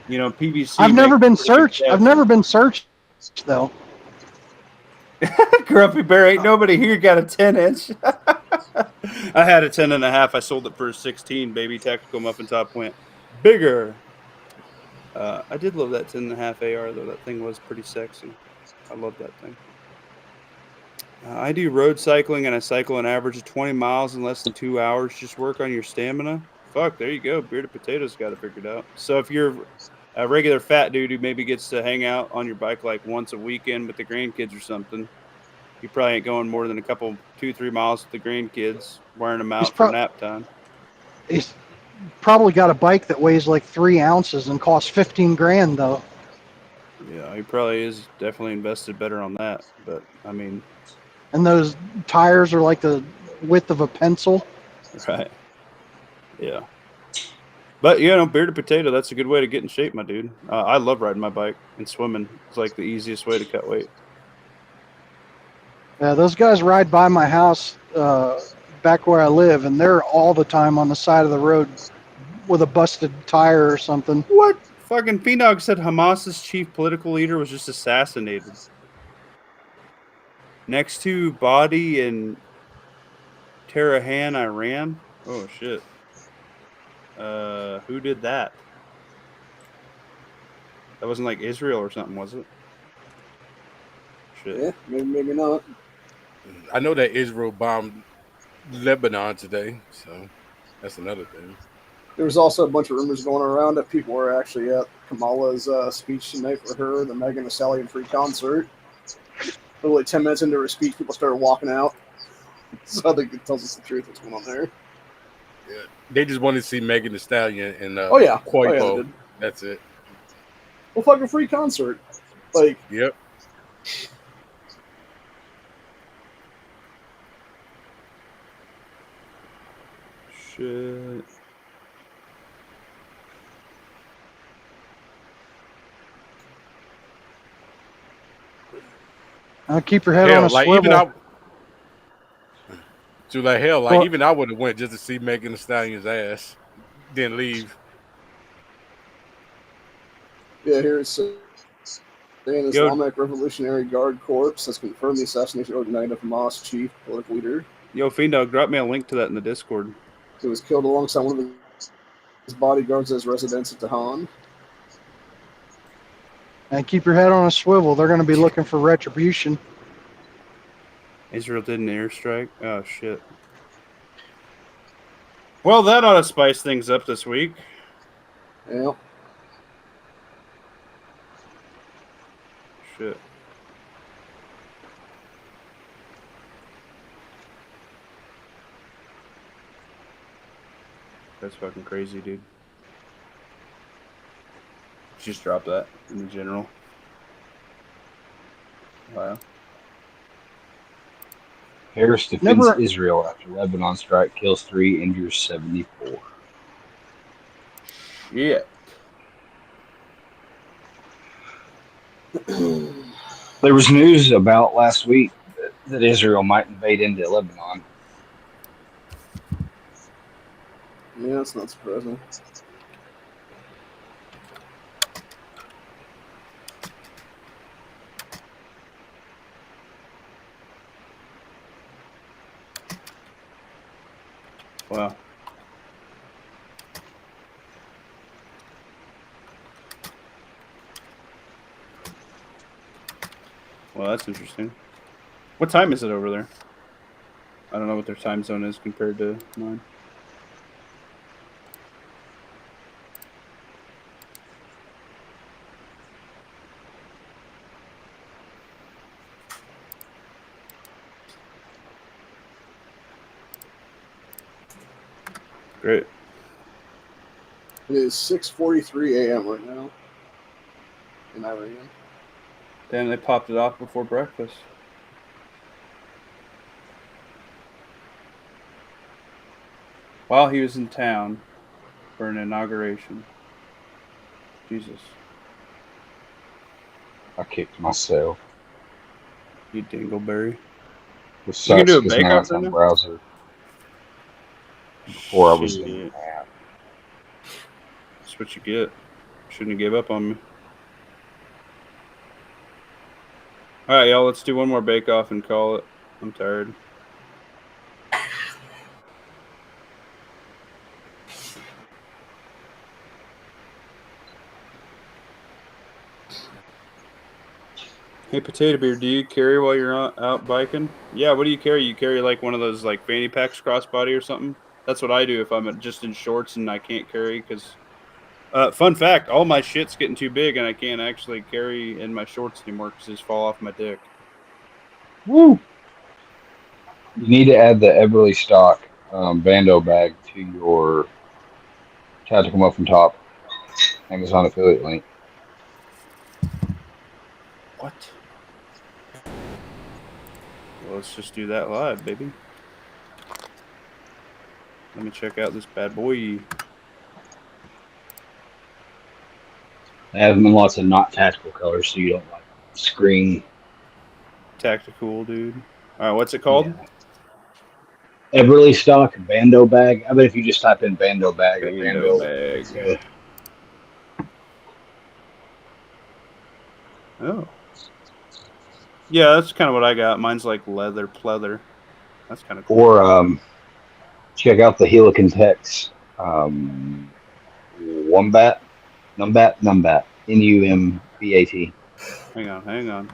PVC. I've never been makes pretty good searched. I've never been searched though. Grumpy Bear, ain't nobody here got a 10-inch. I had a 10.5. I sold it for a 16, baby. Tactical muffin top went bigger. I did love that 10.5 AR, though. That thing was pretty sexy. I love that thing. I do road cycling, and I cycle an average of 20 miles in less than 2 hours. Just work on your stamina. Fuck, there you go. Bearded Potatoes got it figured out. So if you're a regular fat dude who maybe gets to hang out on your bike like once a weekend with the grandkids or something, you probably ain't going more than a couple, 2-3 miles with the grandkids, wearing them out for nap time. He's probably got a bike that weighs like 3 ounces and costs 15 grand though. Yeah, he probably is definitely invested better on that. But I mean, and those tires are like the width of a pencil. Right. Yeah. But Bearded Potato, that's a good way to get in shape, my dude. I love riding my bike and swimming. It's like the easiest way to cut weight. Yeah, those guys ride by my house back where I live, and they're all the time on the side of the road with a busted tire or something. What? Fucking Phenog said Hamas's chief political leader was just assassinated. Next to Body in Tehran, Iran. Oh, shit. Who did that? That wasn't like Israel or something, was it? Shit. Yeah, maybe not. I know that Israel bombed Lebanon today, so that's another thing. There was also a bunch of rumors going around that people were actually at Kamala's speech tonight for her, the Megan Thee Stallion free concert. Literally 10 minutes into her speech, people started walking out. So I think it tells us the truth what's going on there. Yeah. They just wanted to see Megan Thee Stallion and Quavo. they did. That's it. Well, fucking free concert. Like, Yep. Shit. Keep your head on a swivel. Even I would have went just to see Megan Thee Stallion's ass, then leave. yeah, here's saying Islamic Revolutionary Guard Corps has confirmed the assassination overnight of Hamas chief political leader. Yo, Fiendog, drop me a link to that in the Discord. He was killed alongside one of his bodyguards at his residence at Tehran. And keep your head on a swivel. They're going to be looking for retribution. Israel did an airstrike. Oh, shit. Well, that ought to spice things up this week. Yeah. Shit. That's fucking crazy, dude. Just drop that in general. Wow. Harris defends Israel after Lebanon strike kills 3, injures 74. Yeah. There was news about last week that Israel might invade into Lebanon. Yeah, that's not surprising. Wow. Well, that's interesting. What time is it over there? I don't know what their time zone is compared to mine. Great. It is 6:43 a.m. right now in Iran. Damn, they popped it off before breakfast. While he was in town for an inauguration. Jesus. I kicked myself. You dingleberry. It sucks can do a because bake now off it's on right now? browser. Before I was in Shit. the app. That's what you get. Shouldn't have gave up on me. All right, y'all. Let's do one more bake off and call it. I'm tired. Hey, Potato Beer, do you carry while you're out biking? Yeah, what do you carry? You carry like one of those like fanny packs crossbody or something? That's what I do if I'm just in shorts and I can't carry because... fun fact, all my shit's getting too big and I can't actually carry in my shorts anymore because they just fall off my dick. Woo! You need to add the Everly stock Bando bag to your Tactical Muffin Top Amazon affiliate link. What? Well, let's just do that live, baby. Let me check out this bad boy. I have them in lots of not tactical colors so you don't like screen. Tactical, dude. All right, what's it called? Yeah. Everly stock Bando bag. I bet if you just type in Bando bag or Bando Bando bag. Oh. Yeah, that's kind of what I got. Mine's like leather pleather. That's kind of cool. Or check out the Helican Tex Numbat. Numbat. Hang on.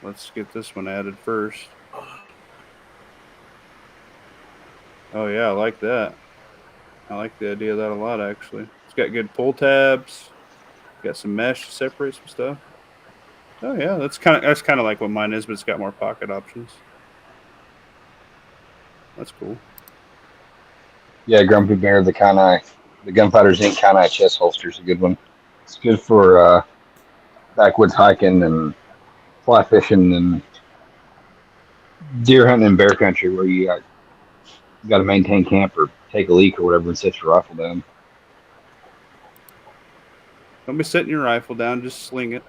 Let's get this one added first. Oh yeah, I like that. I like the idea of that a lot, actually. It's got good pull tabs. Got some mesh to separate some stuff. Oh yeah, that's kind of like what mine is, but it's got more pocket options. That's cool. Yeah, Grumpy Bear, the Gunfighters Inc. Kanai chest holster is a good one. It's good for backwoods hiking and fly fishing and deer hunting in bear country where you got to maintain camp or take a leak or whatever and set your rifle down. Don't be setting your rifle down. Just sling it.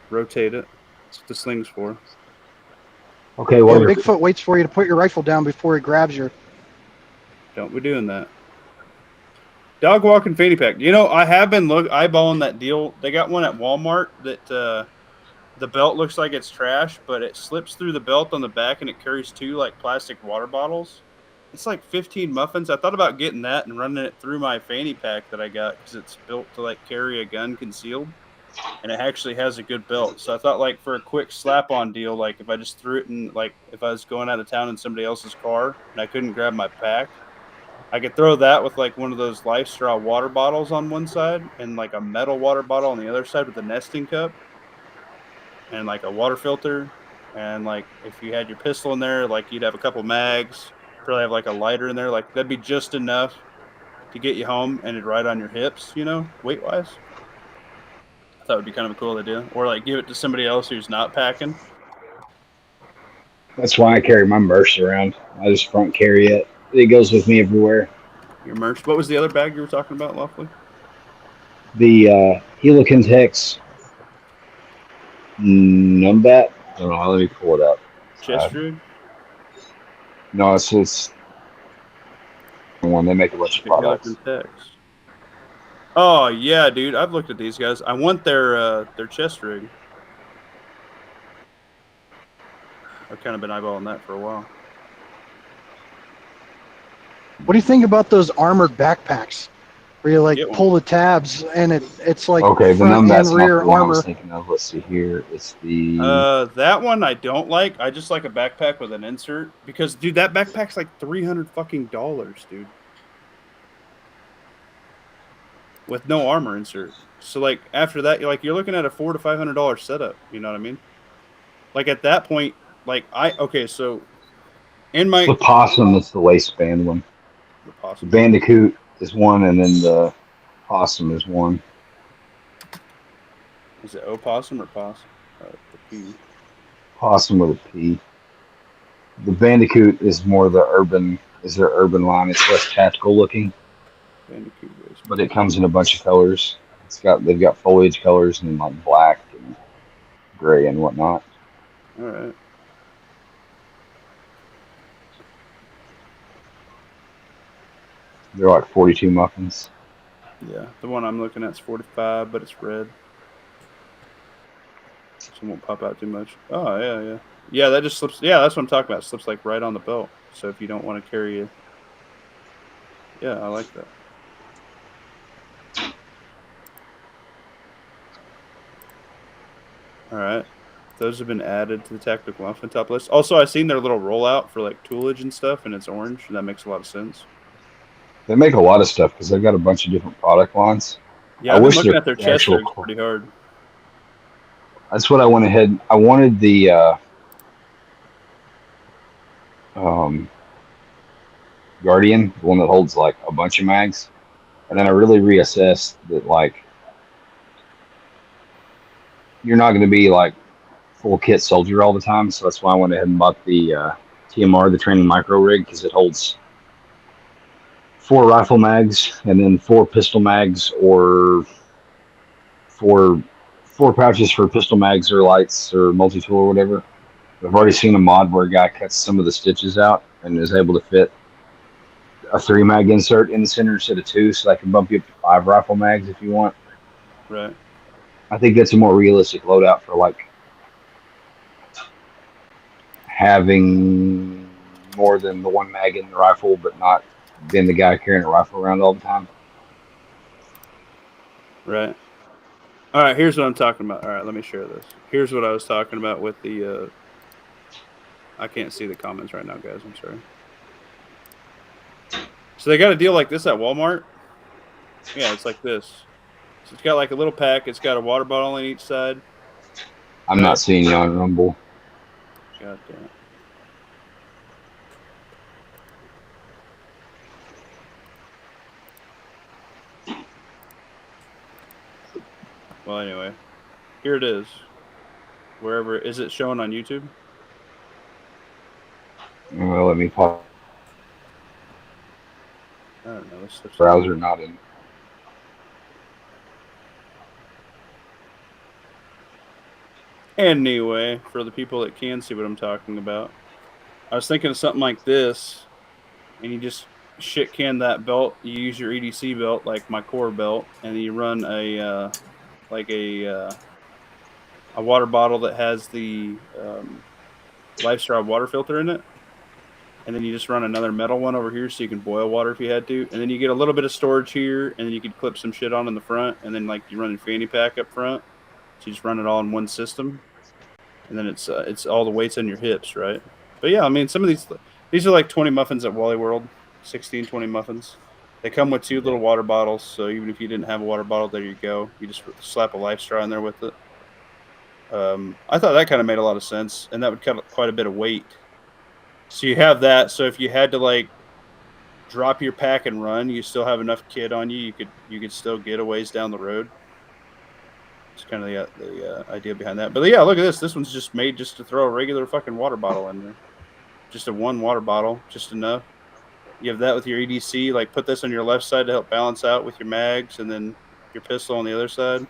Rotate it. That's what the sling's for. Okay, Yeah, well, you're Bigfoot waits for you to put your rifle down before he grabs you. Don't be doing that. Dog walking fanny pack. You know, I have been eyeballing that deal. They got one at Walmart that the belt looks like it's trash, but it slips through the belt on the back and it carries 2 like plastic water bottles. It's like 15 muffins. I thought about getting that and running it through my fanny pack that I got because it's built to like carry a gun concealed, and it actually has a good belt. So I thought like for a quick slap-on deal, like if I just threw it in, like if I was going out of town in somebody else's car and I couldn't grab my pack, I could throw that with like one of those Life Straw water bottles on one side and like a metal water bottle on the other side with a nesting cup and like a water filter. And like if you had your pistol in there, like you'd have a couple mags, probably have like a lighter in there. Like that'd be just enough to get you home and it'd ride on your hips, you know, weight wise. I thought it would be kind of a cool idea. Or like give it to somebody else who's not packing. That's why I carry my Merce around. I just front carry it. It goes with me everywhere. Your merch. What was the other bag you were talking about, Lovely? The Helicons Hex Numbat. I don't know. Let me pull it up. Chest rig? No, it's just one. They make a bunch of products. Oh yeah, dude. I've looked at these guys. I want their chest rig. I've kind of been eyeballing that for a while. What do you think about those armored backpacks where you like Get one. pull the tabs and it's like Okay, the front Numbat's and not rear the one I armor? was thinking of. Let's see here. It's the That one I don't like. I just like a backpack with an insert because, dude, that backpack's like $300 fucking dollars, dude, with no armor insert. So like after that, you're looking at a $400 to $500 setup. You know what I mean? Like at that point, like so in my the Possum. It's the waistband one. the The possum. Bandicoot is one, and then the Possum is one. Is it opossum or possum? The P. Possum with a P. The Bandicoot is more the urban. Is their urban line? It's less tactical looking, Bandicoot waist. but it comes in a bunch of colors. They've got foliage colors and like black and gray and whatnot. All right. They're like 42 muffins. Yeah, the one I'm looking at is 45, but it's red. So it won't pop out too much. Oh, yeah. Yeah, that just slips. Yeah, that's what I'm talking about. It slips like right on the belt. So if you don't want to carry it. Yeah, I like that. All right. Those have been added to the tactical muffin top list. Also, I've seen their little rollout for like toolage and stuff, and it's orange, and that makes a lot of sense. They make a lot of stuff because they've got a bunch of different product lines. Yeah, I've been looking at their chest rigs pretty hard. That's what I went ahead. I wanted the Guardian, the one that holds like a bunch of mags, and then I really reassessed that like you're not going to be like full kit soldier all the time, so that's why I went ahead and bought the TMR, the training micro rig, because it holds 4 rifle mags and then 4 pistol mags, or 4 pouches for pistol mags or lights or multi-tool or whatever. I've already seen a mod where a guy cuts some of the stitches out and is able to fit a 3 mag insert in the center instead of 2, so that can bump you up to 5 rifle mags if you want. Right. I think that's a more realistic loadout for like having more than the 1 mag in the rifle, but not being the guy carrying a rifle around all the time. Right. All right, here's what I'm talking about. All right, let me share this. Here's what I was talking about with the I can't see the comments right now, guys. I'm sorry. So they got a deal like this at Walmart. Yeah, it's like this. So it's got like a little pack. It's got a water bottle on each side. I'm not seeing you on Rumble. God damn it. Well, anyway, here it is. Wherever is it showing on YouTube? Well, let me pop. I don't know. This stuff's Browser not in. Anyway, for the people that can see what I'm talking about, I was thinking of something like this, and you just shit can that belt. You use your EDC belt, like my core belt, and you run a water bottle that has the LifeStraw water filter in it, and then you just run another metal one over here so you can boil water if you had to, and then you get a little bit of storage here, and then you could clip some shit on in the front, and then like you run your fanny pack up front. So you just run it all in one system, and then it's all the weights on your hips, right? But yeah, I mean, some of these are like 20 muffins at Wally World, 16, 20 muffins. They come with 2 little water bottles, so even if you didn't have a water bottle, there you go. You just slap a LifeStraw in there with it. I thought that kind of made a lot of sense, and that would cut quite a bit of weight. So you have that. So if you had to like drop your pack and run, you still have enough kit on you. You could still get a ways down the road. It's kind of the idea behind that. But yeah, look at this. This one's just made just to throw a regular fucking water bottle in there. Just a one water bottle, just enough. You have that with your EDC. Like put this on your left side to help balance out with your mags, and then your pistol on the other side.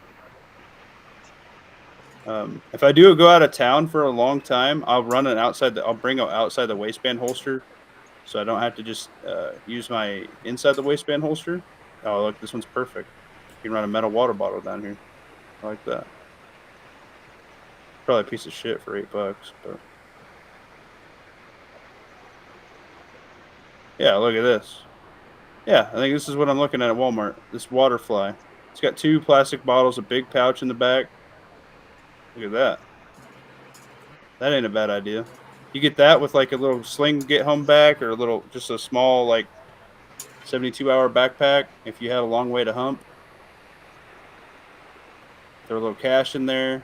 If I do go out of town for a long time, I'll run it outside. I'll bring it outside the waistband holster, so I don't have to just use my inside the waistband holster. Oh, look, this one's perfect. You can run a metal water bottle down here. I like that. Probably a piece of shit for $8, but yeah, look at this. Yeah, I think this is what I'm looking at Walmart. This water fly. It's got 2 plastic bottles, a big pouch in the back. Look at that. That ain't a bad idea. You get that with like a little sling get home bag, or just a small like 72-hour backpack if you had a long way to hump. Throw a little cash in there.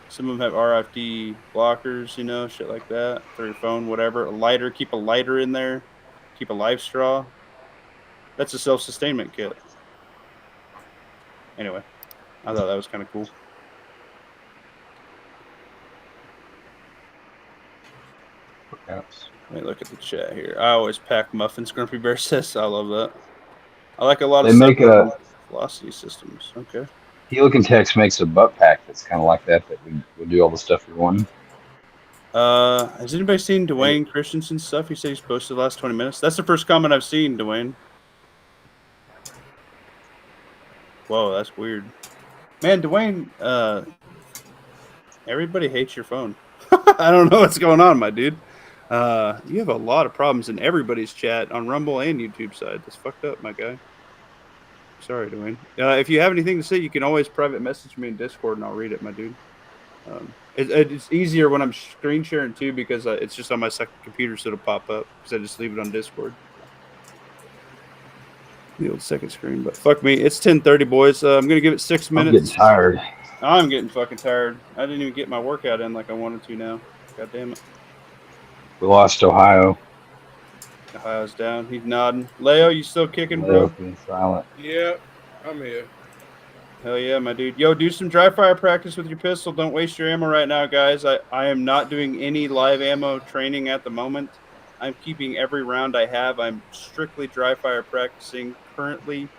Some of them have RFD blockers, you know, shit like that. Throw your phone, whatever. A lighter, keep a lighter in there. Keep a LifeStraw. That's a self-sustainment kit. Anyway, I thought that was kind of cool. Yes. Let me look at the chat here. I always pack muffins, Grumpy Bear says. I love that. I like a lot They of make stuff velocity systems. Okay. Helican Tex makes a butt pack that's kind of like that would do all the stuff you're wanting. Has anybody seen Dwayne Christensen's stuff? He said he's posted the last 20 minutes. That's the first comment I've seen, Dwayne. Whoa, that's weird. Man, Dwayne, everybody hates your phone. I don't know what's going on, my dude. You have a lot of problems in everybody's chat on Rumble and YouTube side. That's fucked up, my guy. Sorry, Dwayne. If you have anything to say, you can always private message me in Discord, and I'll read it, my dude. It's easier when I'm screen sharing, too, because it's just on my second computer, so it'll pop up, because I just leave it on Discord. The old second screen, but fuck me. It's 10:30, boys. I'm going to give it 6 minutes. I'm getting tired. I'm getting fucking tired. I didn't even get my workout in like I wanted to now. God damn it. We lost Ohio. Ohio's down. He's nodding. Leo, you still kicking, Leo bro? being silent. Yeah, I'm here. Hell yeah, my dude. Yo, do some dry fire practice with your pistol. Don't waste your ammo right now, guys. I am not doing any live ammo training at the moment. I'm keeping every round I have. I'm strictly dry fire practicing currently.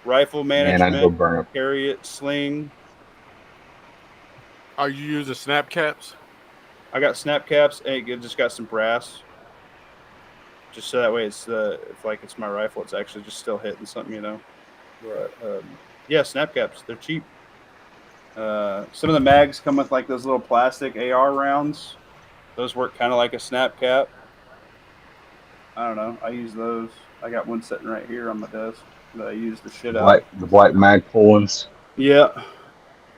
Rifle management, Man, I'd go burn it. carry it, sling. Are you using snap caps? I got snap caps, and it just got some brass. Just so that way it's like it's my rifle, it's actually just still hitting something, you know. But, yeah, snap caps, they're cheap. Some of the mags come with like those little plastic AR rounds. Those work kind of like a snap cap. I don't know. I use those. I got one sitting right here on my desk that I use the shit out. The black mag pull-ins. Yeah.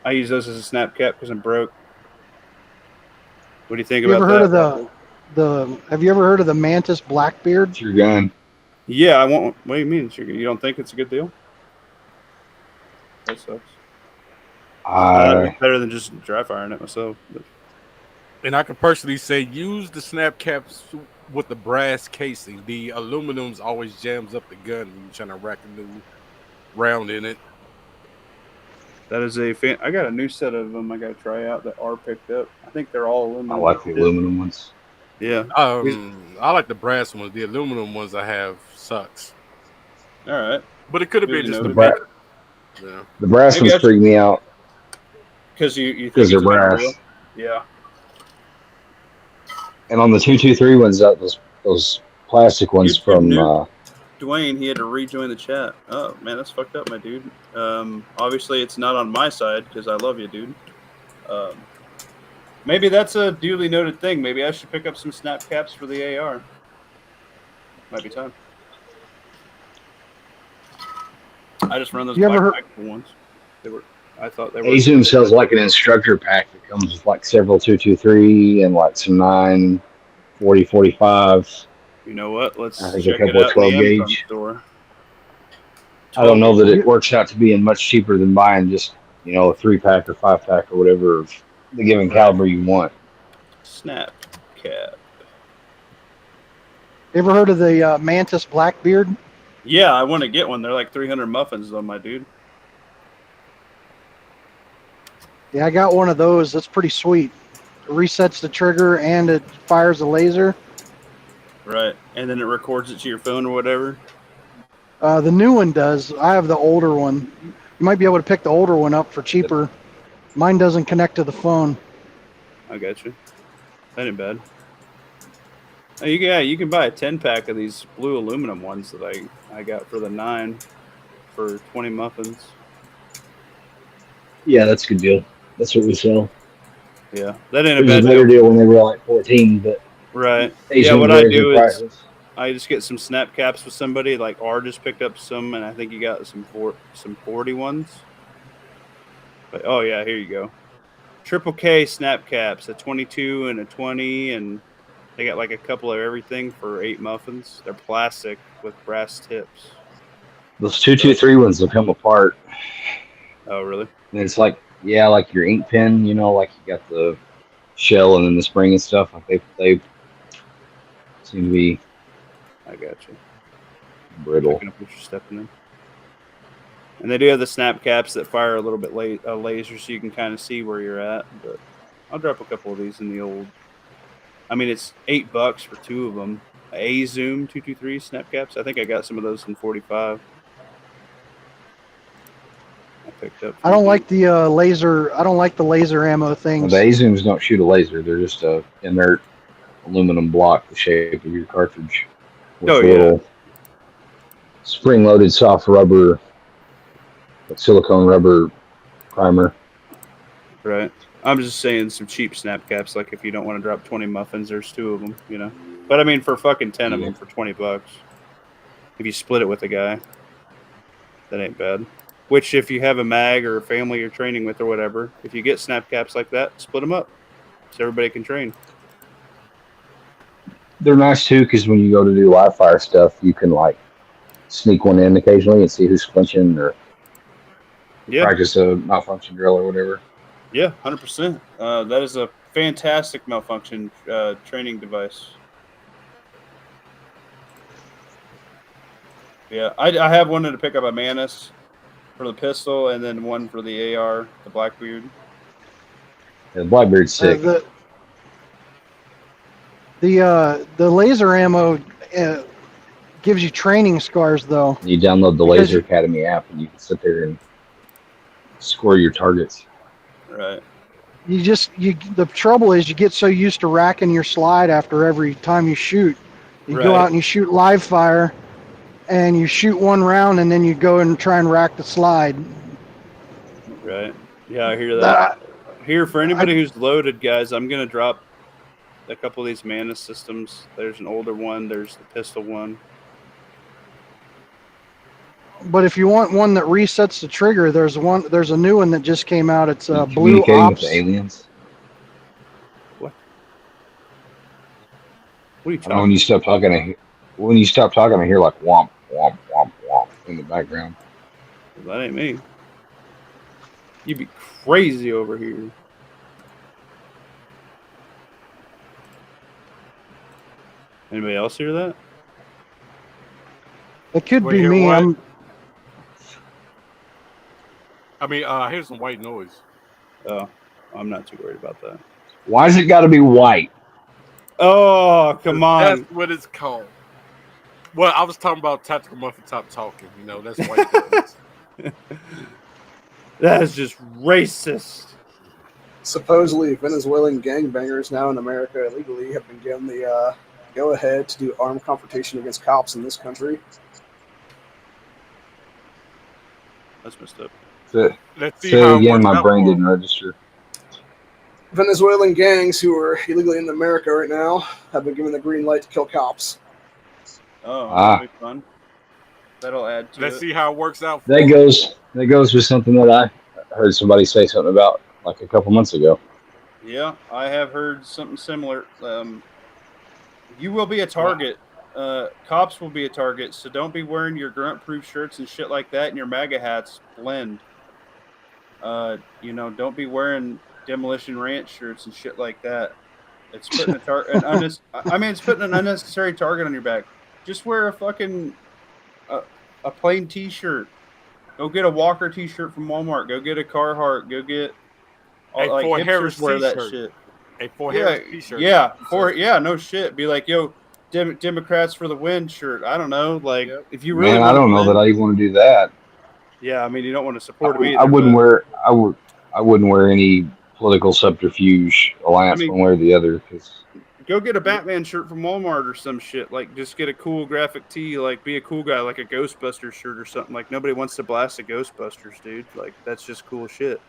I use those as a snap cap because I'm broke. What do you think You about ever heard that? of Have you ever heard of the Mantis Blackbeard? It's your gun. Yeah, I won't. What do you mean? You don't think it's a good deal? That sucks. I thought it was better than just dry firing it myself. But. And I can personally say use the snap caps with the brass casing. The aluminum's always jams up the gun when you're trying to rack a new round in it. That is a fan. I got a new set of them I got to try out that are picked up. I think they're all aluminum. I like the aluminum ones. Yeah. I like the brass ones. The aluminum ones I have sucks. All right. But it could have been just the brass ones freak me out. Because you because they're brass. Yeah. And on the 223 ones, those plastic ones from Dwayne, he had to rejoin the chat. Oh man, that's fucked up, my dude. Obviously, it's not on my side because I love you, dude. Maybe that's a duly noted thing. Maybe I should pick up some snap caps for the AR. Might be time. I just run those black ones. I thought they were. A-Zoom sells like an instructor pack that comes with like several 223 and like some 9, 40, 45s. You know what? Let's check a couple it out 12 in the gauge. Store. I don't know that it works out to being much cheaper than buying just, a 3-pack or 5-pack or whatever of the given caliber you want. Snap cap. You ever heard of the Mantis Blackbeard? Yeah, I want to get one. They're like 300 muffins though, my dude. Yeah, I got one of those. That's pretty sweet. It resets the trigger and it fires a laser. Right, and then it records it to your phone or whatever. The new one does. I have the older one. You might be able to pick the older one up for cheaper. Mine doesn't connect to the phone. I got you. That ain't bad. Oh, you can buy a 10-pack of these blue aluminum ones that I got for the 9 for 20 muffins. Yeah, that's a good deal. That's what we sell. Yeah, that ain't a bad better deal when they were like 14, but right. Yeah, what I do is I just get some snap caps with somebody. Like R just picked up some, and I think you got some 40 ones. But oh yeah, here you go. Triple K snap caps, a 22 and a 20, and they got like a couple of everything for 8 muffins. They're plastic with brass tips. Those 223 ones will come apart. Oh really? And it's like like your ink pen, like you got the shell and then the spring and stuff. Like they seem to be. I got you. Brittle. Picking up what you're stepping in. And they do have the snap caps that fire a little bit laser, so you can kind of see where you're at. But I'll drop a couple of these in the old. I mean, it's $8 for 2 of them. A-Zoom 223 snap caps. I think I got some of those in 45. I picked up. I don't like the laser. I don't like the laser ammo things. Well, the A-Zooms don't shoot a laser. They're just a inert aluminum block the shape of your cartridge. With a little spring-loaded soft rubber, silicone rubber primer. Right. I'm just saying some cheap snap caps. Like if you don't want to drop 20 muffins, there's 2 of them. But I mean, for fucking 10 of them for $20, if you split it with a guy, that ain't bad. Which, if you have a mag or a family you're training with or whatever, if you get snap caps like that, split them up so everybody can train. They're nice too because when you go to do live fire stuff, you can like sneak one in occasionally and see who's flinching or practice a malfunction drill or whatever. Yeah, 100%. That is a fantastic malfunction training device. Yeah, I have wanted to pick up a Mantis for the pistol and then one for the AR, the Blackbeard. Yeah, the Blackbeard's sick. The laser ammo gives you training scars, though. You download the Laser Academy app and you can sit there and score your targets. Right. The trouble is you get so used to racking your slide after every time you shoot. You go out and you shoot live fire, and you shoot one round, and then you go and try and rack the slide. Right. Yeah, I hear that. Here, for anybody who's loaded, guys, I'm going to drop a couple of these Mantis systems. There's an older one. There's the pistol one. But if you want one that resets the trigger, there's a new one that just came out. It's blue communicating ops. with the aliens. What? What are you I know when talking? you stop talking, when you stop talking, I hear like womp womp womp womp in the background. That ain't me. You'd be crazy over here. Anybody else hear that? It could Wait, be hear me. what? I'm I mean, I hear some white noise. Oh, I'm not too worried about that. Why's it got to be white? Oh, come That's on. what it's called. Well, I was talking about Tactical Muffin Top talking. You know, that's white noise. That is just racist. Supposedly, Venezuelan gangbangers now in America illegally have been given the go-ahead to do armed confrontation against cops in this country. That's messed up. Let's see Say how it it again. works My out brain for 'em. didn't register. Venezuelan gangs who are illegally in America right now have been given the green light to kill cops. Oh, that'll Ah, be fun. That'll add to Let's it. see how it works out that for 'em. goes with something that I heard somebody say something about like a couple months ago. Yeah, I have heard something similar. You will be a Well, target. Cops will be a target, so don't be wearing your grunt-proof shirts and shit like that, and your MAGA hats blend. Don't be wearing Demolition Ranch shirts and shit like that. It's putting it's putting an unnecessary target on your back. Just wear a fucking uh, a plain T-shirt. Go get a Walker T-shirt from Walmart. Go get a Carhartt. Go get a like Fort hipsters Harris wear that T-shirt. shit. A Fort Yeah, Harris T-shirt. yeah, So, no shit. Be like, yo, Democrats for the win shirt. I don't know. Like, yep. if you really Man, I want to don't know that blend, I even want to do that. yeah. I mean, you don't want to support them I either, wouldn't but wear. I wouldn't wear any political subterfuge I alliance mean, one way or the other because go get a Batman shirt from Walmart or some shit. Like, just get a cool graphic tee. Like, be a cool guy, like a Ghostbusters shirt or something. Like, nobody wants to blast the Ghostbusters, dude. Like, that's just cool shit.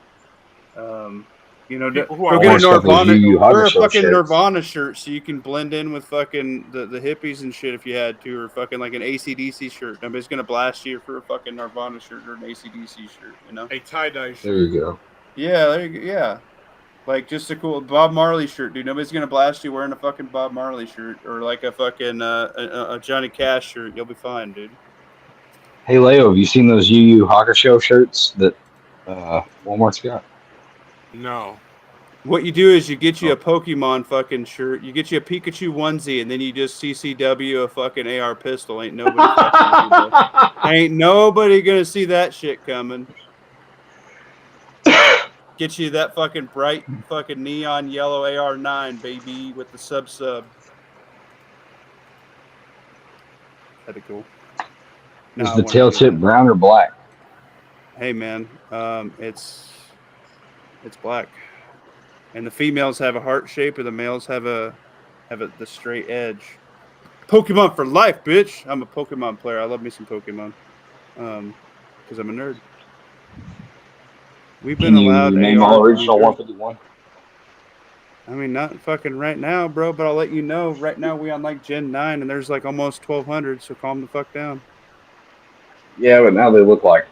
Um, People who go are get a or white stuff those Nirvana. UU Wear a Hakusho fucking shirts. Nirvana shirt so you can blend in with fucking the hippies and shit if you had to, or fucking like an ACDC shirt. Nobody's gonna blast you for a fucking Nirvana shirt or an ACDC shirt, you know? a tie-dye There shirt. you go. Yeah, there you go. Yeah. Like just a cool Bob Marley shirt, dude. Nobody's gonna blast you wearing a fucking Bob Marley shirt or like a fucking a Johnny Cash shirt. You'll be fine, dude. Hey Leo, have you seen those UU Hakusho shirts that Walmart's got? No. What you do is you get you a Oh. Pokemon fucking shirt, you get you a Pikachu onesie, and then you just CCW a fucking AR pistol. Ain't nobody fucking with you, bro. Ain't nobody gonna see that shit coming. Get you that fucking bright fucking neon yellow AR-9, baby, with the sub. That'd be cool. No, Is I the want to tail do tip that. brown or black? Hey man, it's black, and the females have a heart shape, and the males have the straight edge. Pokemon for life, bitch. I'm a Pokemon player. I love me some Pokemon. Because I'm a nerd. We've been Can you allowed name all ARs when we original drink. 151? I mean, not fucking right now, bro. But I'll let you know. Right now, we on like Gen 9, and there's like almost 1,200. So calm the fuck down, Yeah, but now they look like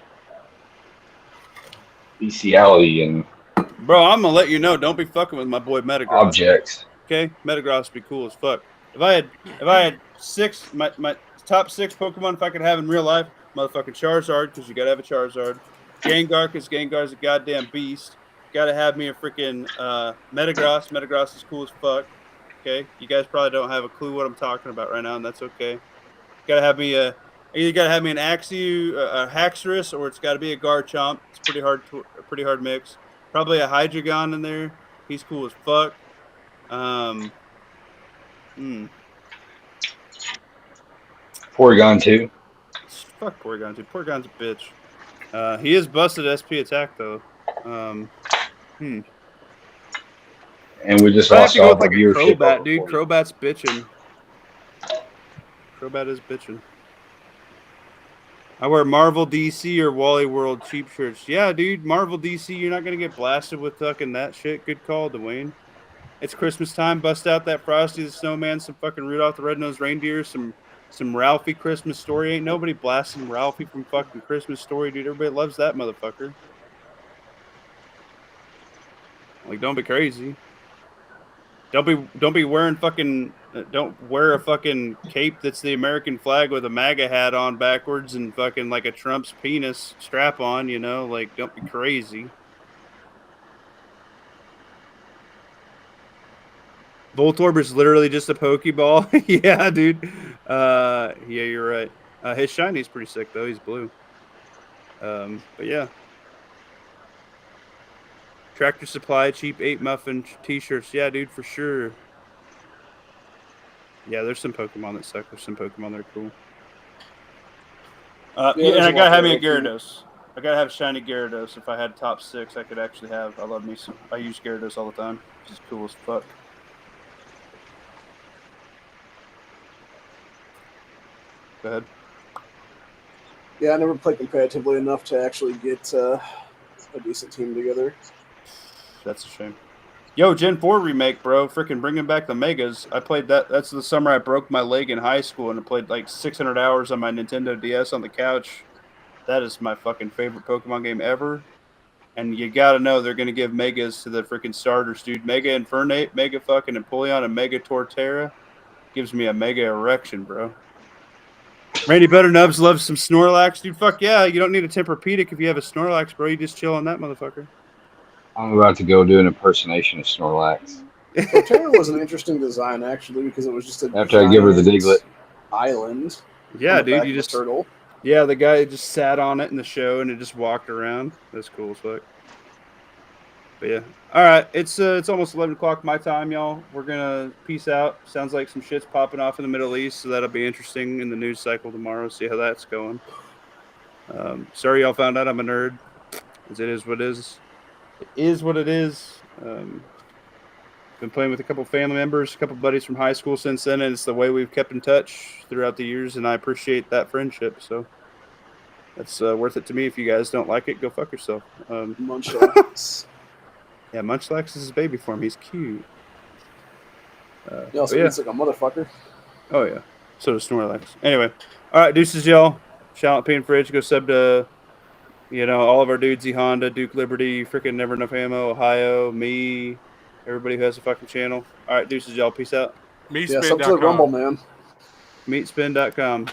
bestiality and bro. I'm gonna let you know. Don't be fucking with my boy Metagross. objects. Okay, Metagross would be cool as fuck. If I had six my top six Pokemon if I could have in real life, motherfucking Charizard because you gotta have a Charizard. Gengar because Gengar's a goddamn beast. Gotta have me a freaking Metagross. Metagross is cool as fuck. Okay, you guys probably don't have a clue what I'm talking about right now, and that's okay. Gotta have me a either gotta have me an Axew, a Haxorus, or it's got to be a Garchomp. It's a pretty hard mix. Probably a Hydreigon in there. He's cool as fuck. Um, hmm. Porygon too. Fuck Porygon, dude. Porygon's a bitch. He is busted SP attack though. Um, hmm. And we just I have to lost go all with of our like a viewership Crobat, over dude. Porygon. Crobat's bitching. Crobat is bitching. I wear Marvel DC or Wally World cheap shirts. Yeah, dude. Marvel DC, you're not gonna get blasted with fucking that shit. Good call, Dwayne. It's Christmas time. Bust out that Frosty the Snowman, some fucking Rudolph the Red-Nosed Reindeer, some Ralphie Christmas Story. Ain't nobody blasting Ralphie from fucking Christmas Story, dude. Everybody loves that motherfucker. Like, don't be crazy. Don't be wearing fucking Don't wear a fucking cape that's the American flag with a MAGA hat on backwards and fucking like a Trump's penis strap on, like don't be crazy. Voltorb is literally just a Pokeball. Yeah, dude. Yeah, you're right. His shiny's pretty sick though. He's blue. But yeah. Tractor Supply, cheap 8 muffin t-shirts. Yeah, dude, for sure. Yeah, there's some Pokemon that suck. There's some Pokemon that are cool. Yeah, and I gotta have me a Gyarados. I gotta have a shiny Gyarados. If I had top 6, I could actually have. I love me some. I use Gyarados all the time. It's cool as fuck. Go ahead. Yeah, I never played competitively enough to actually get a decent team together. That's a shame. Yo, Gen 4 remake, bro. Freaking bringing back the Megas. I played that. That's the summer I broke my leg in high school, and I played like 600 hours on my Nintendo DS on the couch. That is my fucking favorite Pokemon game ever. And you gotta know they're gonna give Megas to the freaking starters, dude. Mega Infernape, Mega fucking Empoleon, and Mega Torterra. Gives me a mega erection, bro. Randy Butternubs loves some Snorlax, dude. Fuck yeah. You don't need a Tempur-Pedic if you have a Snorlax, bro. You just chill on that motherfucker. I'm about to go do an impersonation of Snorlax. Torterra was an interesting design, actually, because it was just a After I give her the Diglett. island. Yeah, dude. You just turtle. Yeah, the guy just sat on it in the show and it just walked around. That's cool as fuck. But yeah. All right, it's almost 11 o'clock my time, y'all. We're gonna peace out. Sounds like some shit's popping off in the Middle East, so that'll be interesting in the news cycle tomorrow. See how that's going. Sorry y'all found out I'm a nerd. As it is what it is. It is what it is. Been playing with a couple family members, a couple buddies from high school since then, and it's the way we've kept in touch throughout the years, and I appreciate that friendship. So that's worth it to me. If you guys don't like it, go fuck yourself. Munchlax. Yeah, Munchlax is his baby form. He's cute. He also eats like a motherfucker. Oh, yeah. So does Snorlax. Anyway. All right, deuces, y'all. Shout out Pain Fridge. Go sub to, all of our dudes, E Honda, Duke Liberty, freaking Never Enough Ammo, Ohio, me, everybody who has a fucking channel. All right, deuces, y'all. Peace out. Yeah, sub to the Rumble, man. Meatspin.com.